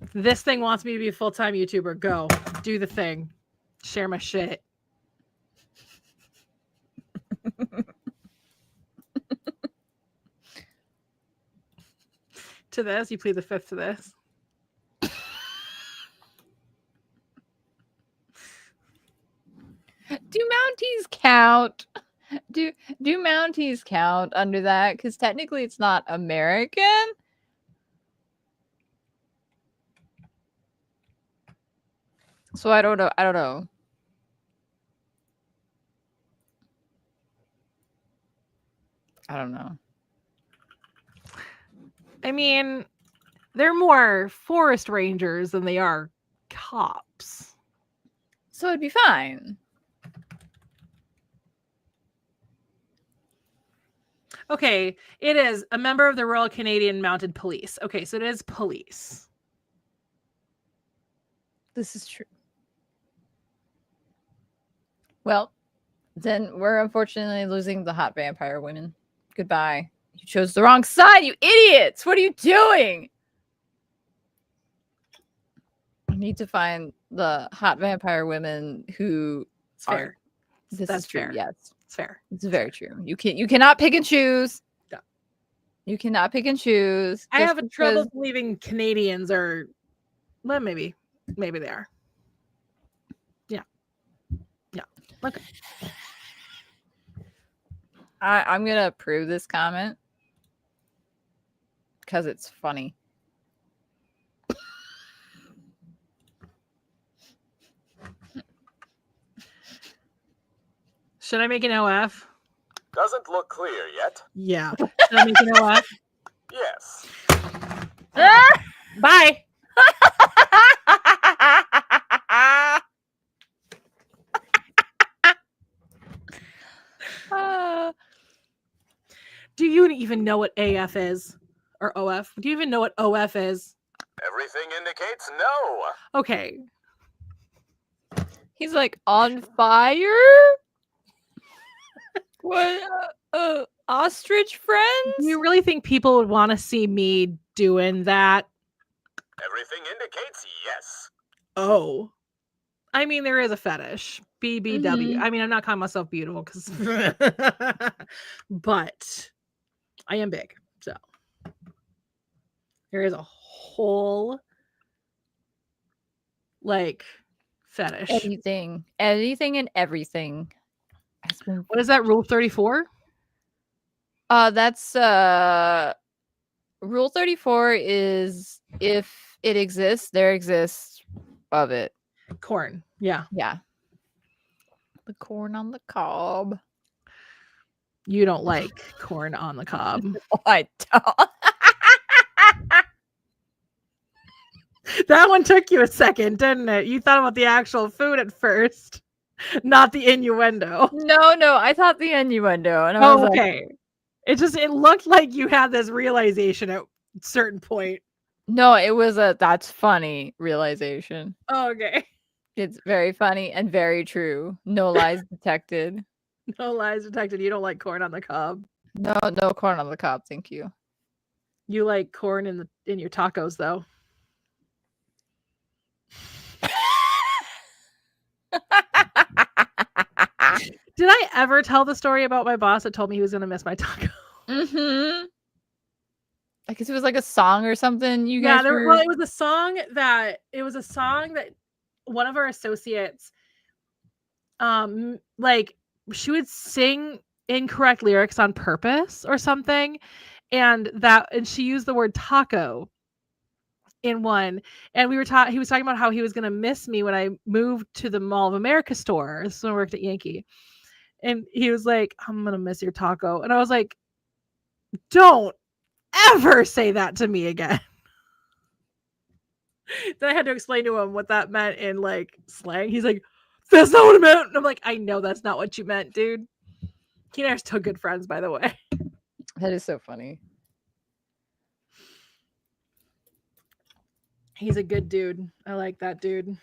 If this thing wants me to be a full-time YouTuber, go. Do the thing. Share my shit. To this, you plead the fifth to this. Do Mounties count? Do Mounties count under that? Because technically it's not American. So I don't know. I don't know. I mean, they're more forest rangers than they are cops. So it'd be fine. Okay, it is a member of the Royal Canadian Mounted Police. Okay, so it is police. This is true. Well, then we're unfortunately losing the hot vampire women. Goodbye. You chose the wrong side, you idiots! What are you doing? I need to find the hot vampire women who It's fair. This That's is true. fair. Yes, It's fair. it's very true. You cannot pick and choose. No. You cannot pick and choose. I just have a trouble because- believing Canadians are. Well, maybe they are. Yeah. Okay. I'm gonna approve this comment because it's funny. Should I make an OF? Doesn't look clear yet. Yeah. Should I make an OF? Yes. Bye. Do you even know what AF is? Or OF? Do you even know what OF is? Everything indicates no. Okay. He's like on fire. What? Ostrich friends? Do you really think people would want to see me doing that? Everything indicates yes. Oh. I mean, there is a fetish. BBW. Mhm. I mean, I'm not calling myself beautiful because but I am big. So there is a whole like fetish. Anything and everything. Has been... What is that? Rule 34? That's Rule 34 is if it exists, there exists of it. Corn. Yeah. Yeah. The corn on the cob. You don't like corn on the cob. Oh, I don't. That one took you a second, didn't it? You thought about the actual food at first, not the innuendo. No, I thought the innuendo, and I was Oh, like, okay. It looked like you had this realization at a certain point. no, it was a that's funny realization. Oh, okay. It's very funny and very true. No lies detected. No lies detected. You don't like corn on the cob. No corn on the cob, thank you. You like corn in your tacos, though. Did I ever tell the story about my boss that told me he was going to miss my taco? Mm-hmm. I guess it was like a song or something. You Yeah, guys were... well, it was a song that one of our associates, like she would sing incorrect lyrics on purpose or something, and she used the word taco in one, and he was talking about how he was going to miss me when I moved to the Mall of America store. This is when I worked at Yankee, and he was like, "I'm going to miss your taco," and I was like, "Don't ever say that to me again." Then I had to explain to him what that meant in like slang. He's like, "That's not what it meant." And I'm like, "I know that's not what you meant, dude." He and I are still good friends, by the way. That is so funny. He's a good dude. I like that dude.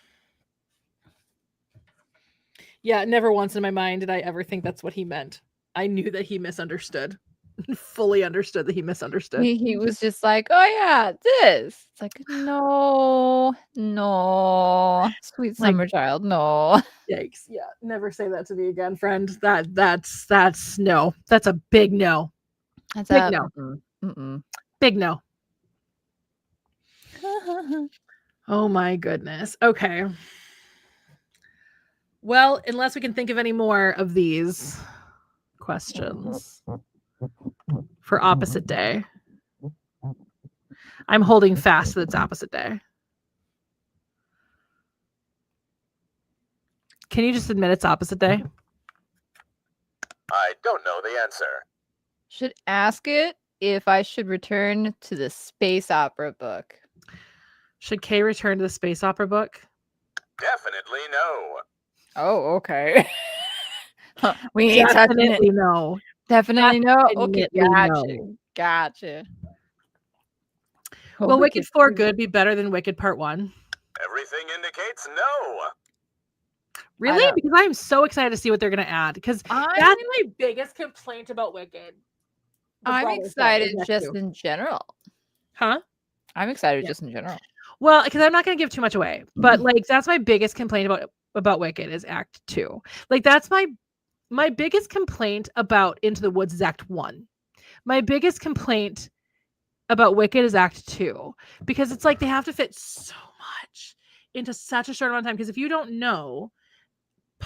Yeah, never once in my mind did I ever think that's what he meant. I knew that he misunderstood. Fully understood that he misunderstood. He was just like, "Oh yeah, this." It's like, no, sweet summer child, no. Yikes! Yeah, never say that to me again, friend. That's no. That's a big no. That's Big a no. mm-mm. Big no. Oh my goodness. Okay. Well, unless we can think of any more of these questions for opposite day. I'm holding fast that it's opposite day. Can you just admit it's opposite day? I don't know the answer. Should ask it if I should return to the space opera book. Should Kay return to the space opera book? Definitely no. Oh, okay. We ain't touching it. Definitely no. Definitely no. Okay, Definitely no. gotcha. Will Wicked 4 Good be better than Wicked Part 1? Everything indicates no. Really? Because I am so excited to see what they're going to add. Because that's my biggest complaint about Wicked. I'm excited just in general. Huh? I'm excited just in general. Well, because I'm not going to give too much away. But like that's my biggest complaint about Wicked is Act 2. Like that's my biggest complaint about Into the Woods is Act 1. My biggest complaint about Wicked is Act 2, because it's like they have to fit so much into such a short amount of time. Because if you don't know,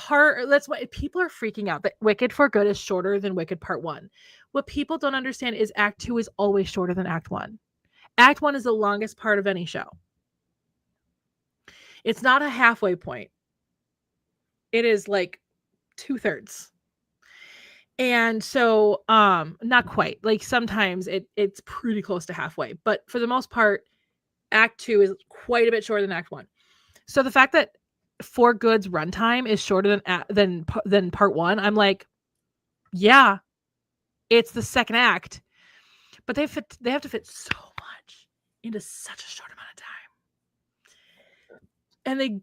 that's what people are freaking out, that Wicked for Good is shorter than Wicked Part 1. What people don't understand is Act 2 is always shorter than Act 1. Act 1 is the longest part of any show. It's not a halfway point. It is like 2/3. And so not quite. Like sometimes it's pretty close to halfway, but for the most part, Act 2 is quite a bit shorter than Act 1. So the fact that For Good's runtime is shorter than Part 1, I'm like, yeah, it's the second act, but they have to fit so much into such a short amount of time, and they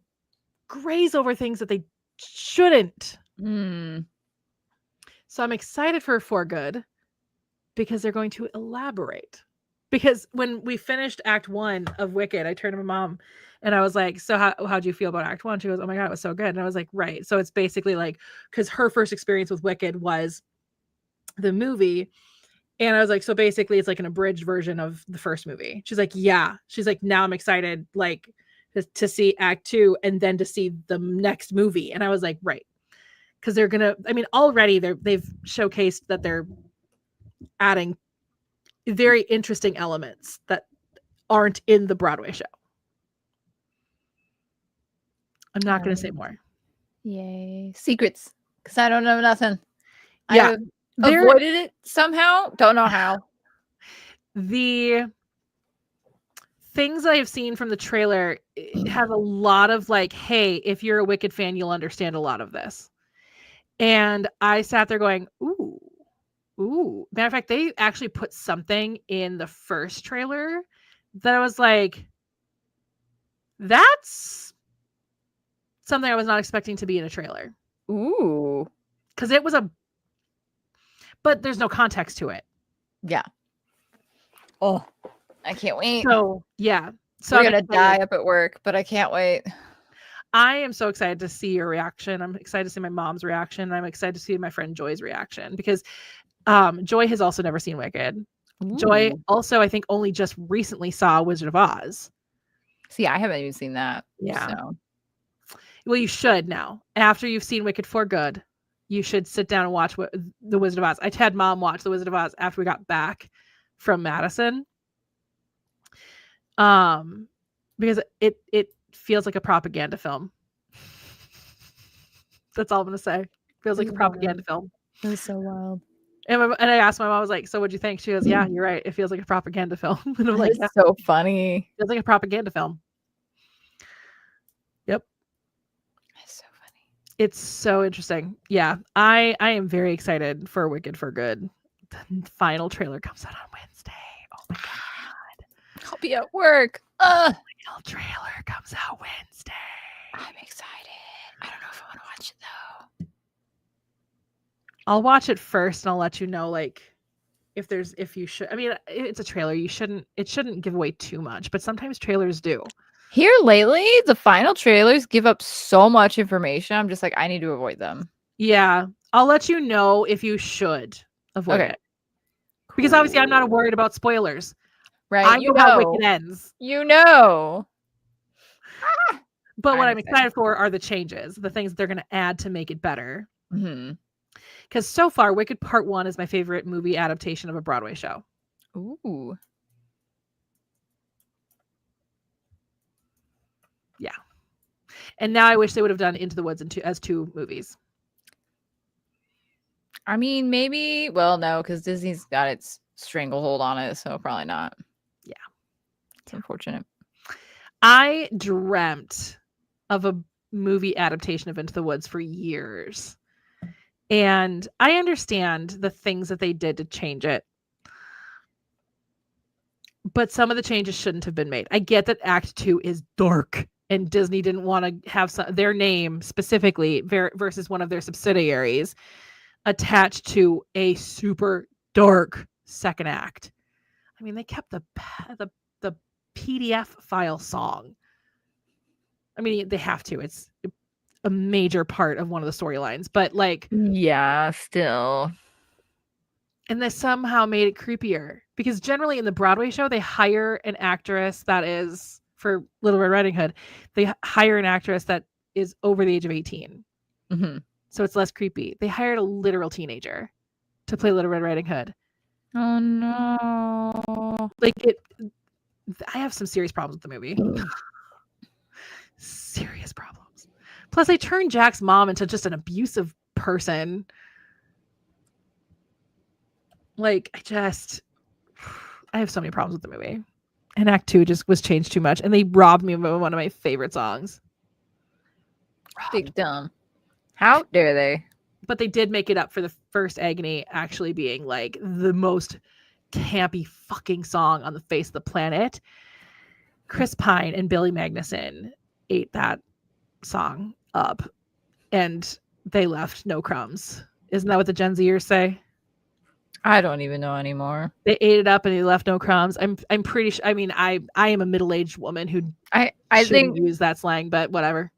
graze over things that they shouldn't. So I'm excited for Good, because they're going to elaborate. Because when we finished Act 1 of Wicked, I turned to my mom and I was like, so how'd you feel about Act 1? She goes, oh my God, it was so good. And I was like, right. So it's basically like, because her first experience with Wicked was the movie. And I was like, so basically it's like an abridged version of the first movie. She's like, yeah. She's like, now I'm excited, like, to see Act 2 and then to see the next movie. And I was like, right. Because they're gonna, I mean, already they've showcased that they're adding very interesting elements that aren't in the Broadway show. I'm not going to say more. Yay. Secrets. Because I don't know nothing. Yeah. I avoided it somehow. Don't know how. The things I have seen from the trailer have a lot of like, hey, if you're a Wicked fan, you'll understand a lot of this. And I sat there going, ooh. Matter of fact, they actually put something in the first trailer that I was like, that's something I was not expecting to be in a trailer. Ooh. Because it was but there's no context to it. Yeah. Oh, I can't wait. So, yeah. So we're going to die up at work, but I can't wait. I am so excited to see your reaction. I'm excited to see my mom's reaction. I'm excited to see my friend Joy's reaction, because Joy has also never seen Wicked. Ooh. Joy also, I think, only just recently saw Wizard of Oz. See, I haven't even seen that. Yeah. So. Well, you should now. After you've seen Wicked for Good, you should sit down and watch the Wizard of Oz. I had Mom watch the Wizard of Oz after we got back from Madison. Because it feels like a propaganda film. That's all I'm gonna say. Feels like a propaganda film. It was so wild. And I asked my mom, I was like, so what'd you think? She goes, yeah, you're right. It feels like a propaganda film. And I'm like, yeah, so funny. It feels like a propaganda film. Yep. That's so funny. It's so interesting. Yeah. I am very excited for Wicked for Good. The final trailer comes out on Wednesday. Oh my God. I'll be at work. The final trailer comes out Wednesday. I'm excited. I don't know if I want to watch it though. I'll watch it first and I'll let you know, like, if you should. I mean, it's a trailer. It shouldn't give away too much, but sometimes trailers do. Here lately, the final trailers give up so much information. I'm just like, I need to avoid them. Yeah. I'll let you know if you should avoid it. Because obviously I'm not worried about spoilers. Right. I know how Wicked ends. You know. But what I'm excited for are the changes, the things they're going to add to make it better. Mm-hmm. Because so far, Wicked Part 1 is my favorite movie adaptation of a Broadway show. Ooh. Yeah. And now I wish they would have done Into the Woods as 2 movies. I mean, maybe. Well, no, because Disney's got its stranglehold on it, so probably not. Yeah. It's unfortunate. I dreamt of a movie adaptation of Into the Woods for years. And I understand the things that they did to change it. But some of the changes shouldn't have been made. I get that Act 2 is dark and Disney didn't want to have their name specifically versus one of their subsidiaries attached to a super dark second act. I mean, they kept the PDF file song. I mean, they have to. It's a major part of one of the storylines, but like, yeah, still. And they somehow made it creepier because generally in the Broadway show, they hire an actress that is for Little Red Riding Hood. They hire an actress that is over the age of 18. Mm-hmm. So it's less creepy. They hired a literal teenager to play Little Red Riding Hood. Oh no. Like I have some serious problems with the movie. Serious problems. Plus they turned Jack's mom into just an abusive person. Like I have so many problems with the movie. And Act 2 just was changed too much. And they robbed me of one of my favorite songs. Big dumb. How dare they? But they did make it up for the first Agony actually being like the most campy fucking song on the face of the planet. Chris Pine and Billy Magnuson ate that song up. And they left no crumbs. Isn't that what the Gen Zers say? I don't even know anymore. They ate it up and they left no crumbs. I'm pretty sure. I mean, I am a middle-aged woman who I shouldn't think use that slang, but whatever.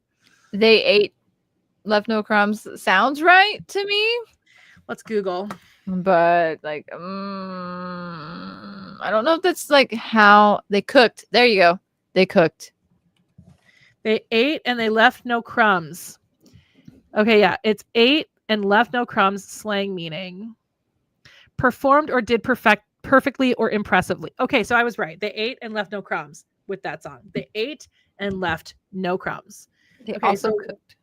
they left no crumbs sounds right to me. Let's Google. But like, I don't know if that's like how they cooked. There you go. They cooked. They ate and they left no crumbs. Okay, yeah, it's ate and left no crumbs slang meaning. Performed or did perfectly or impressively. Okay, so I was right. They ate and left no crumbs with that song. They ate and left no crumbs. They Okay, also so cooked.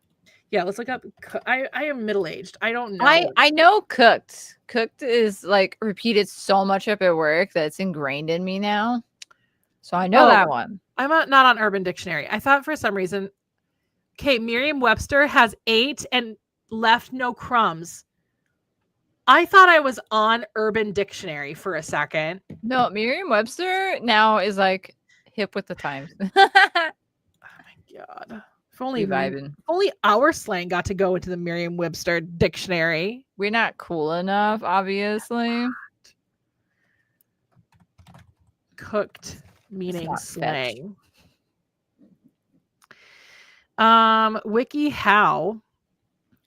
yeah, let's look up. I am middle-aged. I don't know. I know cooked. Cooked is like repeated so much up at work that it's ingrained in me now. So I know that one. I'm not on Urban Dictionary. I thought for some reason, okay, Merriam-Webster has ate and left no crumbs. I thought I was on Urban Dictionary for a second. No, Merriam-Webster now is like hip with the times. Oh my god. If only our slang got to go into the Merriam-Webster dictionary. We're not cool enough, obviously. Cooked meaning slang. WikiHow.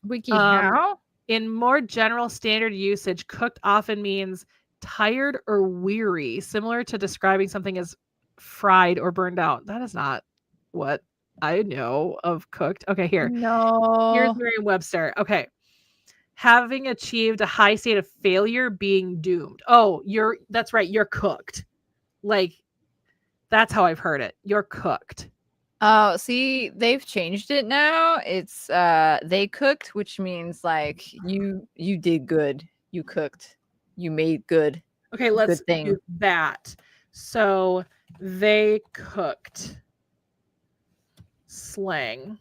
WikiHow? In more general standard usage, cooked often means tired or weary, similar to describing something as fried or burned out. That is not what I know of cooked. Okay, here. No. Here's Merriam-Webster. Okay. Having achieved a high state of failure, being doomed. Oh, that's right. You're cooked. Like, that's how I've heard it. You're cooked. Oh, see, they've changed it now. It's they cooked, which means like you did good. You cooked. You made good. Okay, let's good thing. do that. So they cooked. Slang.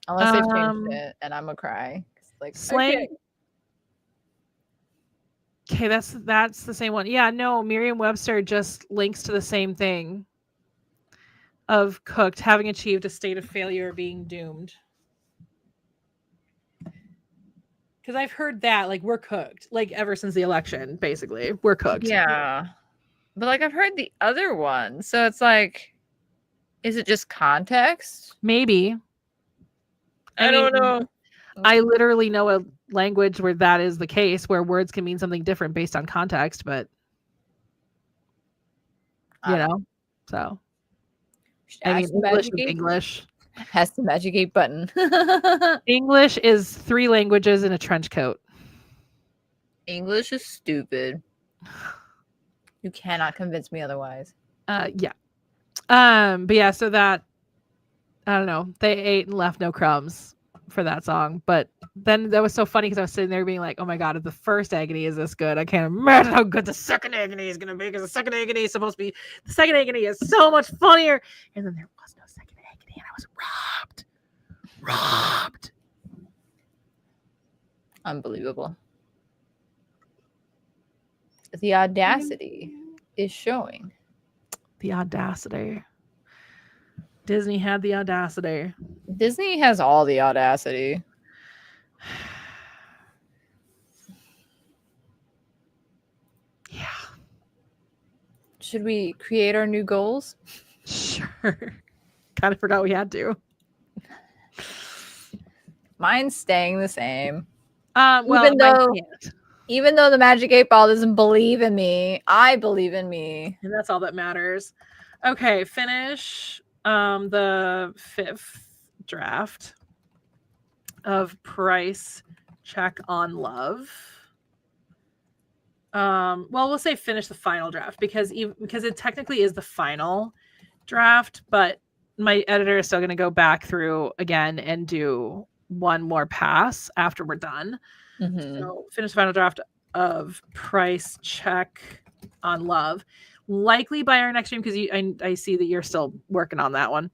Unless they've changed it, and I'm gonna cry. Like Slang. Okay, that's the same one. Yeah, no, Merriam-Webster just links to the same thing of cooked, having achieved a state of failure, being doomed. Because I've heard that, like, we're cooked, like, ever since the election, basically. We're cooked. Yeah. But, like, I've heard the other one. So it's like, is it just context? Maybe. I don't know. I literally know a language where that is the case, where words can mean something different based on context, but you know, so I mean, English is English. Has the magic 8 button. English is 3 languages in a trench coat. English is stupid. You cannot convince me otherwise. Yeah. But yeah, so that I don't know. They ate and left no crumbs for that song, but then that was so funny because I was sitting there being like, oh my god, if the first Agony is this good, I can't imagine how good the second Agony is gonna be, because the second Agony is supposed to be so much funnier, and then there was no second Agony and I was robbed. Unbelievable. The audacity is showing. The audacity. Disney had the audacity. Disney has all the audacity. Yeah. Should we create our new goals? Sure. Kind of forgot we had to. Mine's staying the same. Well, Even though the Magic 8 Ball doesn't believe in me, I believe in me. And that's all that matters. Okay, finish the 5th draft of Price Check on Love. Well, we'll say finish the final draft because it technically is the final draft, but my editor is still going to go back through again and do one more pass after we're done. So finish the final draft of Price Check on Love, likely by our next stream because I see that you're still working on that one.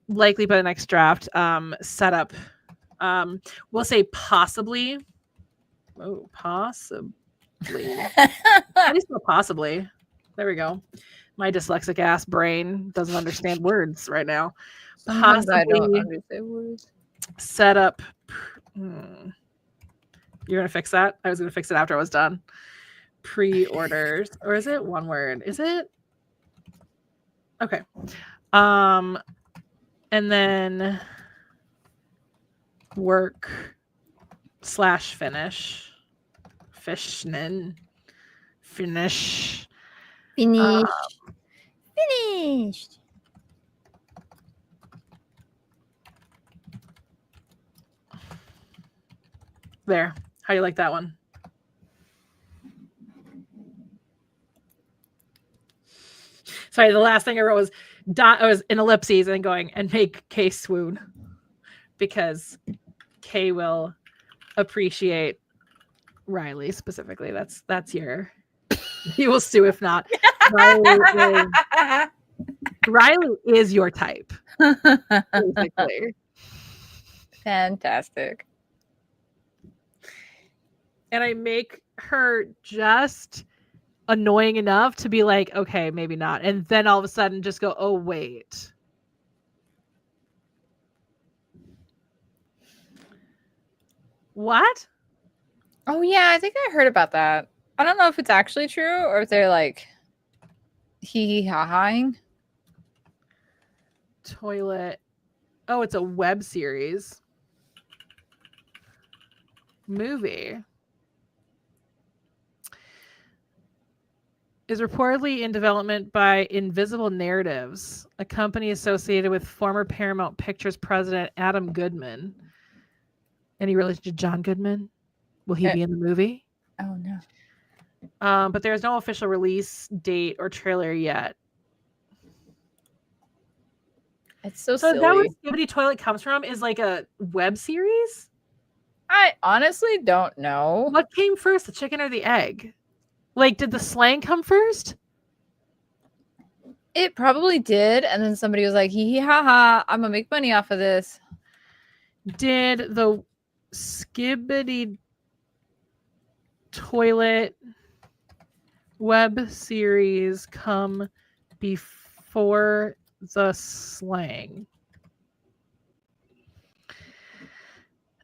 Likely by the next draft setup. We'll say possibly. Oh, possibly. At least possibly. There we go. My dyslexic ass brain doesn't understand words right now. Sometimes I don't understand words. Setup. You're gonna fix that? I was gonna fix it after I was done. Pre-orders, or is it one word? Is it? Okay. And then work / finish. Finish. Finished. There. How do you like that one? Sorry, the last thing I wrote was in ellipses and going and make Kay swoon because Kay will appreciate Riley specifically. That's your. He will sue if not. Riley is your type. Basically. Fantastic. And I make her just annoying enough to be like, okay, maybe not. And then all of a sudden just go, oh, wait. What? Oh, yeah, I think I heard about that. I don't know if it's actually true or if they're like hee-hee-ha-haing. Toilet. Oh, it's a web series. Movie. Is reportedly in development by Invisible Narratives, a company associated with former Paramount Pictures president Adam Goodman. Any relation to John Goodman? Will he be in the movie? Oh, no. But there's no official release date or trailer yet. It's so So silly. is that where Skibbity Toilet comes from? Is like a web series? I honestly don't know. What came first, the chicken or the egg? Like, did the slang come first? It probably did. And then somebody was like, hee hee ha ha, I'm going to make money off of this. Did the Skibbity Toilet web series come before the slang?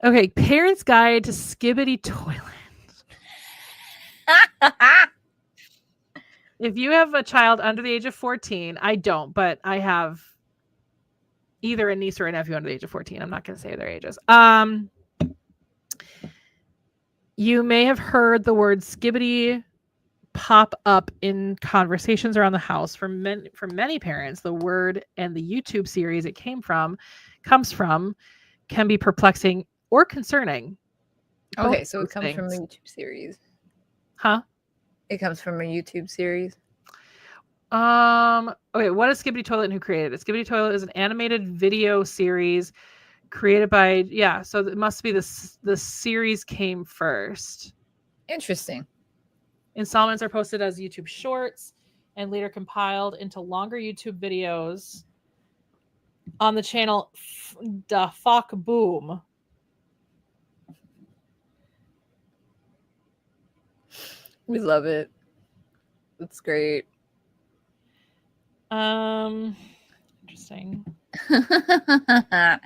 Okay, Parents Guide to Skibbity Toilet. If you have a child under the age of 14, I don't, but I have either a niece or a nephew under the age of 14. I'm not going to say their ages. You may have heard the word skibbity pop up in conversations around the house. For many parents, the word and the YouTube series it comes from can be perplexing or concerning. Okay, so it comes from a YouTube series. Huh? It comes from a YouTube series. Okay, what is Skibbity Toilet and who created it? Skibbity Toilet is an animated video series created by, so it must be the series came first. Interesting. Installments are posted as YouTube shorts and later compiled into longer YouTube videos on the channel Da Fuck Boom. We love it. It's great. Interesting. I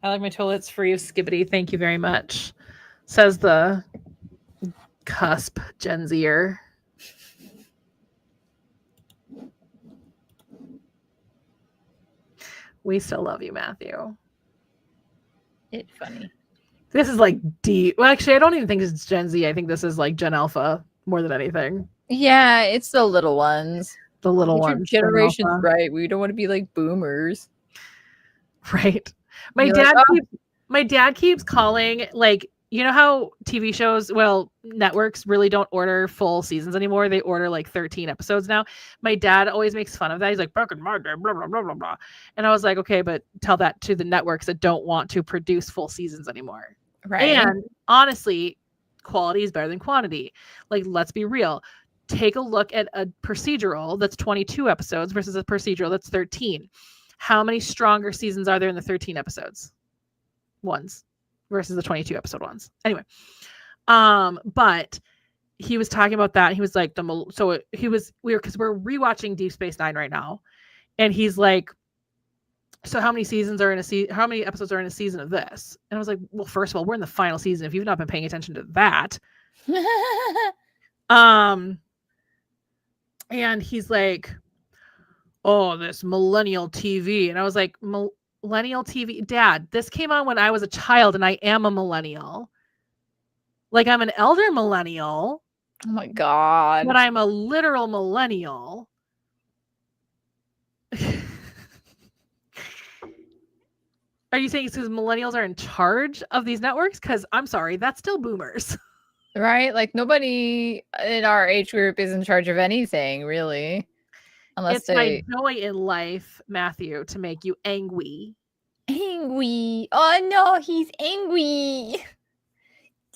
like my toilets for you, Skibbity. Thank you very much. Says the cusp Gen Zer. We still love you, Matthew. It's funny. This is like deep. Well, actually, I don't even think it's Gen Z. I think this is like Gen Alpha more than anything. Yeah, it's the little ones. The little Get your ones. Gen generations Alpha. right. We don't want to be like boomers. Right. My You're dad like, "Oh." my dad keeps calling, like, you know how TV shows, well, networks really don't order full seasons anymore. They order like 13 episodes now. My dad always makes fun of that. He's like, back in my day, blah, blah, blah, blah, blah. And I was like, okay, but tell that to the networks that don't want to produce full seasons anymore. Right. And honestly, quality is better than quantity. Like, let's be real. Take a look at a procedural that's 22 episodes versus a procedural that's 13. How many stronger seasons are there in the 13 episodes ones versus the 22 episode ones? Anyway, but he was talking about that. He was like, we're rewatching Deep Space Nine right now, and he's like, so how many seasons are in a season? How many episodes are in a season of this? And I was like, well, first of all, we're in the final season. If you've not been paying attention to that, and he's like, oh, this millennial TV. And I was like, millennial TV? Dad, this came on when I was a child, and I am a millennial. Like, I'm an elder millennial. Oh my God. But I'm a literal millennial. Are you saying it's because millennials are in charge of these networks? Because I'm sorry, that's still boomers. Right? Like nobody in our age group is in charge of anything, really. Unless It's my joy in life, Matthew, to make you angry. Angry. Oh no, he's angry.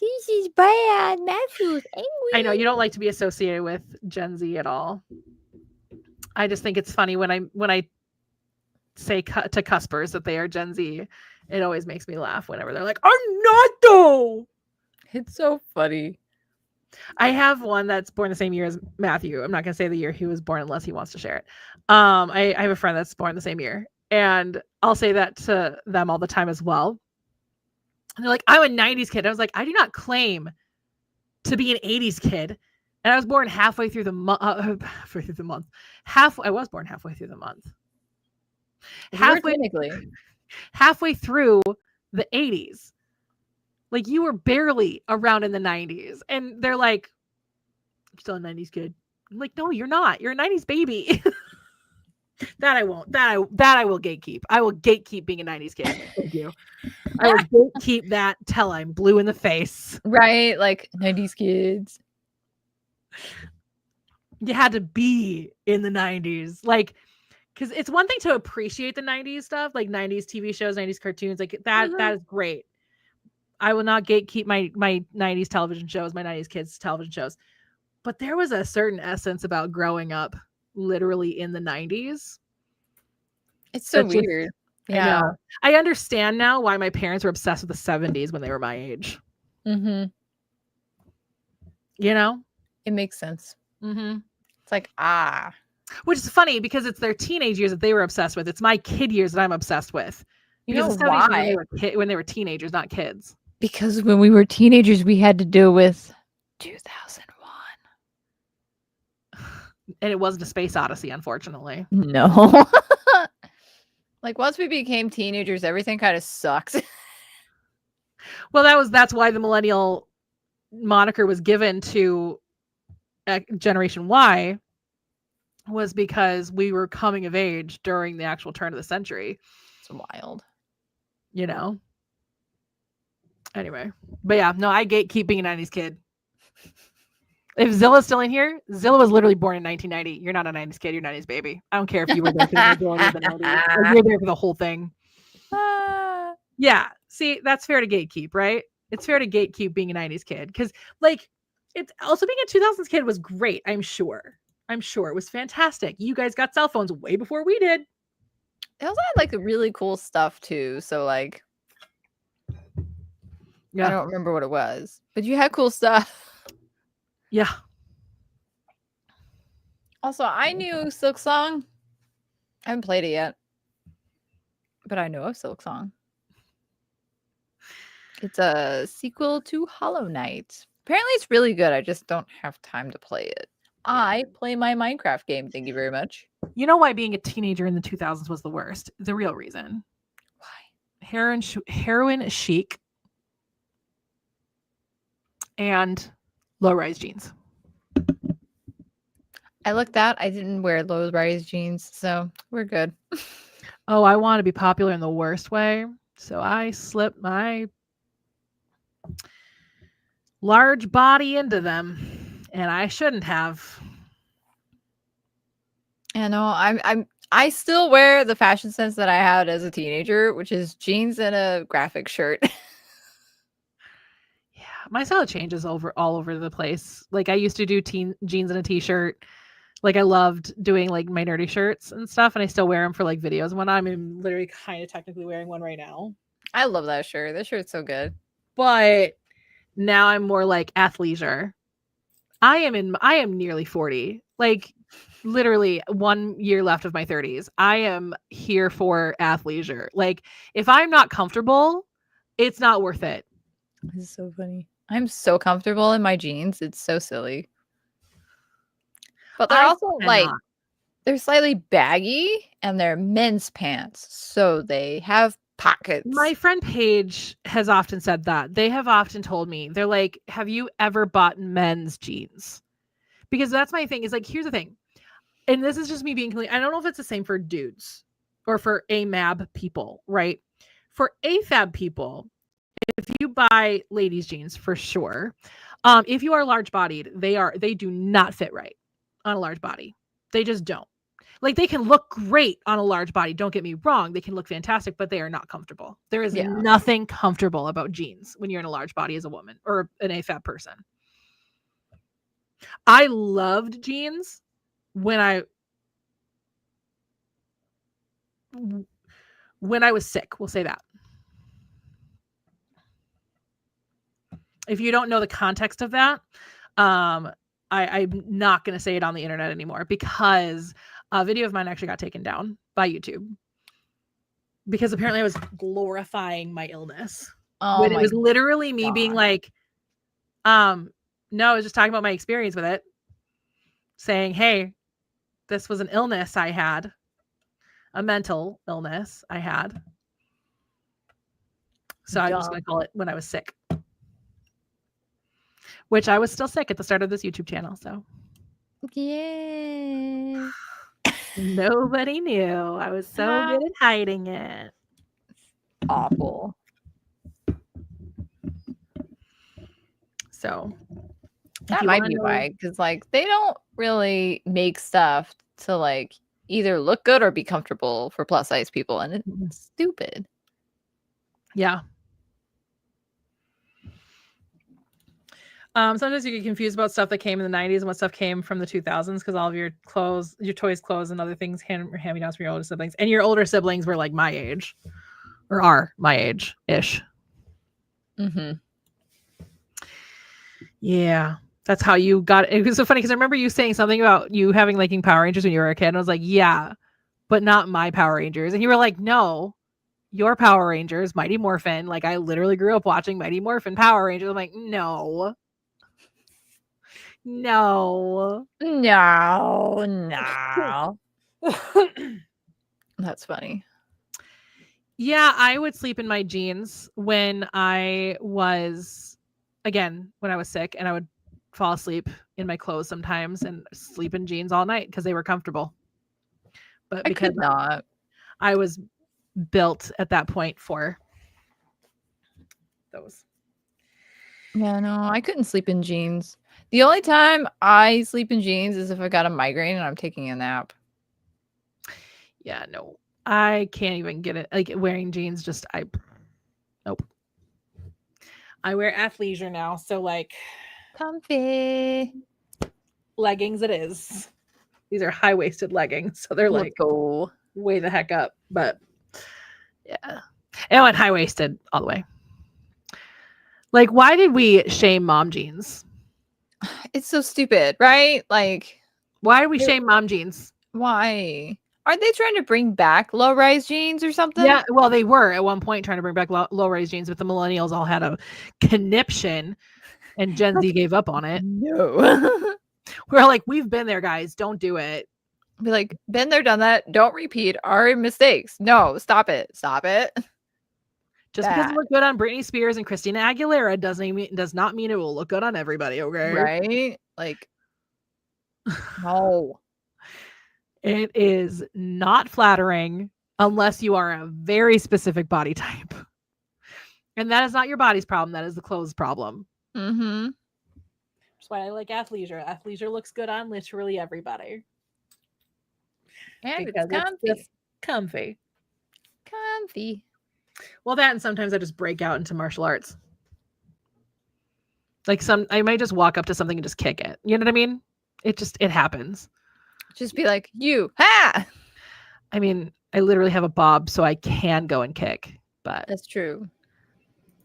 This is bad. Matthew's angry. I know you don't like to be associated with Gen Z at all. I just think it's funny when I say to cuspers that they are Gen Z. It always makes me laugh whenever they're like, I'm not though. It's so funny. I have one that's born the same year as Matthew. I'm not going to say the year he was born unless he wants to share it. I have a friend that's born the same year, and I'll say that to them all the time as well. And they're like, I'm a 90s kid. I was like, I do not claim to be an 80s kid. And I was born halfway through the month. I was born halfway through the month. Halfway through the 80s. Like, you were barely around in the 90s. And they're like, I'm still a 90s kid. I'm like, no, you're not. You're a 90s baby. That I won't. That I will gatekeep. I will gatekeep being a 90s kid. Thank you. I will gatekeep that till I'm blue in the face. Right? Like 90s kids. You had to be in the 90s. Like, because it's one thing to appreciate the 90s stuff, like 90s TV shows, 90s cartoons, like that. That is great. I will not gatekeep my 90s television shows, my 90s kids television shows. But there was a certain essence about growing up literally in the 90s. It's so weird. Yeah. I understand now why my parents were obsessed with the 70s when they were my age. Mm-hmm. You know? It makes sense. Mm-hmm. It's like, which is funny because it's their teenage years that they were obsessed with. It's my kid years that I'm obsessed with. You know why? When they were teenagers, not kids. Because when we were teenagers, we had to deal with 2001. And it wasn't a space odyssey, unfortunately. No. Like, once we became teenagers, everything kind of sucks. Well, that's why the millennial moniker was given to Generation Y, was because we were coming of age during the actual turn of the century. It's wild. You know? Anyway. But yeah, no, I gatekeep being a 90s kid. If Zilla's still in here, Zilla was literally born in 1990. You're not a 90s kid, you're a 90s baby. I don't care if you were there for the majority of the 90s. Like, you're there for the whole thing. Yeah. See, that's fair to gatekeep, right? It's fair to gatekeep being a 90s kid. Because, like, it's also being a 2000s kid was great, I'm sure. It was fantastic. You guys got cell phones way before we did. It also had, like, really cool stuff, too. So, like, I don't remember what it was. But you had cool stuff. Yeah. Also, I knew Silk Song. I haven't played it yet. But I know of Silk Song. It's a sequel to Hollow Knight. Apparently it's really good. I just don't have time to play it. I play my Minecraft game. Thank you very much. You know why being a teenager in the 2000s was the worst? The real reason. Why? Heroin chic and low-rise jeans. I looked that. I didn't wear low-rise jeans, so we're good. Oh, I want to be popular in the worst way. So I slipped my large body into them, and I shouldn't have. I know. I still wear the fashion sense that I had as a teenager, which is jeans and a graphic shirt. Yeah, my style changes all over the place. Like I used to do jeans and a t-shirt. Like I loved doing like my nerdy shirts and stuff, and I still wear them for like videos. When I'm literally kind of technically wearing one right now. I love that shirt. That shirt's so good. But now I'm more like athleisure. I am nearly 40. Like literally 1 year left of my 30s. I am here for athleisure. Like if I'm not comfortable, it's not worth it. This is so funny. I'm so comfortable in my jeans. It's so silly. But they're also like they're slightly baggy and they're men's pants. So they have pockets. My friend Paige has often said that. They have often told me, they're like, have you ever bought men's jeans? Because that's my thing. Is like, here's the thing. And this is just me being clean. I don't know if it's the same for dudes or for AMAB people, right? For AFAB people, if you buy ladies' jeans, for sure. If you are large bodied, they do not fit right on a large body. They just don't. Like they can look great on a large body. Don't get me wrong. They can look fantastic, but they are not comfortable. There is nothing comfortable about jeans when you're in a large body as a woman or an AFAB person. I loved jeans when I was sick. We'll say that. If you don't know the context of that, I'm not going to say it on the internet anymore because a video of mine actually got taken down by YouTube because apparently I was glorifying my illness. Oh, when it was literally me being like, no, I was just talking about my experience with it, saying, hey, this was an illness I had, a mental illness I had. So I'm just going to call it when I was sick. Which I was still sick at the start of this YouTube channel, so. Yeah. Nobody knew. I was so good at hiding it. Awful. So. That might be why, because like they don't really make stuff to like either look good or be comfortable for plus size people, and it's stupid. Yeah. Sometimes you get confused about stuff that came in the 90s and what stuff came from the 2000s because all of your clothes, your toys, clothes, and other things hand-me-downs from your older siblings. And your older siblings were like my age or are my age-ish. Mm-hmm. Yeah. That's how you got it. It was so funny because I remember you saying something about you having liking Power Rangers when you were a kid. And I was like, yeah, but not my Power Rangers. And you were like, no, your Power Rangers, Mighty Morphin. Like I literally grew up watching Mighty Morphin Power Rangers. I'm like, no. That's funny. Yeah, I would sleep in my jeans when I was sick, and I would fall asleep in my clothes sometimes and sleep in jeans all night because they were comfortable. But because I was built at that point for those. Yeah, no, I couldn't sleep in jeans. The only time I sleep in jeans is if I got a migraine and I'm taking a nap. Yeah, no. I can't even get it. Like wearing jeans, nope. I wear athleisure now, so like comfy leggings it is. These are high-waisted leggings, so they're like way the heck up. But yeah, I went high-waisted all the way. Like, why did we shame mom jeans? It's so stupid, right? Like, why do we shame mom jeans? Why? Aren't they trying to bring back low-rise jeans or something? Yeah, well, they were at one point trying to bring back low-rise jeans, but the millennials all had a conniption, and Gen Z gave up on it. No. We're like, we've been there, guys. Don't do it. Be like, been there, done that. Don't repeat our mistakes. No, stop it. Stop it. Just because it looked good on Britney Spears and Christina Aguilera does not mean it will look good on everybody, okay? Right? Like, no. It is not flattering unless you are a very specific body type. And that is not your body's problem. That is the clothes problem. Mm-hmm. That's why I like athleisure. Athleisure looks good on literally everybody. And Because it's comfy. it's just comfy. Comfy. Well, that and sometimes I just break out into martial arts. Like I might just walk up to something and just kick it. You know what I mean? It happens. Just be like, you, ha! I mean, I literally have a bob, so I can go and kick. But That's true.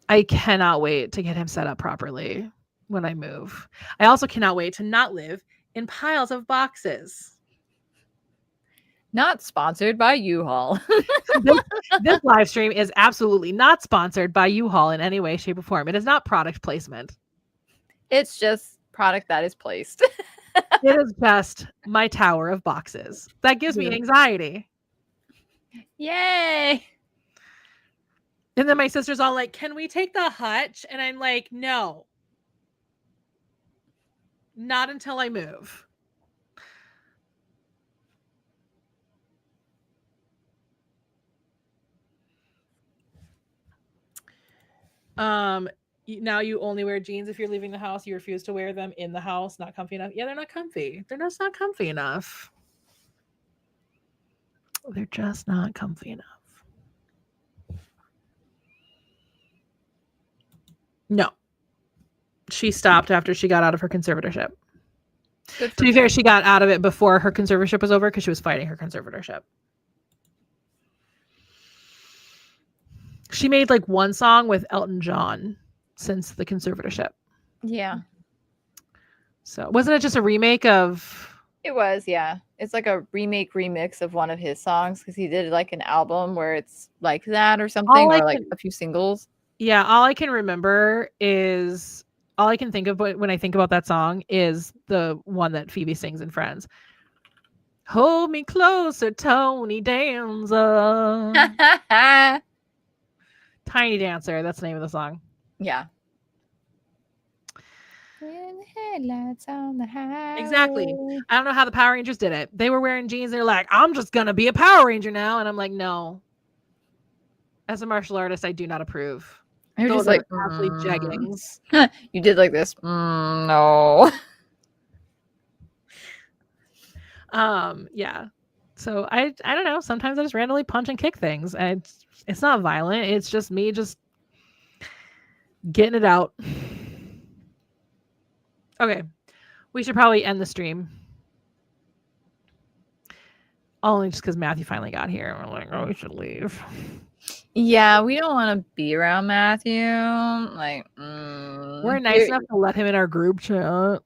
I cannot wait to get him set up properly when I move. I also cannot wait to not live in piles of boxes. Not sponsored by U-Haul. This live stream is absolutely not sponsored by U-Haul in any way, shape, or form. It is not product placement. It's just product that is placed. It is just my tower of boxes. That gives me anxiety. Yay! And then my sister's all like, can we take the hutch? And I'm like, no. Not until I move. Now you only wear jeans if you're leaving the house. You refuse to wear them in the house. Not comfy enough. Yeah, they're not comfy. They're just not comfy enough. They're just not comfy enough. No. She stopped after she got out of her conservatorship. To be fair, she got out of it before her conservatorship was over because she was fighting her conservatorship. She made like one song with Elton John since the conservatorship. Yeah. So wasn't it just a remake of... It was, yeah. It's like a remix of one of his songs because he did like an album where it's like that or something, or like a few singles. Yeah, all I can think of when I think about that song is the one that Phoebe sings in Friends. Hold me closer, Tony Danza. Tiny Dancer, that's the name of the song. Yeah. When the headlights on the highway. Exactly. I don't know how the Power Rangers did it. They were wearing jeans. They're like, I'm just going to be a Power Ranger now. And I'm like, no. As a martial artist, I do not approve. You're just like, athlete jeggings. You did like this. No. Yeah. So I don't know. Sometimes I just randomly punch and kick things. And it's not violent. It's just me just getting it out. Okay. We should probably end the stream. Only just because Matthew finally got here. And we're like, oh, we should leave. Yeah, we don't want to be around Matthew. Like, we're nice enough to let him in our group chat.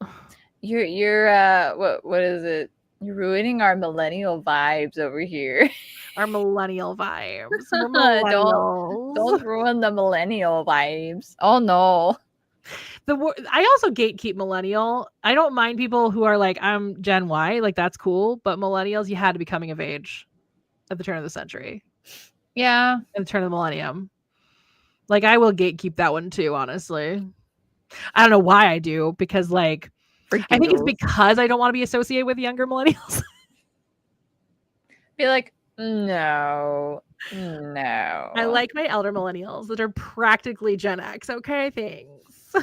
You're what is it? You're ruining our millennial vibes over here. Our millennial vibes. Don't ruin the millennial vibes. Oh no. I also gatekeep millennial. I don't mind people who are like, I'm Gen Y, like that's cool. But millennials, you had to be coming of age at the turn of the century. Yeah. At the turn of the millennium. Like I will gatekeep that one too, honestly. I don't know why I do, because like I think it's because I don't want to be associated with younger millennials. Be like, no. I like my elder millennials that are practically Gen X. Okay, thanks.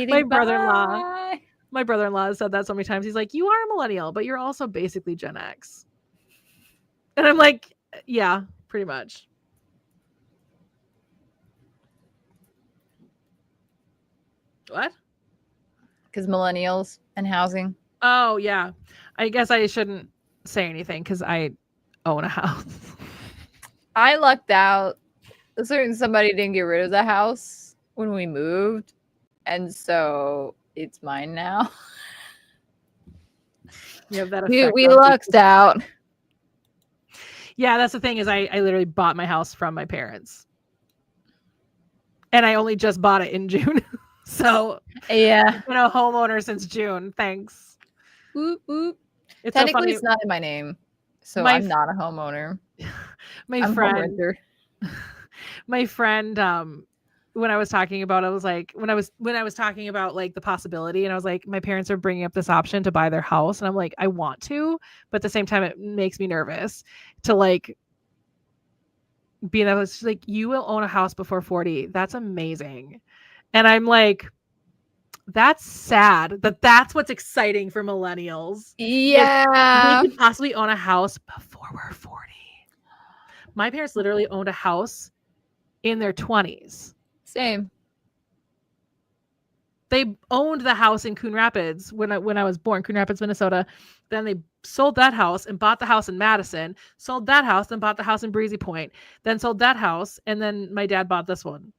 My brother-in-law said that so many times. He's like, you are a millennial, but you're also basically Gen X. And I'm like, yeah, pretty much. What? Because millennials and housing. Oh, yeah. I guess I shouldn't say anything because I own a house. I lucked out. Somebody didn't get rid of the house when we moved. And so it's mine now. You have that we lucked out. Yeah, that's the thing is I literally bought my house from my parents. And I only just bought it in June. So yeah, I've been a homeowner since June. Thanks. Whoop, whoop. It's technically so funny. It's not in my name, so I'm not a homeowner. My friend my friend, when I was talking about, I was like, when I was talking about like the possibility, and I was like, my parents are bringing up this option to buy their house, and I'm like, I want to, but at the same time, it makes me nervous to like be in that place. She's like, you will own a house before 40. That's amazing. And I'm like, that's sad that that's what's exciting for millennials. Yeah. We could possibly own a house before we're 40. My parents literally owned a house in their 20s. Same. They owned the house in Coon Rapids when I was born, Coon Rapids, Minnesota. Then they sold that house and bought the house in Madison, sold that house and bought the house in Breezy Point, then sold that house, and then my dad bought this one.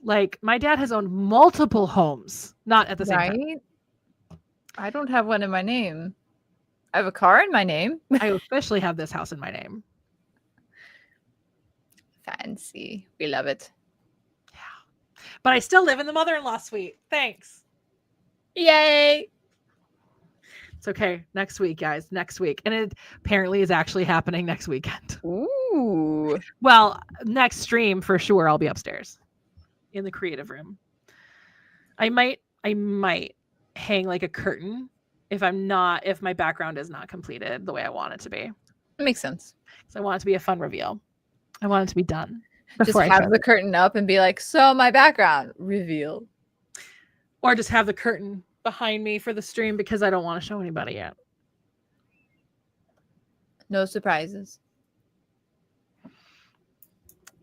Like, my dad has owned multiple homes, not at the same time. I don't have one in my name. I have a car in my name. I officially have this house in my name. Fancy. We love it. Yeah. But I still live in the mother-in-law suite. Thanks. Yay. It's okay. Next week, guys. Next week. And it apparently is actually happening next weekend. Ooh. Well, next stream for sure, I'll be upstairs in the creative room. I might hang like a curtain if my background is not completed the way I want it to be. Makes sense. So I want it to be a fun reveal. I want it to be done. Just have the curtain up and be like, so my background reveal. Or just have the curtain behind me for the stream because I don't want to show anybody yet. No surprises.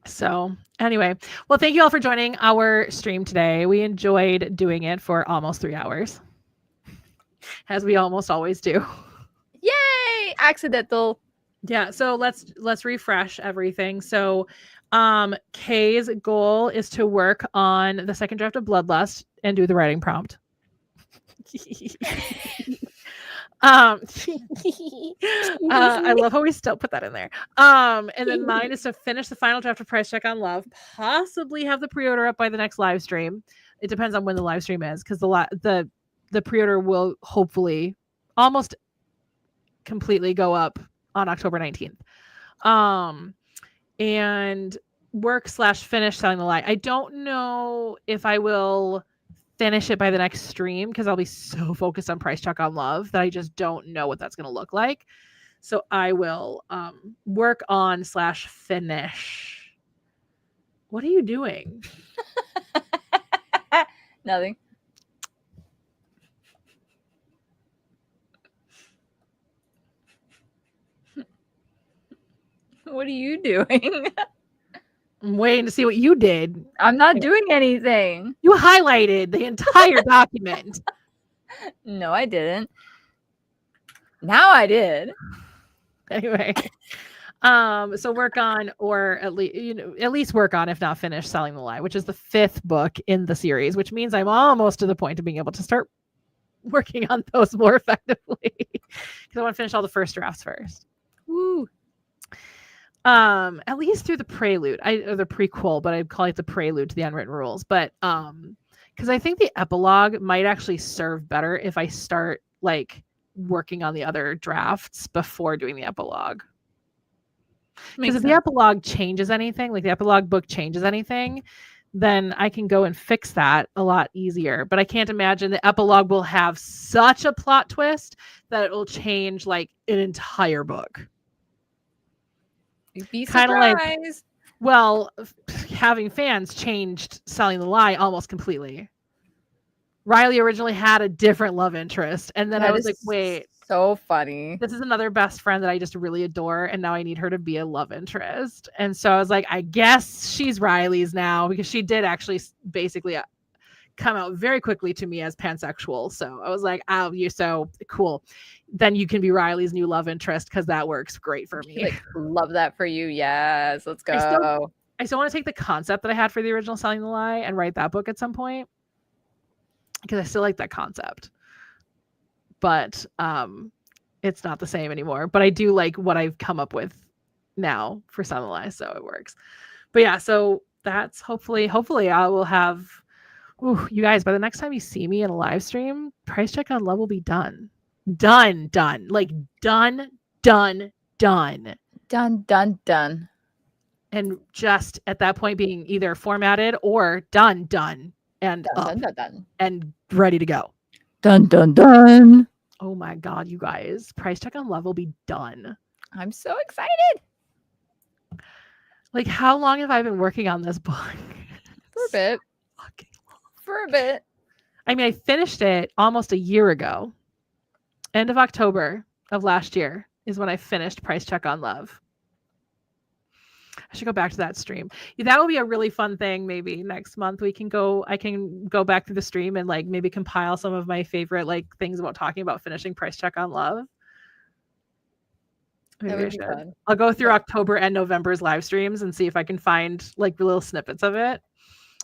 So anyway, well, thank you all for joining our stream today. We enjoyed doing it for almost 3 hours, as we almost always do. Yay! Accidental. Yeah. So let's refresh everything. So Kay's goal is to work on the second draft of Bloodlust and do the writing prompt. I love how we still put that in there. And then mine is to finish the final draft of Price Check on Love, possibly have the pre-order up by the next live stream. It depends on when the live stream is, because the pre-order will hopefully almost completely go up on October 19th. And work/finish Selling the Lie. I don't know if I will finish it by the next stream because I'll be so focused on Price Check on Love that I just don't know what that's going to look like. So I will work on /finish. What are you doing? Nothing. What are you doing? I'm waiting to see what you did. I'm not doing anything. You highlighted the entire document. No, I didn't. Now I did. Anyway, so work on, or at least work on, if not finish, Selling the Lie, which is the 5th book in the series, which means I'm almost to the point of being able to start working on those more effectively because I want to finish all the first drafts first. Woo. At least through the prelude, or the prequel, but I'd call it the prelude to the Unwritten Rules. But because I think the epilogue might actually serve better if I start like working on the other drafts before doing the epilogue. Because if the epilogue changes anything, like the epilogue book changes anything, then I can go and fix that a lot easier. But I can't imagine the epilogue will have such a plot twist that it will change like an entire book. You'd be Kind of surprised. like, well, having fans changed Selling the Lie almost completely. Riley originally had a different love interest, and then I was like, wait, so funny. this is another best friend that I just really adore, and now I need her to be a love interest. And so I was like, I guess she's Riley's now, because she did actually basically come out very quickly to me as pansexual. So I was like, oh, you're so cool. Then you can be Riley's new love interest, because that works great for me. Like, love that for you. Yes, let's go. I still want to take the concept that I had for the original Selling the Lie and write that book at some point, because I still like that concept. But it's not the same anymore. But I do like what I've come up with now for Selling the Lie, so it works. But yeah, so that's hopefully I will have. Ooh, you guys, by the next time you see me in a live stream, Price Check on Love will be done. Done. Like done. Done, done, done. And just at that point being either formatted or done, and Done, up done, done, done. and ready to go. Dun, dun, dun. Oh my God, you guys. Price Check on Love will be done. I'm so excited. Like, how long have I been working on this book? For a bit. Fucking long. For a bit. I mean, I finished it almost a year ago. End of October of last year is when I finished Price Check on Love. I should go back to that stream. That will be a really fun thing. Maybe next month I can go back through the stream and like maybe compile some of my favorite like things about talking about finishing Price Check on Love. Maybe That would I be should. fun. I'll go through Yeah. October and November's live streams and see if I can find like little snippets of it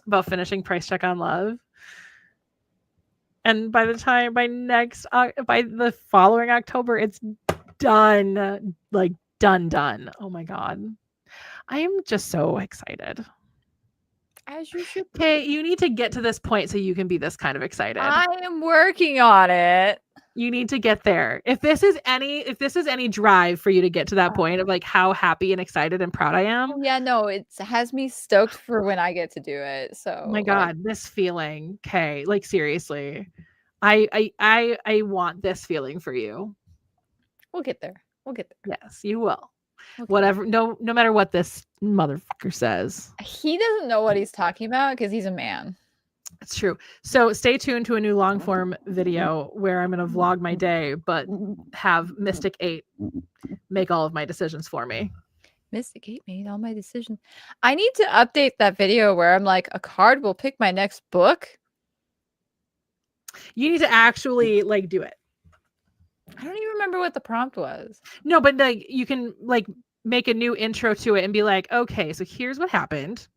about finishing Price Check on Love. And by the following October, it's done. Like done. Oh my God. I am just so excited. As you should. Okay, you need to get to this point so you can be this kind of excited. I am working on it. You need to get there. If this is any drive for you to get to that point of like how happy and excited and proud I am. Oh, yeah, no, it has me stoked for when I get to do it. So Oh my God, this feeling, okay, like seriously. I want this feeling for you. we'll get there. We'll get there. Yes, you will. Okay. Whatever, no matter what this motherfucker says. He doesn't know what he's talking about because he's a man. It's true. So stay tuned to a new long form video where I'm going to vlog my day, but have Mystic 8 make all of my decisions for me. Mystic 8 made all my decisions. I need to update that video where I'm like, a card will pick my next book. You need to actually like do it. I don't even remember what the prompt was. No, but like you can like make a new intro to it and be like, okay, so here's what happened.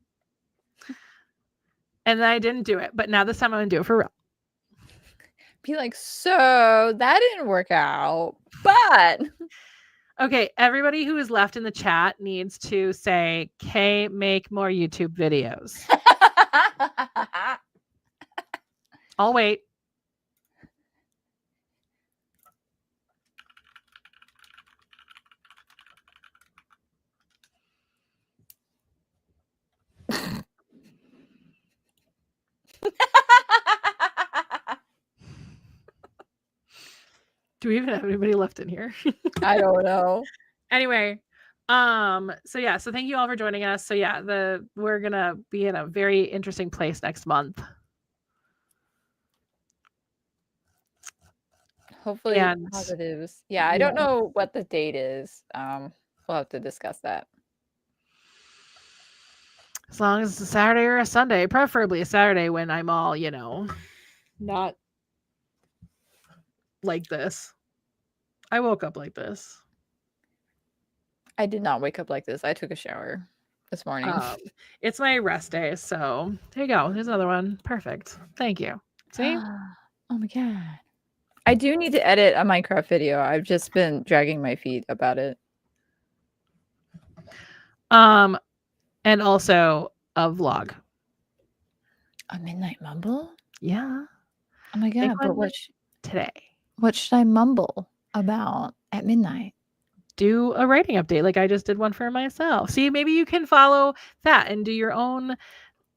And then I didn't do it, but now this time I'm gonna do it for real. Be like, so that didn't work out, but okay, everybody who is left in the chat needs to say, Kay, make more YouTube videos. I'll wait. Do we even have anybody left in here? I don't know. Anyway, so thank you all for joining us. So yeah, we're gonna be in a very interesting place next month. Hopefully And positives. Yeah, I don't know what the date is. We'll have to discuss that. As long as it's a Saturday or a Sunday, preferably a Saturday when I'm all, not like this. I woke up like this. I did not wake up like this. I took a shower this morning. It's my rest day, so there you go. There's another one. Perfect. Thank you. See? Oh my God. I do need to edit a Minecraft video. I've just been dragging my feet about it. And also a vlog. A midnight mumble? Yeah. Oh my God. But today? What should I mumble about at midnight? Do a writing update like I just did one for myself. See, maybe you can follow that and do your own,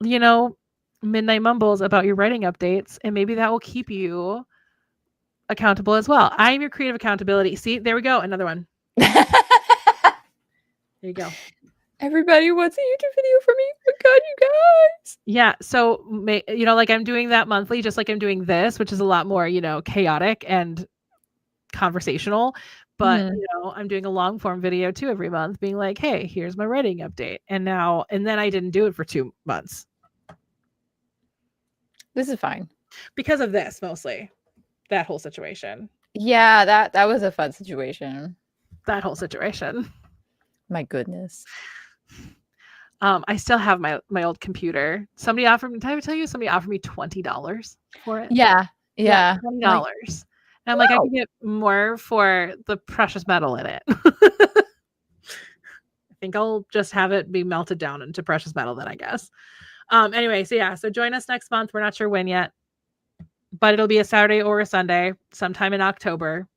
midnight mumbles about your writing updates, and maybe that will keep you accountable as well. I'm your creative accountability. See, there we go. Another one. There you go. Everybody wants a YouTube video for me. Oh my God, you guys. Yeah. So, like I'm doing that monthly, just like I'm doing this, which is a lot more, chaotic and conversational. But, I'm doing a long form video too every month being like, hey, here's my writing update. And then I didn't do it for 2 months. This is fine. Because of this, mostly. That whole situation. Yeah, that was a fun situation. That whole situation. My goodness. I still have my old computer. Somebody offered me, did I ever tell you somebody offered me $20 for it? Yeah. $20. And I'm like, I can get more for the precious metal in it. I think I'll just have it be melted down into precious metal then, I guess. Anyway, so join us next month. We're not sure when yet, but it'll be a Saturday or a Sunday sometime in October.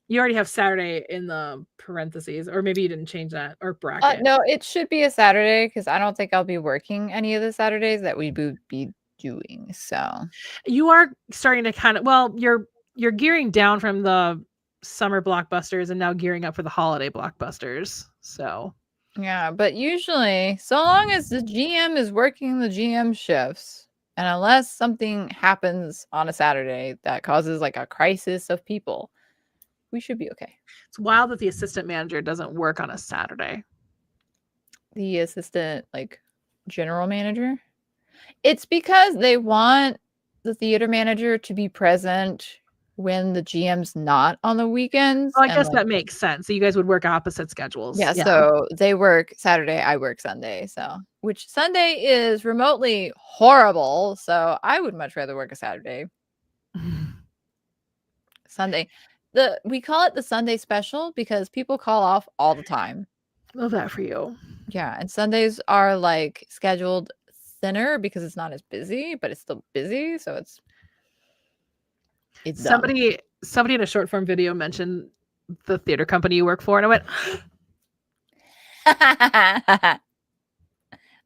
You already have Saturday in the parentheses, or maybe you didn't change that or bracket. No, it should be a Saturday because I don't think I'll be working any of the Saturdays that we would be doing. So You are starting to kind of you're gearing down from the summer blockbusters and now gearing up for the holiday blockbusters. So yeah, but usually, so long as the GM is working the GM shifts, and unless something happens on a Saturday that causes like a crisis of people, we should be okay. it's wild that the assistant manager doesn't work on a Saturday. The assistant, like general manager, it's because they want the theater manager to be present when the GM's not on the weekends. Oh, I and, guess like, that makes sense. So you guys would work opposite schedules. yeah, so they work Saturday, I work Sunday. So which Sunday is remotely horrible. So I would much rather work a Saturday. Sunday. We call it the Sunday special because people call off all the time. Love that for you. Yeah, and Sundays are like scheduled thinner because it's not as busy, but it's still busy, so it's dumb. Somebody in a short form video mentioned the theater company you work for, and I went,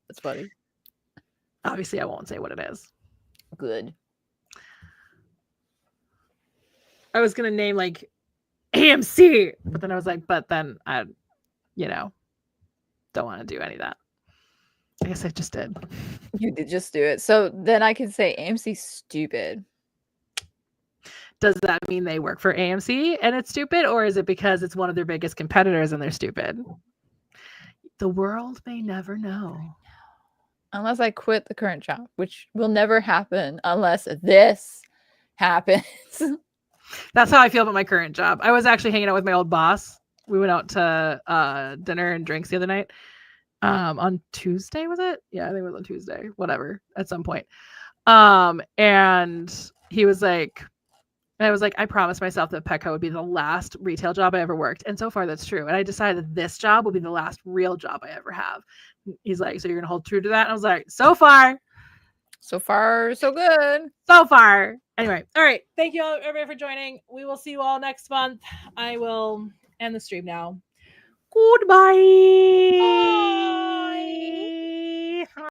That's funny. obviously I won't say what it is. Good. I was gonna name like AMC, but then I was like, but then I, don't want to do any of that. I guess I just did. You did just do it. So then I can say AMC's stupid. Does that mean they work for AMC and it's stupid, or is it because it's one of their biggest competitors and they're stupid? The world may never know. Unless I quit the current job, which will never happen unless this happens. That's how I feel about my current job. I was actually hanging out with my old boss. We went out to dinner and drinks the other night. On Tuesday, was it? Yeah, I think it was on Tuesday. Whatever, at some point. And he was like, I was like, I promised myself that Petco would be the last retail job I ever worked. And so far that's true. And I decided that this job will be the last real job I ever have. He's like, so you're gonna hold true to that? And I was like, so far, so good. So far. Anyway, all right. Thank you all, everybody, for joining. We will see you all next month. I will end the stream now. Goodbye. Bye.